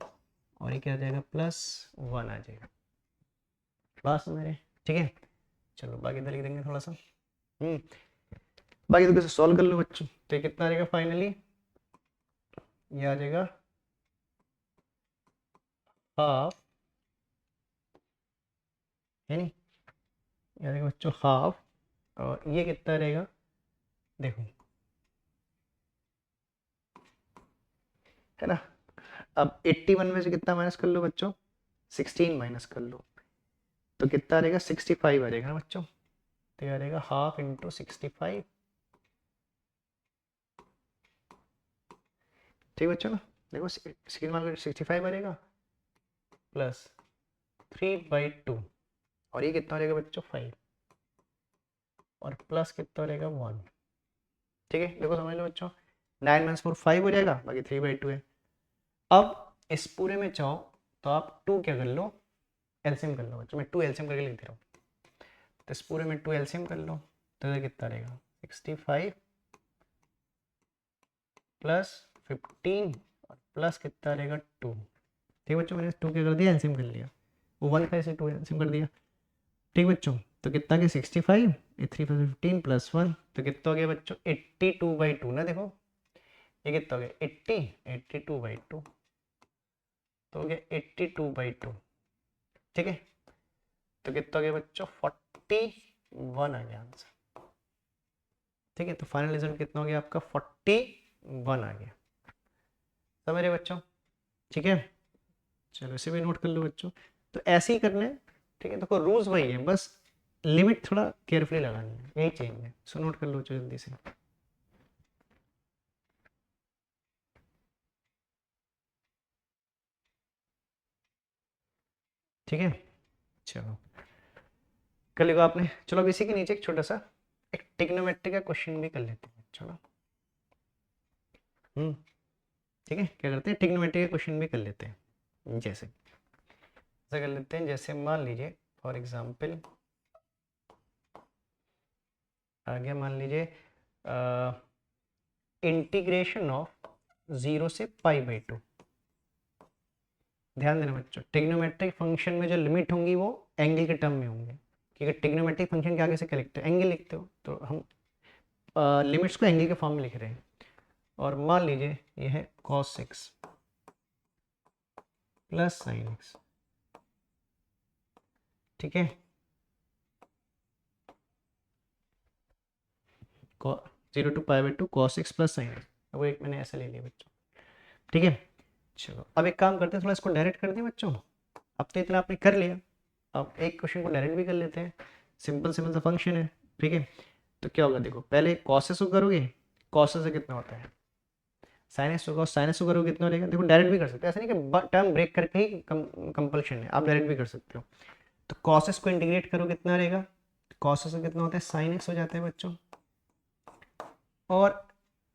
और ये क्या आ जाएगा +1 आ जाएगा, बस मेरे, ठीक है। चलो बाकी इधर लिख देंगे थोड़ा सा, बाकी तो कैसे सॉल्व कर लो बच्चों। तो ये कितना आ जाएगा फाइनली, ये आ जाएगा हाफ, है नहीं, ये आ जाएगा बच्चों हाफ, और ये कितना रहेगा देखो, है ना। अब 81 में से कितना माइनस कर लो बच्चों 16 माइनस कर लो, तो कितना रहेगा 65 आ जाएगा ना बच्चों, तो ये आ जाएगा हाफ इंटू 65, ठीक बच्चों ना। देखो 16 मान 65 आ जाएगा प्लस 3/2, और ये कितना हो जाएगा बच्चों 5, और प्लस कितना हो जाएगा 1, ठीक है। देखो समझ लो बच्चों 9 माइनस 4 5 हो जाएगा, बाकी 3/2 है। अब इस पूरे में चाहो तो आप 2 क्या कर लो एलसीएम कर लो बच्चों, मैं 2 एलसीएम करके लिख दे रहा हूँ, तो इस पूरे में 2 एलसीएम कर लो, तो ये कितना रहेगा 65 प्लस 15 और प्लस कितना रहेगा 2, ठीक बच्चों, मैंने 2 क्या कर दिया एलसीएम कर लिया, वो 1 था इसे 2 एलसीएम कर दिया, ठीक बच्चों। तो कितना गया 65, 3 15 +1, तो कितना हो गया बच्चों 82/2 ना, देखो ये कितना हो गया 82/2, तो हो गया 82/2, ठीक है। तो कितना हो गया बच्चों 41 आ गया आंसर, ठीक है। तो फाइनल रिजल्ट कितना हो गया आपका 41 आ गया, समझ रहे बच्चों, ठीक है। चलो इसे भी नोट कर लो बच्चों, तो ऐसे ही करना है, ठीक है। देखो रूल्स वही है, बस लिमिट थोड़ा केयरफुली लगानी है, यही चेंज है, सो नोट कर लो जल्दी से, ठीक है। चलो कर लेगा आपने, चलो अब इसी के नीचे एक छोटा सा एक ट्रिग्नोमेट्री का क्वेश्चन भी कर लेते हैं, चलो ठीक है। क्या करते हैं ट्रिग्नोमेट्री का क्वेश्चन भी कर लेते हैं, जैसे ऐसा कर लेते हैं, जैसे मान लीजिए फॉर एग्जांपल आ गया, मान लीजिए इंटीग्रेशन ऑफ 0 से π/2, ध्यान देना बच्चों ट्रिग्नोमेट्रिक फंक्शन में जो लिमिट होंगी वो एंगल के टर्म में होंगे, क्योंकि ट्रिग्नोमेट्रिक फंक्शन के आगे से क्या लिखते हो, एंगल लिखते हो, तो हम लिमिट्स को एंगल के फॉर्म में लिख रहे हैं। और मान लीजिए ये है cos x plus sin x, ठीक है, 0 to π/2 cos x plus sin x, वो एक मैंने ऐसा ले लिया बच्चों, ठीक है। चलो अब एक काम करते हैं, थोड़ा इसको डायरेक्ट कर दें बच्चों। अब तो इतना आपने कर लिया, अब एक क्वेश्चन को डायरेक्ट भी कर लेते हैं, सिंपल सिंपल सा फंक्शन है, ठीक है। तो क्या होगा, देखो पहले cos s को करोगे, cos s से कितना होता है sin s होगा, sin s को करोगे कितना रहेगा, देखो डायरेक्ट भी कर सकते हो, ऐसा नहीं कि टर्म ब्रेक करके ही कंपल्शन है, आप डायरेक्ट भी कर सकते हो। तो cos s को इंटीग्रेट करो कितना रहेगा, cos s से कितना होता है sin x हो जाता है बच्चों, और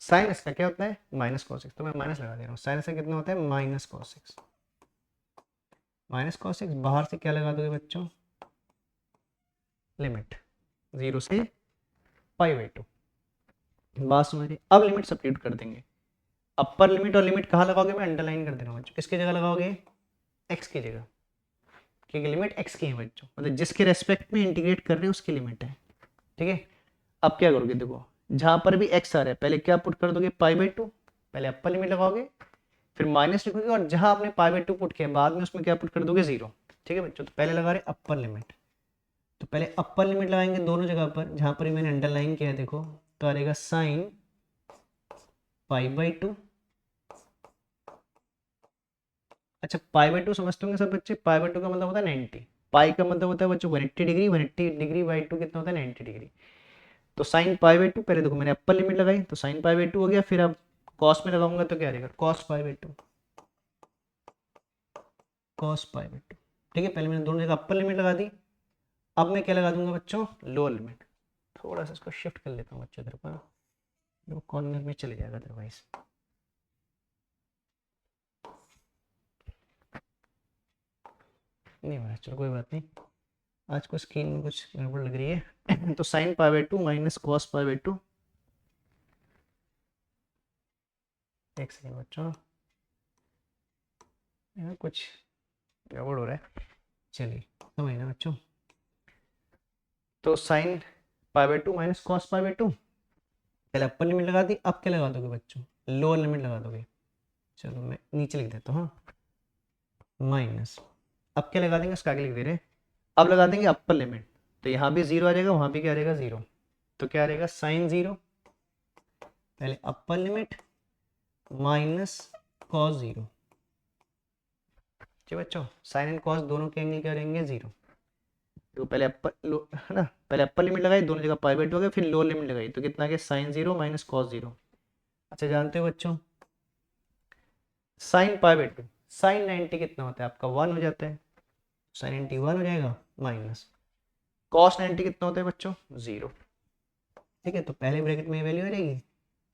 sin s का क्या होता है माइनस cos x, तो मैं माइनस लगा दे रहा हूँ, sin s का कितना होता है minus cos x, minus cos x बाहर से क्या लगा दोगे बच्चों, लिमिट 0 से π/2, बात समझ रही। अब लिमिट सब्स्टिट्यूट कर देंगे, अपर लिमिट और लिमिट कहाँ लगाओगे, मैं अंडरलाइन कर दे रहा हूँ बच्चों, किसकी जगह लगाओगे, x की जगह, क्योंकि लिमिट x की है बच्चों, मतलब जिसके रेस्पेक्ट में इंटीग्रेट कर रहे हो उसकी लिमिट है, ठीक है। अब क्या करोगे, देखो जहां पर भी x आ रहा है पहले क्या पुट कर दोगे π/2, पहले अपर लिमिट लगाओगे, फिर माइनस लिखोगे, और जहां आपने π/2 पुट किया बाद में उसमें क्या पुट कर दोगे 0, ठीक है बच्चों। तो पहले लगा रहे अपर लिमिट, तो पहले अपर लिमिट लगाएंगे दोनों जगह पर, जहां पर मैंने अंडरलाइन किया है देखो, तो आ रहेगा साइन π/2, अच्छा π/2 समझते होंगे सब बच्चे, π/2 का मतलब होता है 90, पाई का मतलब होता है बच्चों 180 डिग्री, 180 डिग्री बाई 2 कितना होता है 90 डिग्री। तो साइन π/2, पहले देखो मैंने अपर लिमिट लगाई तो साइन π/2 हो गया, फिर अब कॉस में लगाऊंगा तो क्या रहेगा cos π/2, cos π/2, ठीक है। पहले मैंने दोनों जगह अपर लिमिट लगा दी, अब मैं क्या लगा दूंगा बच्चों, लोअर लिमिट। थोड़ा सा इसको शिफ्ट कर लेता हूँ बच्चों इधर पर, कॉर्नर में चले जाएगा अदरवाइज, नहीं हो रहा, चलो कोई बात नहीं, आज को स्क्रीन में कुछ गड़बड़ लग रही है। तो साइन π/2 माइनस cos π/2, एक सेकेंड बच्चों, यहाँ कुछ गड़बड़ हो रहा है, चलिए समझ ना बच्चों। तो साइन π/2 माइनस cos π/2, पहले अपर लिमिट लगा दी, अब क्या लगा दोगे बच्चों, लोअर लिमिट लगा दोगे। चलो मैं नीचे लिख देता हूँ, हाँ, माइनस, अब क्या लगा देंगे उसका आगे लिख दे रहे हैं, अब लगा देंगे अपर लिमिट, तो यहाँ भी 0 आ जाएगा, वहाँ भी क्या आ जाएगा 0, तो क्या आ जाएगा साइन 0, पहले अपर लिमिट माइनस cos 0, ठीक बच्चों, साइन एंड कॉस दोनों के एंगल क्या रहेंगे 0। तो पहले अपर है ना, पहले अपर लिमिट लगाई दोनों जगह π/2 हो गया, फिर लोअर लिमिट लगाई तो कितना आ गया साइन 0 माइनस cos 0। अच्छा जानते हो बच्चों, साइन π/2 साइन 90 कितना होता है आपका 1 हो जाता है, साइन 90 1 हो जाएगा, माइनस cos 90 कितना होता है बच्चों 0, ठीक है। तो पहले ब्रैकेट में वैल्यू आ जाएगी,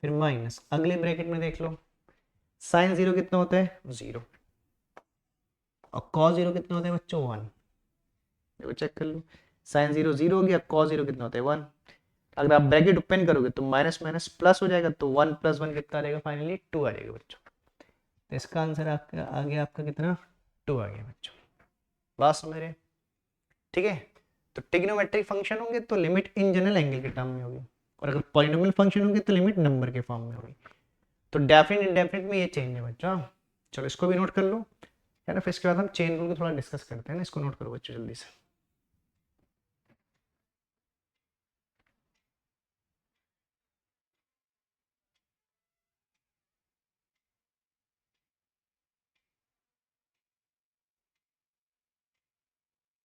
फिर माइनस अगले ब्रैकेट में देख लो, साइन 0 कितना होता है 0, और cos 0 कितना होता है बच्चों 1, देखो चेक कर लो, साइन 0 0 हो गया, cos 0 कितना होता है 1, अगर आप ब्रैकेट ओपन करोगे तो माइनस माइनस प्लस हो जाएगा, तो 1 + 1 कितना रहेगा फाइनली 2 आ जाएगा बच्चों। तो इसका आंसर आपका आ गया, आपका कितना 2 आ गया बच्चों, बात समझ रहे हैं, ठीक है। तो ट्रिग्नोमेट्रिक फंक्शन होंगे तो लिमिट इन जनरल एंगल के टर्म में होगी, और अगर पॉलिनोमियल फंक्शन होंगे तो लिमिट नंबर के फॉर्म में होगी। तो डेफिनेट इंडेफिनेट में ये चेंज है बच्चों, चलो इसको भी नोट कर लो, है ना, फिर इसके बाद हम चेन रूल को थोड़ा डिस्कस करते हैं ना, इसको नोट करो बच्चों जल्दी से।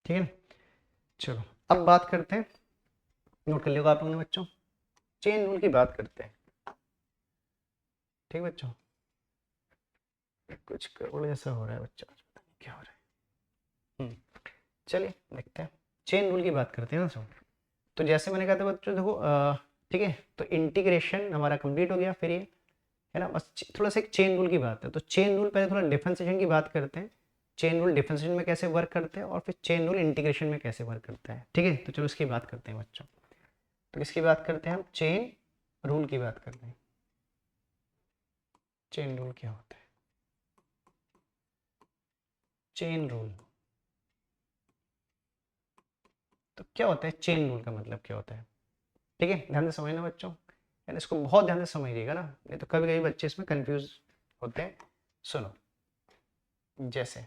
ठीक है, चलो अब बात करते हैं, नोट कर लिया आप लोगों ने बच्चों, चेन रूल की बात करते हैं, ठीक है बच्चों। कुछ गड़बड़ जैसा हो रहा है बच्चों, पता नहीं क्या हो रहा है, चलिए देखते हैं, चेन रूल की बात करते हैं ना सब। तो जैसे मैंने कहा था बच्चों देखो, ठीक है, तो इंटीग्रेशन हमारा कंप्लीट हो गया, फिर ये है ना, बस थोड़ा सा एक चेन रूल की बात है। तो चेन रूल पहले थोड़ा डिफरेंशिएशन की बात करते हैं, चेन रूल डिफरेंशिएशन में कैसे वर्क करते हैं, और फिर चेन रूल इंटीग्रेशन में कैसे वर्क करता है, ठीक है। तो चलो इसकी बात करते हैं बच्चों, तो किसकी बात करते हैं हम, चेन रूल की बात करते हैं। चेन रूल क्या होता है, चेन रूल, तो क्या होता है चेन रूल का मतलब क्या होता है, ठीक है, ध्यान से समझना बच्चों, यानी इसको बहुत ध्यान से समझिएगा ना, नहीं तो कभी कभी बच्चे इसमें कंफ्यूज होते हैं। सुनो, जैसे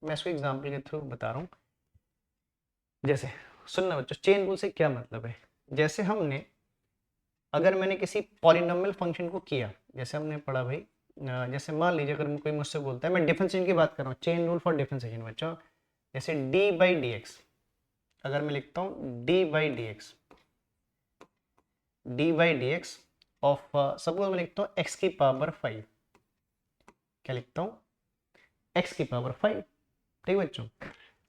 मैं इसको एग्जाम्पल के थ्रू बता रहा हूँ, जैसे सुनना बच्चों, चेन रूल से क्या मतलब है, जैसे हमने, अगर मैंने किसी पॉलिनोमियल फंक्शन को किया, जैसे हमने पढ़ा भाई, जैसे मान लीजिए अगर कोई मुझसे बोलता है, मैं डिफरेंशिएशन की बात कर रहा हूँ, चेन रूल फॉर डिफरेंशिएशन बच्चों, जैसे डी बाई डी एक्स, अगर मैं लिखता हूँ D by D x, D by D X of, suppose मैं लिखता हूँ एक्स की पावर 5, क्या लिखता हूँ एक्स की पावर 5, ठीक है बच्चों।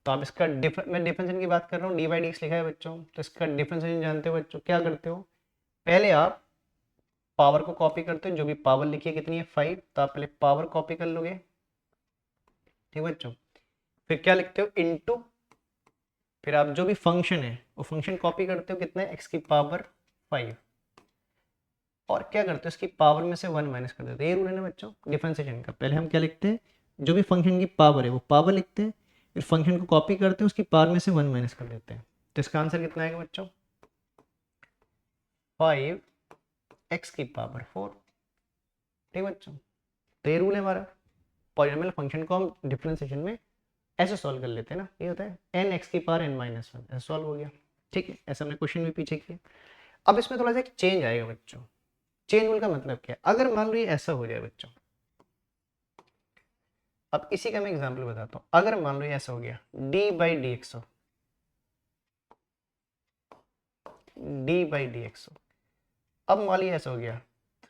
तो आप इसका मैं डिफरेंशिएशन की बात कर रहा हूँ, डी बाई डी एक्स लिखा है बच्चों, तो इसका डिफरेंशिएशन जानते हो बच्चों, क्या करते हो, पहले आप पावर को कॉपी करते हो, जो भी पावर लिखी है कितनी है 5, तो आप पहले पावर कॉपी कर लोगे, ठीक है बच्चों, फिर क्या लिखते हो इनटू, फिर आप जो भी फंक्शन है वो फंक्शन कॉपी करते हो, कितना है एक्स की पावर 5, और क्या करते हो इसकी पावर में से 1 माइनस कर देते हो, ये रूल है ना बच्चों डिफरेंशिएशन का, पहले हम क्या लिखते हैं, जो भी फंक्शन की पावर है वो पावर लिखते हैं, फिर फंक्शन को कॉपी करते हैं, उसकी पावर में से 1 माइनस कर देते हैं, तो इसका आंसर कितना आएगा बच्चों 5 एक्स की पावर 4, ठीक है बच्चों। तो ये रूल है हमारा, पॉलिनोमियल फंक्शन को हम डिफरेंशिएशन में ऐसे सॉल्व कर लेते हैं ना, ये होता है एन एक्स की पावर एन माइनस 1, ऐसे सॉल्व हो गया, ठीक है, ऐसा हमने क्वेश्चन भी पीछे किया। अब इसमें थोड़ा सा एक चेंज आएगा बच्चों, चेन रूल का मतलब क्या है, अगर मान लो ये ऐसा हो जाए बच्चों, अब इसी का मैं एग्जांपल बताता हूँ, अगर मान लो ये ऐसा हो गया D by D x, D by D x, अब मान लो ऐसा हो गया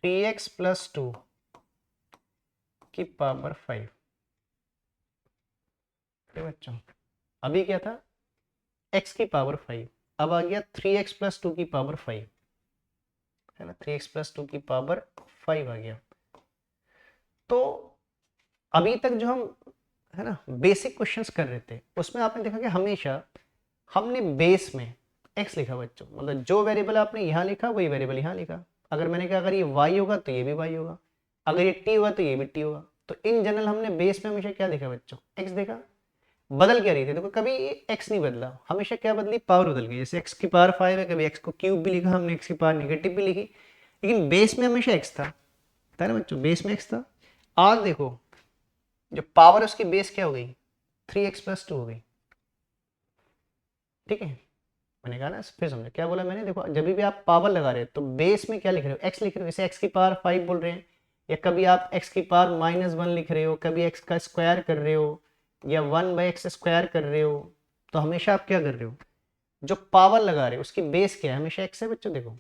3x प्लस 2 की पावर 5, ठीक बच्चों, अभी क्या था x की पावर 5, अब आ गया 3x प्लस 2 की पावर 5, है ना, 3x प्लस 2 की पावर 5 आ गया। तो अभी तक जो हम, है ना, बेसिक क्वेश्चंस कर रहे थे, उसमें आपने देखा कि हमेशा हमने बेस में x लिखा बच्चों, मतलब जो वेरिएबल आपने यहाँ लिखा वही वेरिएबल यहाँ लिखा, अगर मैंने कहा अगर ये y होगा तो ये भी y होगा, अगर ये t होगा तो ये भी t होगा, तो इन जनरल हमने बेस में हमेशा क्या देखा बच्चों x देखा, बदल क्या रही थी देखो, कभी x नहीं बदला, हमेशा क्या बदली पावर बदल गई, जैसे x की पावर 5 है, कभी x को क्यूब भी लिखा हमने, x की पावर नेगेटिव भी लिखी, लेकिन बेस में हमेशा x था ना बच्चों, बेस में x था। आज देखो जो पावर है उसकी बेस क्या हो गई 3x प्लस 2 हो गई, ठीक है, मैंने कहा ना, फिर समझो क्या बोला मैंने, देखो जब भी आप पावर लगा रहे हो तो बेस में क्या लिख रहे हो x लिख रहे हो, जैसे x की पावर 5 बोल रहे हैं, या कभी आप x की पावर -1 लिख रहे हो, कभी x का स्क्वायर कर रहे हो, या 1/x स्क्वायर कर रहे हो, तो हमेशा आप क्या कर रहे हो, जो पावर लगा रहे हो उसकी बेस क्या है, हमेशा x है बच्चों, देखो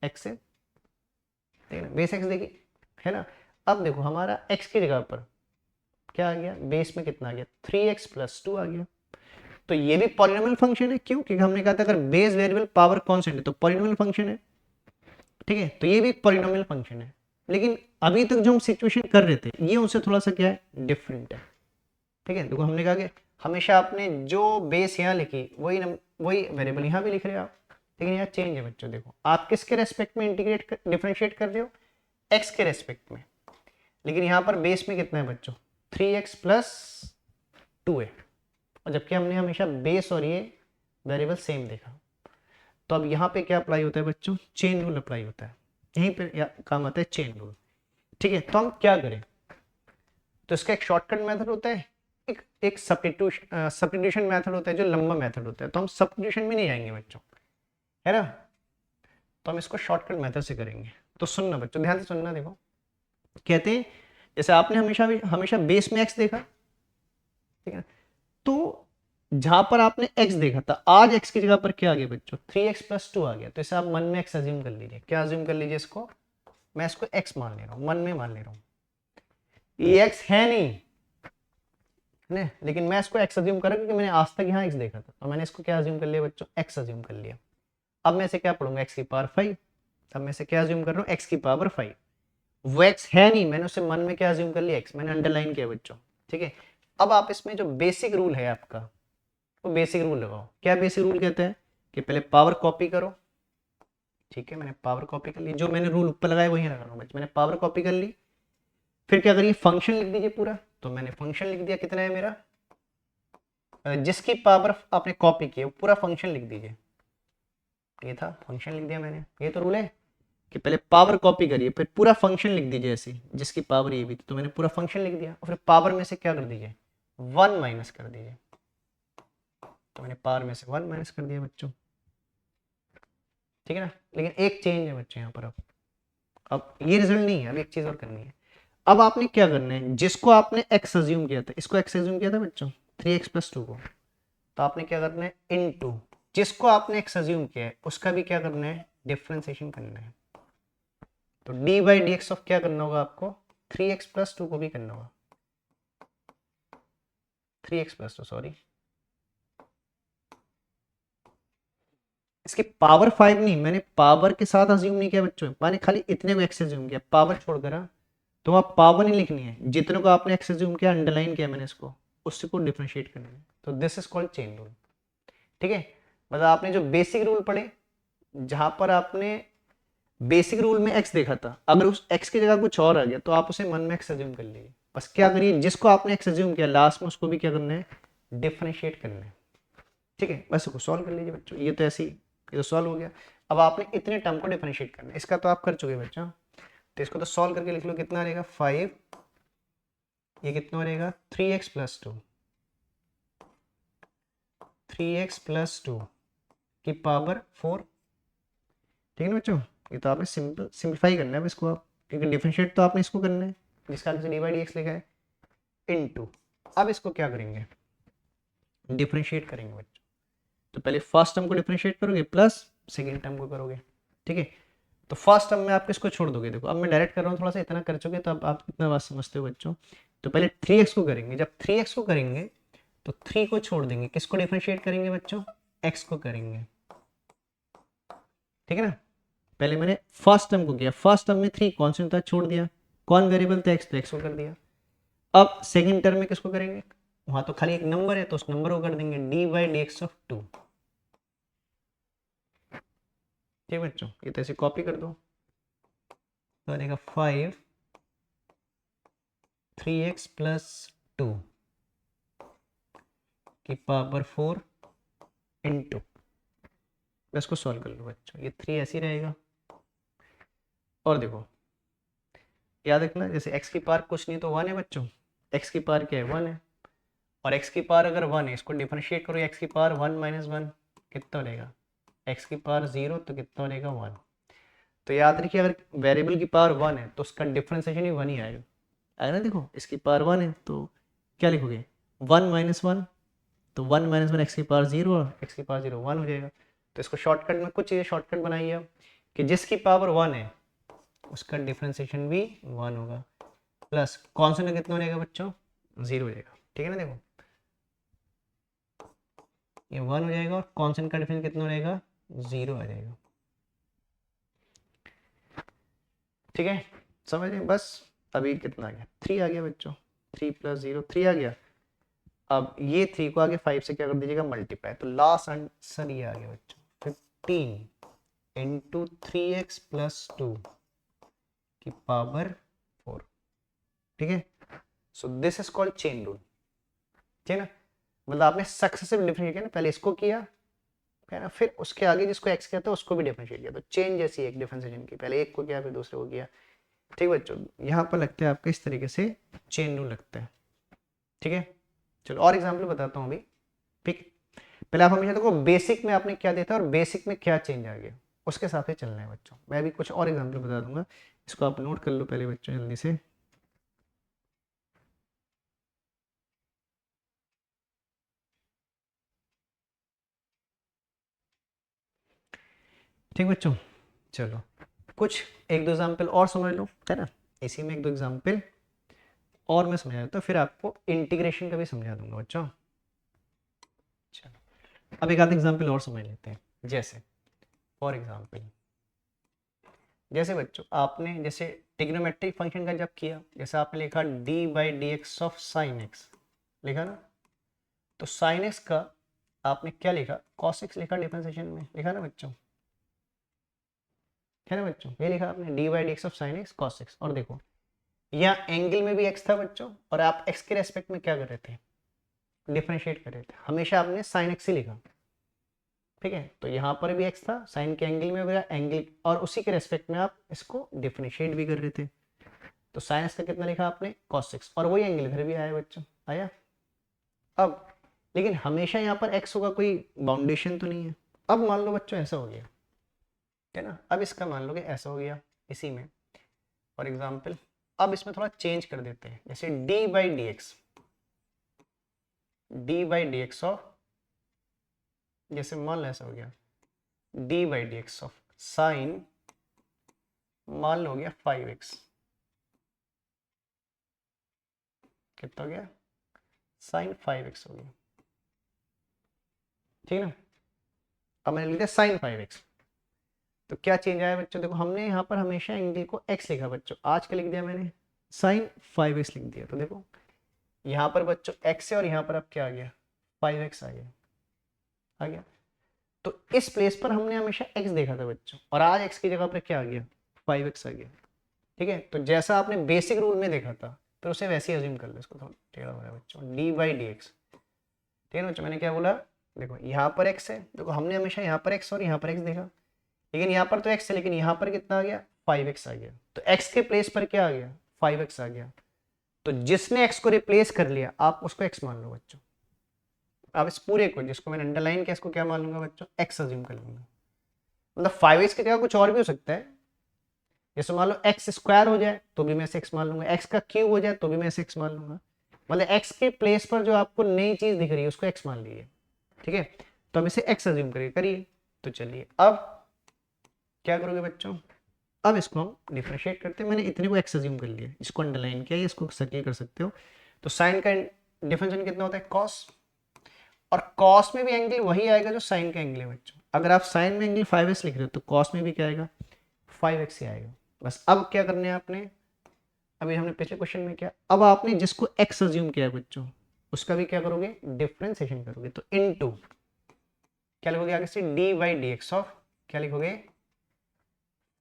x है, ठीक है, बेस x देखिए, है ना। अब देखो हमारा x की जगह पर क्या आ गया, बेस में कितना आ गया 3x प्लस 2 आ गया, तो ये भी पॉलिनोमियल फंक्शन है, क्यों, क्योंकि हमने कहा था अगर बेस वेरिएबल पावर कांस्टेंट है तो पॉलिनोमियल फंक्शन है, ठीक है, तो ये भी एक पॉलिनोमियल फंक्शन है, लेकिन अभी तक जो हम सिचुएशन कर रहे थे ये उनसे थोड़ा सा क्या है डिफरेंट है, ठीक है, देखो हमने कहा कि हमेशा आपने जो बेस यहाँ लिखी वही वेरिएबल यहाँ भी लिख रहे हो आप, लेकिन यहाँ चेंज है बच्चों, देखो आप किसके रेस्पेक्ट में इंटीग्रेट डिफरेंशिएट कर रहे हो, एक्स के रेस्पेक्ट में, लेकिन यहाँ पर बेस में कितना है बच्चों 3x प्लस 2 है, और जबकि हमने हमेशा बेस और ये वेरिएबल सेम देखा, तो अब यहाँ पे क्या अप्लाई होता है बच्चों, चेन रूल अप्लाई होता है, यहीं पे काम आता है चेन रूल, ठीक है। तो हम क्या करें, तो इसका एक शॉर्टकट मेथड होता है, एक सब्स्टिट्यूशन मेथड होता है जो लंबा मेथड होता है, तो हम सब्स्टिट्यूशन में नहीं जाएंगे बच्चों, है ना, तो हम इसको शॉर्टकट मेथड से करेंगे। तो सुनना बच्चों, ध्यान से सुनना, देखो कहते हैं जैसे आपने हमेशा हमेशा बेस में x देखा, ठीक है, तो जहां पर आपने x देखा था, आज x की जगह पर क्या आ गया बच्चों 3x प्लस 2 आ गया, तो इसे आप मन में x अज्यूम कर लीजिए, क्या अज्यूम कर लीजिए इसको, मैं इसको x मान ले रहा हूं, मन में मान ले रहा हूं, ये x है नहीं ने, लेकिन मैं इसको x अज्यूम कर रहा हूं क्योंकि मैंने आज तक यहाँ x देखा था, और मैंने इसको क्या अज्यूम कर लिया बच्चों x अज्यूम कर लिया। अब मैं इसे क्या पढ़ूंगा x की पावर 5, अब मैं इसे क्या अज्यूम कर रहा हूँ x की पावर 5, वो x है नहीं, मैंने उसे मन में क्या अज्यूम कर लिया x, मैंने अंडरलाइन किया बच्चों, ठीक है। अब आप इसमें जो बेसिक रूल है आपका, वो बेसिक रूल लगाओ, क्या बेसिक रूल कहते हैं कि पहले पावर कॉपी करो, ठीक है, मैंने पावर कॉपी कर ली, जो मैंने रूल ऊपर लगाया वही लगा रहा हूँ, मैंने पावर कॉपी कर ली, फिर क्या करिए फंक्शन लिख दीजिए पूरा, तो मैंने फंक्शन लिख दिया, कितना है मेरा, जिसकी पावर आपने कॉपी की है पूरा फंक्शन लिख दीजिए, ये था फंक्शन लिख दिया मैंने। ये तो रूल है कि पहले पावर कॉपी करिए फिर पूरा फंक्शन लिख दीजिए ऐसे, जिसकी पावर ये भी थी। तो मैंने पूरा फंक्शन लिख दिया और फिर पावर में से क्या कर दीजिए 1 माइनस कर दीजिए। तो मैंने पावर में से 1 माइनस कर दिया बच्चों, ठीक है ना। लेकिन एक चेंज है बच्चों यहाँ पर, अब ये रिजल्ट नहीं है, अब एक चीज और करनी है। अब आपने क्या करना है, जिसको आपने x अज्यूम किया था, इसको x अज्यूम किया था बच्चों 3x प्लस 2 को, तो आपने क्या करना है इनटू जिसको आपने x अज्यूम किया है उसका भी क्या करना है डिफरेंशिएशन करना है। तो D by D X of क्या करना होगा आपको 3x प्लस 2 को भी करना होगा, 3x प्लस 2 सॉरी, इसकी पावर 5 नहीं, मैंने पावर के साथ अज्यूम नहीं किया बच्चों, मैंने खाली इतने को x अज्यूम किया, पावर छोड़कर। तो आप पावर नहीं लिखनी है, जितने को आपने x अज्यूम किया अंडरलाइन किया मैंने इसको, उससे को डिफरेंशिएट करना है। तो this is called chain rule, ठीक है। मतलब आपने जो बेसिक रूल पढ़े, जहां पर आपने बेसिक रूल में x देखा था, अगर उस x की जगह कुछ और आ गया तो आप उसे मन में x अज्यूम कर लीजिए। बस क्या करिए, जिसको आपने x अज्यूम किया लास्ट में उसको भी क्या करना है डिफरेंशिएट करना है, ठीक है। बस इसको सॉल्व कर लीजिए बच्चों, ये तो ऐसी ये तो सॉल्व हो गया। अब आपने इतने टर्म को डिफरेंशिएट करना है, इसका तो आप कर चुके बच्चों, तो इसको तो सॉल्व करके लिख लो, कितना रहेगा 5, ये कितना रहेगा 3x प्लस 2, 3x प्लस 2 की पावर 4, ठीक है ना बच्चों। ये तो आपने सिंपलीफाई करना है इसको आप, क्योंकि डिफरेंशिएट तो आपने इसको करना है जिसका आगे से डी बाई डी एक्स लिखा है इनटू। अब इसको क्या करेंगे डिफरेंशिएट करेंगे बच्चों। तो पहले फर्स्ट टर्म को डिफरेंशिएट करोगे प्लस सेकेंड टर्म को करोगे, ठीक है। तो फर्स्ट टर्म में आप किसको छोड़ दोगे, देखो अब मैं डायरेक्ट कर रहा हूँ, थोड़ा सा इतना कर चुके तो अब आप इतना बात समझते हो बच्चों। तो पहले 3x को करेंगे, जब 3x को करेंगे तो 3 को छोड़ देंगे, किसको डिफरेंशिएट करेंगे बच्चों x को करेंगे, ठीक है ना। पहले मैंने फर्स्ट टर्म को किया, फर्स्ट टर्म में 3 कॉन्स्टेंट था छोड़ दिया, कौन वेरिएबल था x, तो x को कर दिया। अब सेकेंड टर्म में किसको करेंगे, वहां तो खाली एक नंबर है तो उस नंबर को कर देंगे D by D X of 2, ठीक बच्चों। ये तो ऐसे कॉपी कर दो, तो आएगा 5 3x प्लस 2 की पावर 4 इंटू, मैं इसको सॉल्व कर लूँ बच्चों, ये 3 ऐसे ही रहेगा। और देखो याद रखना, जैसे x की पावर कुछ नहीं तो 1 है बच्चों, x की पावर क्या है 1 है, और x की पावर अगर 1 है, इसको डिफरेंशिएट करो, x की पावर 1 माइनस 1 कितना रहेगा, x की पावर 0 तो कितना रहेगा 1। तो याद रखिए अगर वेरिएबल की पावर 1 है तो उसका डिफरेंशिएशन ही 1 ही आएगा, आएगा ना। देखो इसकी पावर 1 है तो क्या लिखोगे 1 माइनस 1, तो 1 माइनस 1 एक्स की पावर 0 और एक्स की पावर 0 1 हो जाएगा। तो इसको शॉर्टकट में कुछ चीज़ें शॉर्टकट बनाइए अब, कि जिसकी पावर 1 है उसका डिफरेंशिएशन भी 1 होगा, प्लस कॉन्स्टेंट कितना रहेगा बच्चों 0 हो जाएगा, ठीक है ना। देखो ये 1 हो जाएगा और कॉन्स्टेंट का डिफरेंस कितना रहेगा 0 आ जाएगा, ठीक है। समझ गए बस। अभी कितना आ गया 3 आ गया बच्चों, 3 प्लस 0 3 आ गया। अब ये 3 को आगे 5 से क्या कर दीजिएगा मल्टीप्लाई, तो लास्ट आंसर ये आ गया बच्चों 15 इंटू 3x प्लस 2 की पावर 4, ठीक है। So this is called chain rule, ठीक है ना। मतलब आपने सक्सेसिव डिफरेंशिएट किया ना, पहले इसको किया है ना, फिर उसके आगे जिसको x किया था उसको भी डिफरेंशिएट किया, तो चेन जैसी एक डिफरेंशिएशन की, पहले एक को किया फिर दूसरे को किया, ठीक बच्चों। यहाँ पर लगता है आपका इस तरीके से चेन रूल लगता है, ठीक है। चलो और एग्जाम्पल बताता हूँ अभी, ठीक। पहले आप हमेशा देखो बेसिक में आपने क्या दिया था और बेसिक में क्या चेंज आ गया, उसके हिसाब से चलना है बच्चों। मैं अभी कुछ और एग्जाम्पल बता दूंगा, इसको आप नोट कर लो पहले बच्चों जल्दी से। ठीक बच्चों, चलो कुछ एक दो एग्जाम्पल और समझ लो, है ना। इसी में एक दो एग्जाम्पल और मैं समझा देता हूँ, फिर आपको इंटीग्रेशन का भी समझा दूंगा बच्चों। चलो अब एक आध एग्जाम्पल और समझ लेते हैं, जैसे फॉर एग्जाम्पल जैसे बच्चों आपने जैसे ट्रिग्नोमेट्रिक फंक्शन का जब किया, जैसे आपने लिखा D by D X of sine x लिखा ना, तो साइन एक्स का आपने क्या लिखा कॉस एक्स लिखा, डिफरेंशिएशन में लिखा ना बच्चों, है ना बच्चों, ये लिखा आपने D by D X of sine x cos x. और देखो यहाँ एंगल में भी एक्स था बच्चों, और आप एक्स के रेस्पेक्ट में क्या कर रहे थे डिफरेंशिएट कर रहे थे, हमेशा आपने साइन एक्स ही लिखा, ठीक है, तो यहाँ पर भी x था, साइन के एंगल में भी एंगल, और उसी के रेस्पेक्ट में आप इसको डिफरेंशिएट भी कर रहे थे। तो साइन का कितना लिखा आपने cos 6, और वही एंगल इधर भी आया बच्चों, आया। अब लेकिन हमेशा यहाँ पर x होगा, कोई बाउंडेशन तो नहीं है। अब मान लो बच्चों ऐसा हो गया, है ना, अब इसका मान लो कि ऐसा हो गया इसी में, फॉर एग्जाम्पल अब इसमें थोड़ा चेंज कर देते हैं, जैसे D by D X of, जैसे मान लो ऐसा हो गया D by D X of sine, मान लो हो गया 5x, कितना हो गया साइन 5x हो गया, ठीक है ना। अब मैंने लिख दिया साइन 5x, तो क्या चेंज आया बच्चों, देखो हमने यहाँ पर हमेशा एंगल को x लिखा बच्चों, आज का लिख दिया मैंने साइन 5x लिख दिया, तो देखो यहाँ पर बच्चों x है और यहाँ पर अब क्या आ गया 5x आ गया। तो इस प्लेस पर हमने हमेशा x देखा था बच्चों, और आज x की जगह पर क्या आ गया 5x आ गया, ठीक है। तो जैसा आपने बेसिक रूल में देखा था फिर उसे वैसे ही अज्यूम कर लो, इसको थोड़ा टेढ़ा हो रहा है बच्चों, डी बाई डी एक्स, ठीक है ना बच्चों। मैंने क्या बोला, देखो यहाँ पर x है, देखो हमने हमेशा यहाँ पर x और यहाँ पर x देखा, लेकिन यहाँ पर तो x है, लेकिन यहाँ पर कितना आ गया 5x आ गया, तो x के प्लेस पर क्या आ गया 5x आ गया। तो जिसने x को रिप्लेस कर लिया आप उसको x मान लो बच्चों। अब इस पूरे को जिसको मैंने अंडरलाइन किया इसको क्या मान लूंगा बच्चों x अज्यूम कर लूंगा, मतलब 5x की जगह कुछ और भी हो सकता है, जैसे मान लो x स्क्वायर हो जाए तो भी मैं इसे x मान लूंगा, x का क्यूब हो जाए तो भी मैं इसे x मान लूंगा, मतलब x के प्लेस पर जो आपको नई चीज दिख रही है उसको x मान लीजिए, ठीक है। तो अब इसे x अज्यूम करिए। तो चलिए अब क्या करोगे बच्चों, अब इसको हम डिफरेंशिएट करते हैं, मैंने इतने को x अज्यूम कर लिया, इसको अंडरलाइन किया, इसको सर्किल कर सकते हो। तो साइन का डिफरेंशिएशन कितना होता है cos, और cos में भी एंगल वही आएगा जो साइन का एंगल है बच्चों। अगर आप साइन में एंगल 5x लिख रहे हो तो cos में भी क्या आएगा 5x ही आएगा। बस अब क्या करना है आपने, अभी हमने पिछले क्वेश्चन में क्या, अब आपने जिसको x अज्यूम किया है बच्चों उसका भी क्या करोगे डिफरेंशिएशन करोगे, तो इनटू क्या लिखोगे आगे से D by D X of, क्या लिखोगे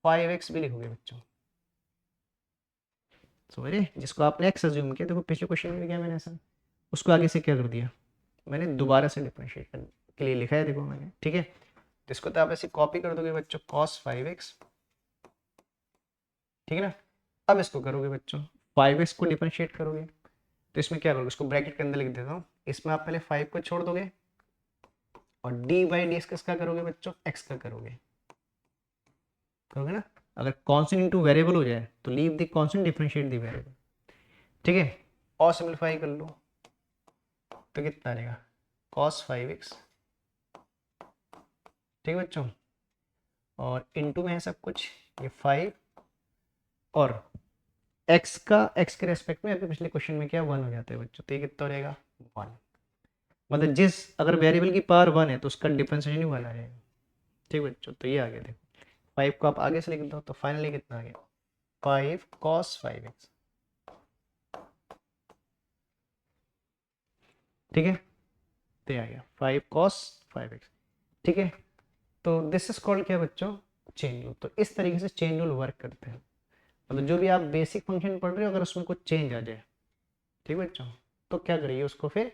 5x भी लिखोगे बच्चों। समझ रहे, जिसको आपने x अज्यूम किया, देखो पिछले क्वेश्चन में भी क्या मैंने ऐसा, उसको आगे से क्या कर दिया मैंने दोबारा से डिफरेंशिएट करने के लिए लिखा है, देखो मैंने, ठीक है। तो इसको तो आप ऐसे कॉपी कर दोगे बच्चों cos 5x, ठीक है ना। अब इसको करोगे बच्चों 5x को डिफरेंशिएट करोगे, तो इसमें क्या करोगे, इसको ब्रैकेट के अंदर लिख देता हूँ, इसमें आप पहले 5 को छोड़ दोगे और डी बाई डी एक्स का करोगे बच्चों x का करोगे ना। अगर कांस्टेंट इनटू वेरिएबल हो जाए तो leave the constant differentiate the variable, ठीक है। और सिंपलीफाई कर लो तो कितना आएगा cos 5x, ठीक है बच्चों, और इनटू में है सब कुछ ये 5, और x के रेस्पेक्ट में अभी पिछले क्वेश्चन में क्या 1 हो जाता है बच्चों, तो ये कितना रहेगा 1, मतलब जिस अगर वेरिएबल की पावर 1 है तो उसका डिफरेंशिएशन ही 1 आ जाएगा, ठीक बच्चों। तो ये आ गया, देखो 5 को आप आगे से लिख दो, तो फाइनली कितना आ गया 5 cos 5x, ठीक है, तो ये आ गया 5 cos 5x, ठीक है। तो दिस इज कॉल्ड क्या बच्चों चेन रूल। तो इस तरीके से चेन रूल वर्क करते हैं, मतलब जो भी आप बेसिक फंक्शन पढ़ रहे हो अगर उसमें कुछ चेंज आ जाए, ठीक बच्चों, तो क्या करिए उसको फिर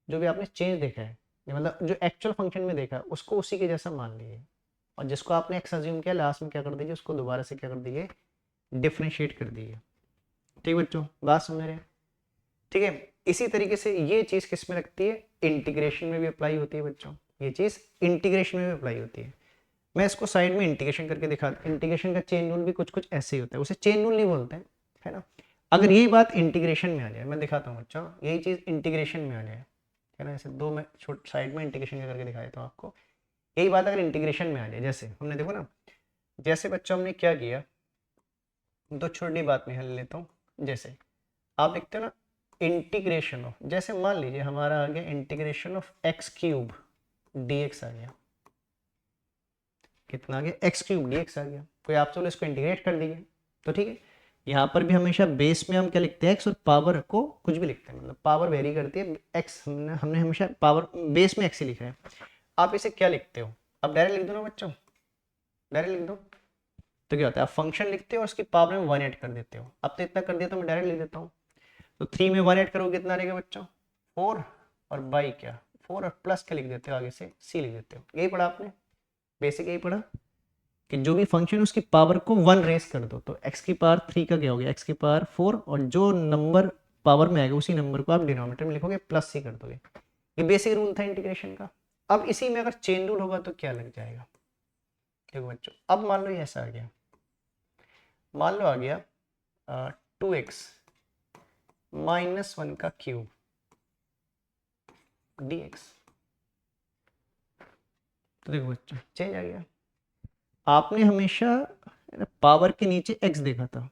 जो भी आपने चेंज देखा है, मतलब जो एक्चुअल फंक्शन में देखा है उसको उसी के जैसा मान लीजिए, और जिसको आपने एक्स अज्यूम किया लास्ट में क्या कर दीजिए उसको दोबारा से क्या कर दीजिए डिफरेंशिएट कर दीजिए, ठीक बच्चों, बात समझ रहे हैं, ठीक है। इसी तरीके से ये चीज़ किस में लगती है, इंटीग्रेशन में भी अप्लाई होती है बच्चों, ये चीज़ इंटीग्रेशन में भी अप्लाई होती है। मैं इसको साइड में इंटीग्रेशन करके दिखा, इंटीग्रेशन का चेन रूल भी कुछ कुछ ऐसे ही होता है, उसे चेन रूल नहीं बोलते हैं, है ना। अगर यही बात इंटीग्रेशन में आ जाए, मैं दिखाता हूँ बच्चों, यही चीज़ इंटीग्रेशन में आ जाए, है ना, ऐसे दो मैं छोटे साइड में इंटीग्रेशन करके दिखा देता हूँ आपको। यही बात अगर इंटीग्रेशन में आ जाए, जैसे हमने देखो ना, जैसे बच्चों हमने क्या किया, दो छोटी बात में हल लेता हूँ, जैसे आप लिखते हो ना इंटीग्रेशन ऑफ, जैसे मान लीजिए हमारा आ गया integration of X cube dx आ गया, कितना आ गया एक्स क्यूब dx आ गया, कोई आप चलो इसको इंटीग्रेट कर दीजिए, तो ठीक है। यहाँ पर भी हमेशा बेस में हम क्या लिखते हैं एक्स, और पावर को कुछ भी लिखते हैं, मतलब पावर वेरी करती है, एक्स हमने हमेशा पावर बेस में एक्स ही लिखा है। आप इसे क्या लिखते हो, अब डायरेक्ट लिख दो ना बच्चों, डायरेक्ट लिख दो, तो क्या होता है आप फंक्शन लिखते हो और उसकी पावर में 1 ऐड कर देते हो। अब तो इतना कर दिया तो मैं डायरेक्ट लिख देता हूँ, तो 3 में 1 ऐड करोगे कितना रहेगा बच्चों 4, और बाई क्या 4 और प्लस क्या लिख देते हो आगे से c लिख देते हो। यही पढ़ा आपने, बेसिक यही पढ़ा कि जो भी फंक्शन है उसकी पावर को 1 रेस कर दो। तो x की पावर 3 का क्या हो गया, x की पावर 4, और जो नंबर पावर में आएगा उसी नंबर को आप डिनोमिनेटर में लिखोगे, प्लस c कर दोगे। ये बेसिक रूल था इंटीग्रेशन का। अब इसी में अगर चेन रूल होगा तो क्या लग जाएगा, देखो बच्चों, अब मान लो ये ऐसा आ गया, मान लो आ गया 2x -1 का क्यूब dx। तो देखो बच्चों चेंज आ गया। आपने हमेशा पावर के नीचे x देखा था,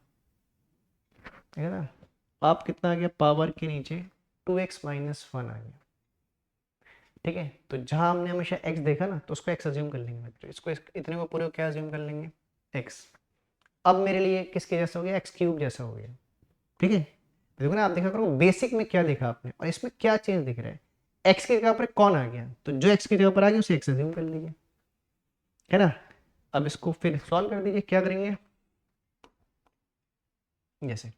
है ना, आप कितना आ गया पावर के नीचे 2x - 1 आ गया। ठीक है, तो जहां हमने हमेशा x देखा ना तो उसको x अज्यूम कर लेंगे बच्चों, इसको इतने को पूरे को क्या अज्यूम कर लेंगे, x। अब मेरे लिए किसके जैसा हो गया, x क्यूब जैसा हो गया। ठीक है, तो देखो ना, आप देखा करो बेसिक में क्या देखा आपने और इसमें क्या चेंज दिख रहा है। x की जगह पर कौन आ गया, तो जो x की जगह पर आ गया उसे x अज्यूम कर लीजिए, है ना। अब इसको फिर सॉल्व कर दीजिए, क्या करेंगे, जैसे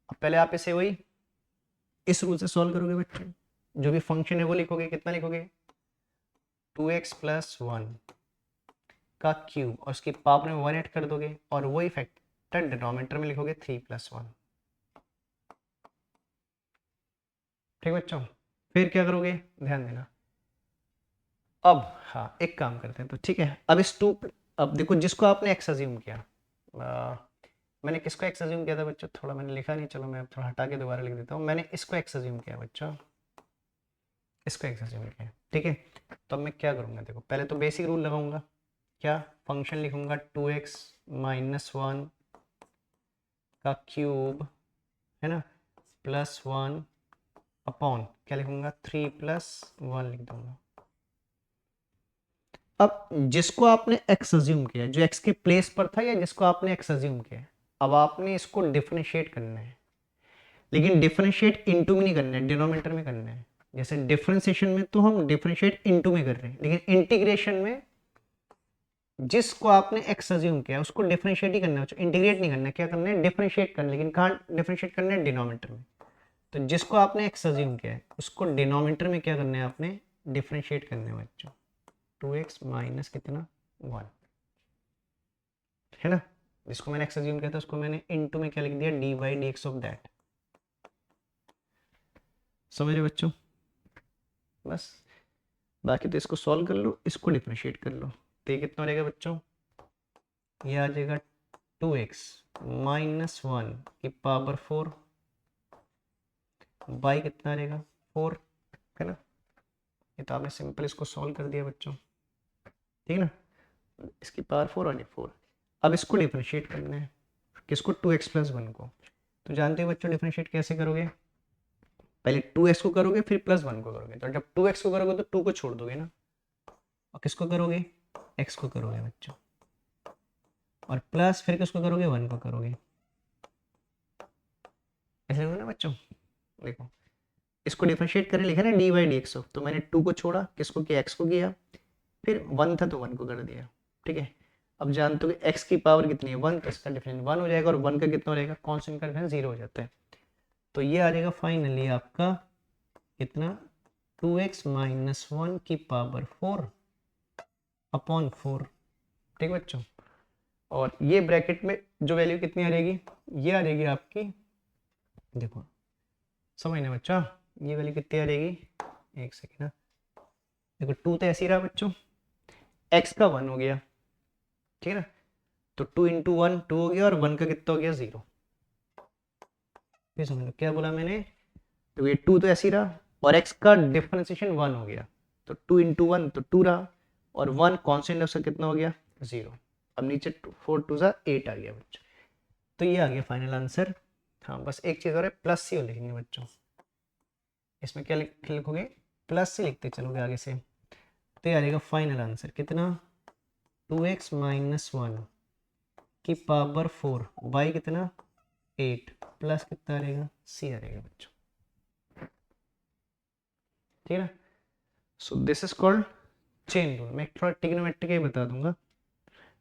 अब पहले आप इसे वही इस रूल से सॉल्व करोगे बच्चों, जो भी फंक्शन है वो लिखोगे, कितना लिखोगे 2x + 1 का क्यूब और उसकी पावर में 1 ऐड कर दोगे और वही फैक्टर डिनोमिनेटर में लिखोगे 3 + 1। ठीक बच्चों, फिर क्या करोगे, ध्यान देना। अब हाँ एक काम करते हैं, तो ठीक है, अब इस अब देखो जिसको आपने x अज्यूम किया, मैंने किसको x अज्यूम किया था बच्चों, थोड़ा मैंने लिखा नहीं, चलो मैं थोड़ा हटा के दोबारा लिख देता हूँ। मैंने इसको x अज्यूम किया बच्चों, इसको x अज्यूम किया, ठीक है। तो अब मैं क्या करूँगा, देखो पहले तो बेसिक रूल लगाऊंगा, क्या, फंक्शन लिखूंगा 2x - 1 का क्यूब, है ना, +1 अपॉन क्या लिखूंगा 3 + 1 लिख दूंगा। अब जिसको आपने x अज्यूम किया, जो x के प्लेस पर था या जिसको आपने x अज्यूम किया, अब आपने इसको डिफरेंशिएट करना है, लेकिन डिफरेंशिएट इनटू में नहीं करना है, डिनोमिनेटर में करना है। जैसे डिफरेंशिएशन में तो हम डिफरेंशिएट इनटू में कर रहे हैं, लेकिन इंटीग्रेशन में जिसको आपने x अज्यूम किया उसको डिफरेंशिएट ही करना है, इंटीग्रेट नहीं करना है। क्या करना है, डिफरेंशिएट करना है, लेकिन कहाँ डिफरेंशिएट करना है, डिनोमिनेटर में। तो जिसको आपने x अज्यूम किया है उसको डिनोमिनेटर में क्या करना है, आपने डिफरेंशिएट करना है बच्चों, 2x माइनस कितना 1, है ना। जिसको मैंने x अज्यूम किया था उसको मैंने इनटू में क्या लिख दिया, dy/dx ऑफ दैट। समझ रहे बच्चों, बस बाकी तो इसको सॉल्व कर लो, इसको डिफरेंशिएट कर लो, तो ये कितना रहेगा बच्चों, ये आ जाएगा 2x - 1 की पावर 4 बाई कितना रहेगा 4, है ना। ये तो आपने सिंपल इसको सॉल्व कर दिया बच्चों, ठीक है ना, इसकी पावर 4 और ये 4। अब इसको डिफरेंशिएट करना है, किसको 2x + 1 को। तो जानते हो बच्चों डिफरेंशिएट कैसे करोगे, पहले 2x को करोगे फिर +1 को करोगे। तो जब 2x को करोगे तो 2 को छोड़ दोगे ना, और किसको करोगे, x को करोगे बच्चों, और प्लस फिर किसको करोगे, 1 को करोगे। ऐसे होगा ना बच्चों, देखो इसको डिफरेंशिएट करने लिखा ना dy/dx ऑफ, तो मैंने 2 को छोड़ा, किसको किया, x को किया, फिर 1 था तो 1 को कर दिया। ठीक है, अब जानते हो कि x की पावर कितनी है 1, तो इसका डिफरेंस 1 हो जाएगा, और 1 का कितना हो जाएगा, कांस्टेंट का डिफरेंस 0 हो जाता है। तो ये आ जाएगा फाइनली आपका कितना, 2x - 1 की पावर 4 अपॉन 4। ठीक है बच्चों, और ये ब्रैकेट में जो वैल्यू कितनी आ जाएगी, ये आ जाएगी आपकी, देखो समझना बच्चा, ये वैल्यू कितनी आ जाएगी, एक सेकेंड ना, देखो 2 तो ऐसे ही रहा बच्चों, x का 1 हो गया, ठीक है ना, तो 2 × 1 2 हो गया, और 1 का कितना हो गया 0। फिर समझ लो क्या बोला मैंने, तो ये 2 तो ऐसे ही रहा, और x का डिफरेंशिएशन 1 हो गया, तो 2 × 1 तो 2 रहा, और 1 कांस्टेंट उसका कितना हो गया 0। अब नीचे 4 2 8 आ गया बच्चों, तो ये आ गया फाइनल आंसर। हाँ बस एक चीज़ और है, प्लस सी लिखेंगे बच्चों, इसमें क्या लिखोगे, प्लस सी लिखते चलोगे आगे से, तो ये आ जाएगा फाइनल आंसर कितना, 2x - 1 की पावर 4 बाई कितना 8 प्लस कितना आ रहेगा, सी आ रहेगा बच्चों, ठीक है ना। So this is called chain rule. मैं थोड़ा ट्रिग्नोमेट्री ही बता दूंगा,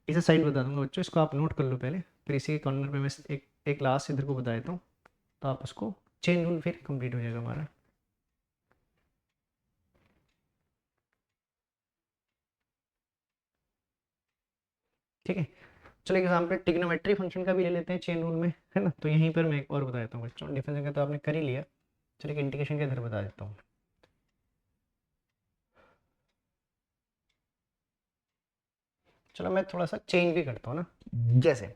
इसे साइड बता दूंगा बच्चों, इसको आप नोट कर लो पहले, फिर इसी के कॉर्नर पे मैं एक लास्ट इधर को बता देता हूँ, तो आप उसको चेन रूल फिर कंप्लीट हो जाएगा हमारा। ठीक है। चलो एग्जाम्पल ट्रिग्नोमेट्री फंक्शन का भी ले लेते हैं चेन रूल में, है ना। तो यहीं पर मैं एक और बता देता हूँ बच्चों, डिफरेंस का तो आपने कर ही लिया, चलो एक इंटीग्रेशन के इधर बता देता हूँ। चलो मैं थोड़ा सा चेंज भी करता हूँ ना, जैसे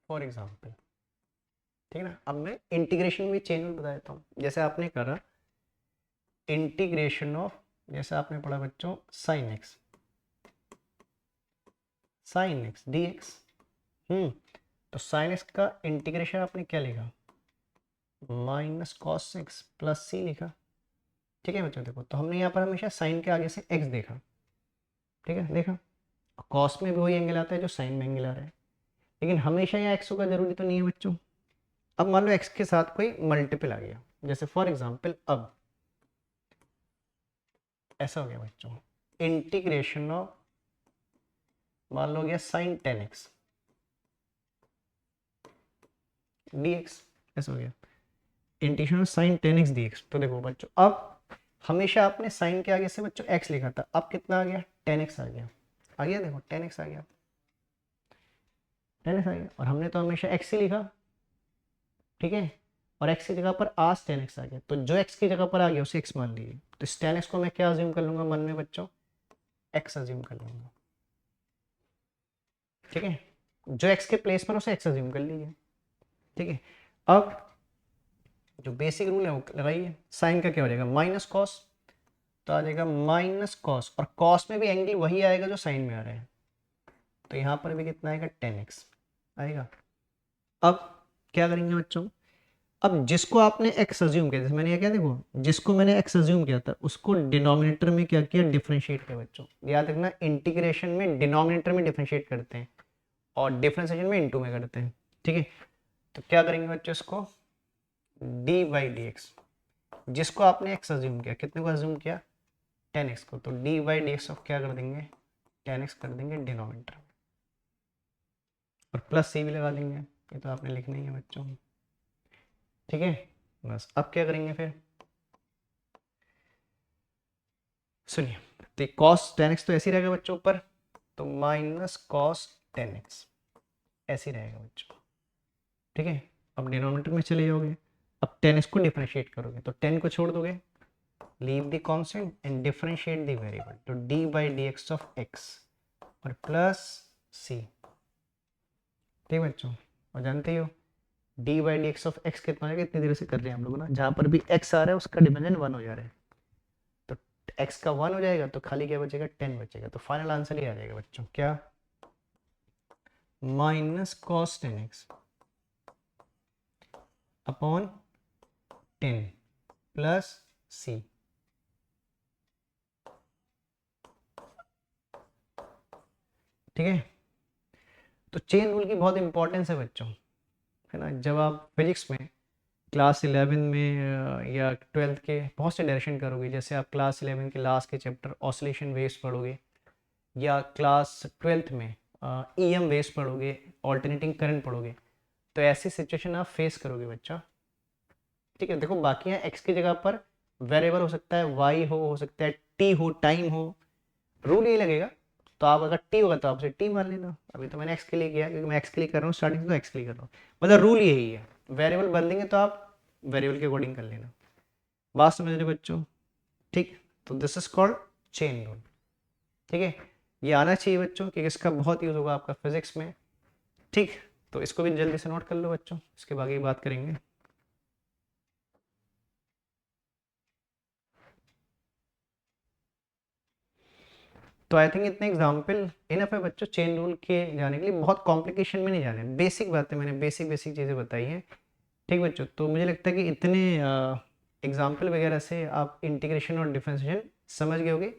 फॉर एग्जाम्पल, ठीक है ना। अब मैं इंटीग्रेशन भी चेन रूल बता देता हूँ। जैसे आपने करा इंटीग्रेशन ऑफ, जैसे आपने पढ़ा बच्चों sine x, sine x D x, तो साइन एक्स का इंटीग्रेशन आपने क्या लिखा, माइनस कॉस एक्स प्लस सी लिखा। ठीक है बच्चों, देखो तो हमने यहाँ पर हमेशा साइन के आगे से एक्स देखा, ठीक है, देखा। कॉस में भी वही एंगल आता है जो साइन में एंगल आ रहा है, लेकिन हमेशा यहाँ एक्स का जरूरी तो नहीं है बच्चों। अब मान लो एक्स के साथ कोई मल्टीपल आ गया, जैसे फॉर एग्जाम्पल अब ऐसा हो गया बच्चों, इंटीग्रेशन ऑफ मान लो गया साइन 10x dx, ऐसा हो गया integration of sign 10x dx। तो देखो बच्चों, अब हमेशा आपने साइन के आगे से बच्चों x लिखा था, अब कितना आ गया 10x आ गया, आ गया देखो 10x आ गया, 10x आ गया, और हमने तो हमेशा x ही लिखा, ठीक है, और x की जगह पर आज 10x आ गया, तो जो x की जगह पर आ गया उसे x मान लीजिए। तो इस 10x को मैं क्या अज्यूम कर लूंगा मन में बच्चों, x अज्यूम कर लूंगा, ठीक है, जो x के प्लेस पर उसे x अज्यूम कर लीजिए, ठीक है। अब जो बेसिक रूल है वो लगाइए, साइन का क्या हो जाएगा माइनस कॉस, तो आ जाएगा माइनस कॉस, और कॉस में भी एंगल वही आएगा जो साइन में आ रहा है, तो यहाँ पर भी कितना आएगा 10x आएगा। अब क्या करेंगे बच्चों, अब जिसको आपने x अज्यूम किया, जैसे मैंने ये क्या देखो, जिसको मैंने x अज्यूम किया था उसको डिनोमिनेटर में क्या किया, डिफरेंशिएट किया बच्चों। याद रखना इंटीग्रेशन में डिनोमिनेटर में डिफरेंशिएट करते हैं और डिफरेंशिएशन में इनटू में करते हैं, ठीक है। तो क्या करेंगे बच्चों, इसको डी बाई डी एक्स, जिसको आपने x अज्यूम किया, कितने को अज्यूम किया 10x को, तो D by D X of क्या कर देंगे 10x कर देंगे डिनोमिनेटर में, और प्लस सी भी लगा देंगे, ये तो आपने लिखना ही है बच्चों, ठीक है। बस अब क्या करेंगे फिर, सुनिए, तो कॉस 10x तो ऐसे ही रहेगा बच्चों ऊपर, तो माइनस कॉस 10x ऐसे ही रहेगा बच्चों, ठीक है। अब डिनोमिनेटर में चले जाओगे, अब 10x को डिफरेंशिएट करोगे तो 10 को छोड़ दोगे, leave the constant and differentiate the variable, तो D by D X of X और प्लस सी, ठीक बच्चों। और जानते हो D by D X of X कितना है, इतनी देर से कर रहे हैं हम लोग ना, जहाँ पर भी एक्स आ रहा है उसका डिमेंशन 1 हो जा रहा है, तो एक्स का 1 हो जाएगा तो खाली क्या बचेगा 10 बचेगा, तो फाइनल आंसर ही आ जाएगा बच्चों क्या, minus cos 10x upon 10 plus C, ठीक है। तो चेन रूल की बहुत इंपॉर्टेंस है बच्चों, है ना। जब आप फिजिक्स में क्लास 11 में या 12th के बहुत से डायरेक्शन करोगे, जैसे आप क्लास 11 के लास्ट के चैप्टर ऑसिलेशन वेव्स पढ़ोगे, या क्लास 12th में ईएम वेव्स पढ़ोगे, ऑल्टरनेटिंग करंट पढ़ोगे, तो ऐसी सिचुएशन आप फेस करोगे बच्चा, ठीक है। देखो बाकी यहाँ एक्स की जगह पर वेरिएबल हो सकता है, वाई हो सकता है टी हो, टाइम हो, रूल ये लगेगा, तो आप अगर टी होगा तो आपसे टी मान लेना। अभी तो मैंने एक्स के लिए किया क्योंकि मैं एक्स के लिए कर रहा हूँ, स्टार्टिंग तो एक्स के लिए कर रहा हूँ, मतलब रूल यही है, वेरिएबल बदलेंगे तो आप वेरिएबल के अकॉर्डिंग कर लेना। बात समझ रहे बच्चों, ठीक। तो this is called chain rule, ठीक है। ये आना चाहिए बच्चों कि इसका बहुत यूज होगा आपका फिजिक्स में, ठीक। तो इसको भी जल्दी से नोट कर लो बच्चों, इसके बाकी बात करेंगे। तो आई थिंक इतने एग्जाम्पल इनफ है बच्चों चेन रूल के जाने के लिए, बहुत कॉम्प्लिकेशन में नहीं जाने, बेसिक बातें मैंने बेसिक बेसिक चीज़ें बताई हैं, ठीक बच्चों। तो मुझे लगता है कि इतने एग्जाम्पल वगैरह से आप इंटीग्रेशन और डिफरेंशिएशन समझ गए होगे।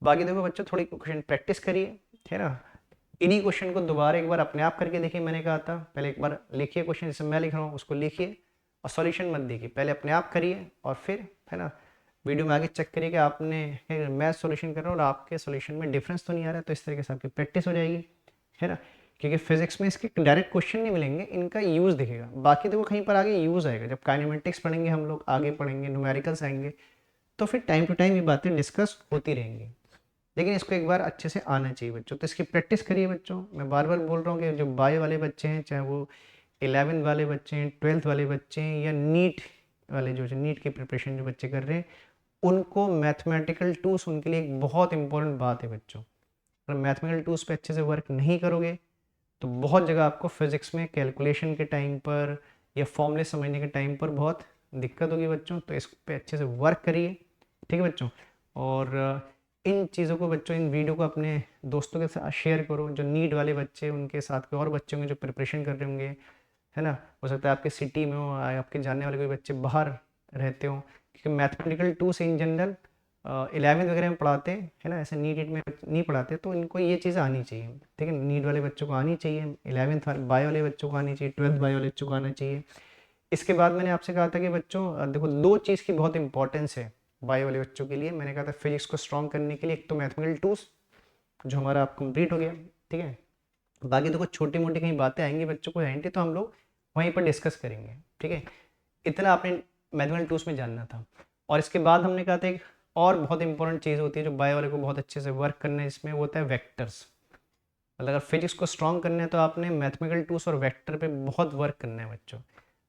बाकी देखो बच्चों थोड़ी क्वेश्चन प्रैक्टिस करिए, है ना। इन्हीं क्वेश्चन को दोबारा एक बार अपने आप करके देखिए, मैंने कहा था पहले एक बार लिखिए क्वेश्चन जैसे मैं लिख रहा हूँ उसको लिखिए, और सॉल्यूशन मत देखिए, पहले अपने आप करिए और फिर, है ना, वीडियो में आगे चेक करिए कि आपने मैं सॉल्यूशन कर रहा हूँ और आपके सॉल्यूशन में डिफरेंस तो नहीं आ रहा है, तो इस तरीके से आपकी प्रैक्टिस हो जाएगी, है ना। क्योंकि फिजिक्स में इसके डायरेक्ट क्वेश्चन नहीं मिलेंगे, इनका यूज़ दिखेगा, बाकी देखो कहीं पर आगे यूज़ आएगा, जब काइनेमेटिक्स पढ़ेंगे हम लोग, आगे पढ़ेंगे न्यूमेरिकल्स आएंगे, तो फिर टाइम टू टाइम ये बातें डिस्कस होती रहेंगी, लेकिन इसको एक बार अच्छे से आना चाहिए बच्चों। तो इसकी प्रैक्टिस करिए बच्चों। मैं बार बार बोल रहा हूँ कि जो बायो वाले बच्चे हैं, चाहे वो 11th वाले बच्चे हैं, 12th वाले बच्चे हैं, या नीट वाले जो नीट की प्रिपरेशन जो बच्चे कर रहे हैं, उनको मैथमेटिकल टूल्स उनके लिए एक बहुत इंपॉर्टेंट बात है बच्चों। अगर मैथमेटिकल टूल्स पे अच्छे से वर्क नहीं करोगे तो बहुत जगह आपको फिजिक्स में कैलकुलेशन के टाइम पर या फॉर्मूले समझने के टाइम पर बहुत दिक्कत होगी बच्चों। तो इस पे अच्छे से वर्क करिए, ठीक है बच्चों। और इन चीज़ों को बच्चों, इन वीडियो को अपने दोस्तों के साथ शेयर करो, जो नीट वाले बच्चे, उनके साथ के और बच्चे होंगे जो प्रिपरेशन कर रहे होंगे, है ना। हो सकता है आपके सिटी में हो, आपके जानने वाले कोई बच्चे बाहर रहते हो, क्योंकि mathematical tools in general 11th वगैरह में पढ़ाते हैं, है ना। ऐसे नीट में नहीं पढ़ाते, तो इनको ये चीज़ें आनी चाहिए, ठीक है। नीट वाले बच्चों को आनी चाहिए, 11th बायो वाले बच्चों को आनी चाहिए, 12th बायो वाले बच्चों को आना चाहिए। इसके बाद मैंने आपसे कहा था कि बच्चों देखो, दो चीज़ की बहुत इंपॉर्टेंस है बायो वाले बच्चों के लिए। मैंने कहा था फिजिक्स को स्ट्रॉन्ग करने के लिए एक तो मैथमेटिकल टूल्स, जो हमारा आप कंप्लीट हो गया, ठीक है। बाकी तो कुछ छोटी मोटी कहीं बातें आएंगी बच्चों को आएंगी, तो हम लोग वहीं पर डिस्कस करेंगे, ठीक है। इतना आपने मैथमेटिकल टूल्स में जानना था। और इसके बाद हमने कहा था एक और बहुत इंपॉर्टेंट चीज़ होती है जो बायो वाले को बहुत अच्छे से वर्क करना है, इसमें वो होता है वेक्टर्स। मतलब अगर फिजिक्स को स्ट्रॉन्ग करना है तो आपने मैथमेटिकल टूल्स और वेक्टर पे बहुत वर्क करना है बच्चों।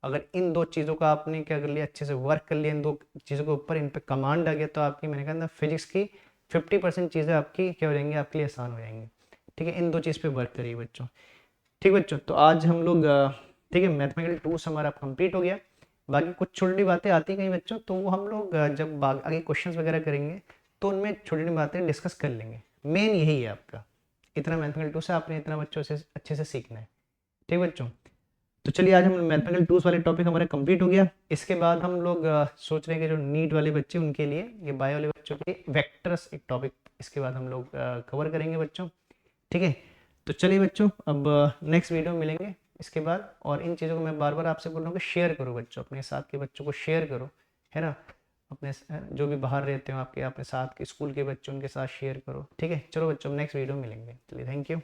अगर इन दो चीज़ों का आपने क्या कर लिया, अच्छे से वर्क कर लिया इन दो चीज़ों के ऊपर, इन पे कमांड आ गया, तो आपकी, मैंने कहा ना, फिजिक्स की 50% चीज़ें आपकी क्या हो जाएंगी, आपके लिए आसान हो जाएंगी, ठीक है। इन दो चीज़ पे वर्क करिए बच्चों, ठीक बच्चों। तो आज हम लोग ठीक है, मैथमेटिकल टूल्स हमारा कंप्लीट हो गया। बाकी कुछ छोटी बातें आती हैं कहीं बच्चों, तो वो हम लोग जब आगे क्वेश्चंस वगैरह करेंगे तो उनमें छोटी छोटी बातें डिस्कस कर लेंगे। मेन यही है आपका, इतना मैथमेटिकल टूल्स है, आपने इतना बच्चों से अच्छे से सीखना है, ठीक बच्चों। तो चलिए, आज हम मैथमेटिकल टूल्स वाले टॉपिक हमारा कंप्लीट हो गया। इसके बाद हम लोग सोच रहे हैं कि जो नीट वाले बच्चे उनके लिए, ये बायो वाले बच्चों के लिए वेक्टर्स एक टॉपिक इसके बाद हम लोग कवर करेंगे बच्चों, ठीक है। तो चलिए बच्चों, अब नेक्स्ट वीडियो में मिलेंगे इसके बाद। और इन चीज़ों को मैं बार बार आपसे बोल रहा हूँ कि शेयर करो बच्चों, अपने साथ के बच्चों को शेयर करो, है ना। अपने जो भी बाहर रहते हो आपके, अपने साथ के स्कूल के बच्चों, उनके साथ शेयर करो, ठीक है। चलो बच्चों, नेक्स्ट वीडियो में मिलेंगे। चलिए, थैंक यू।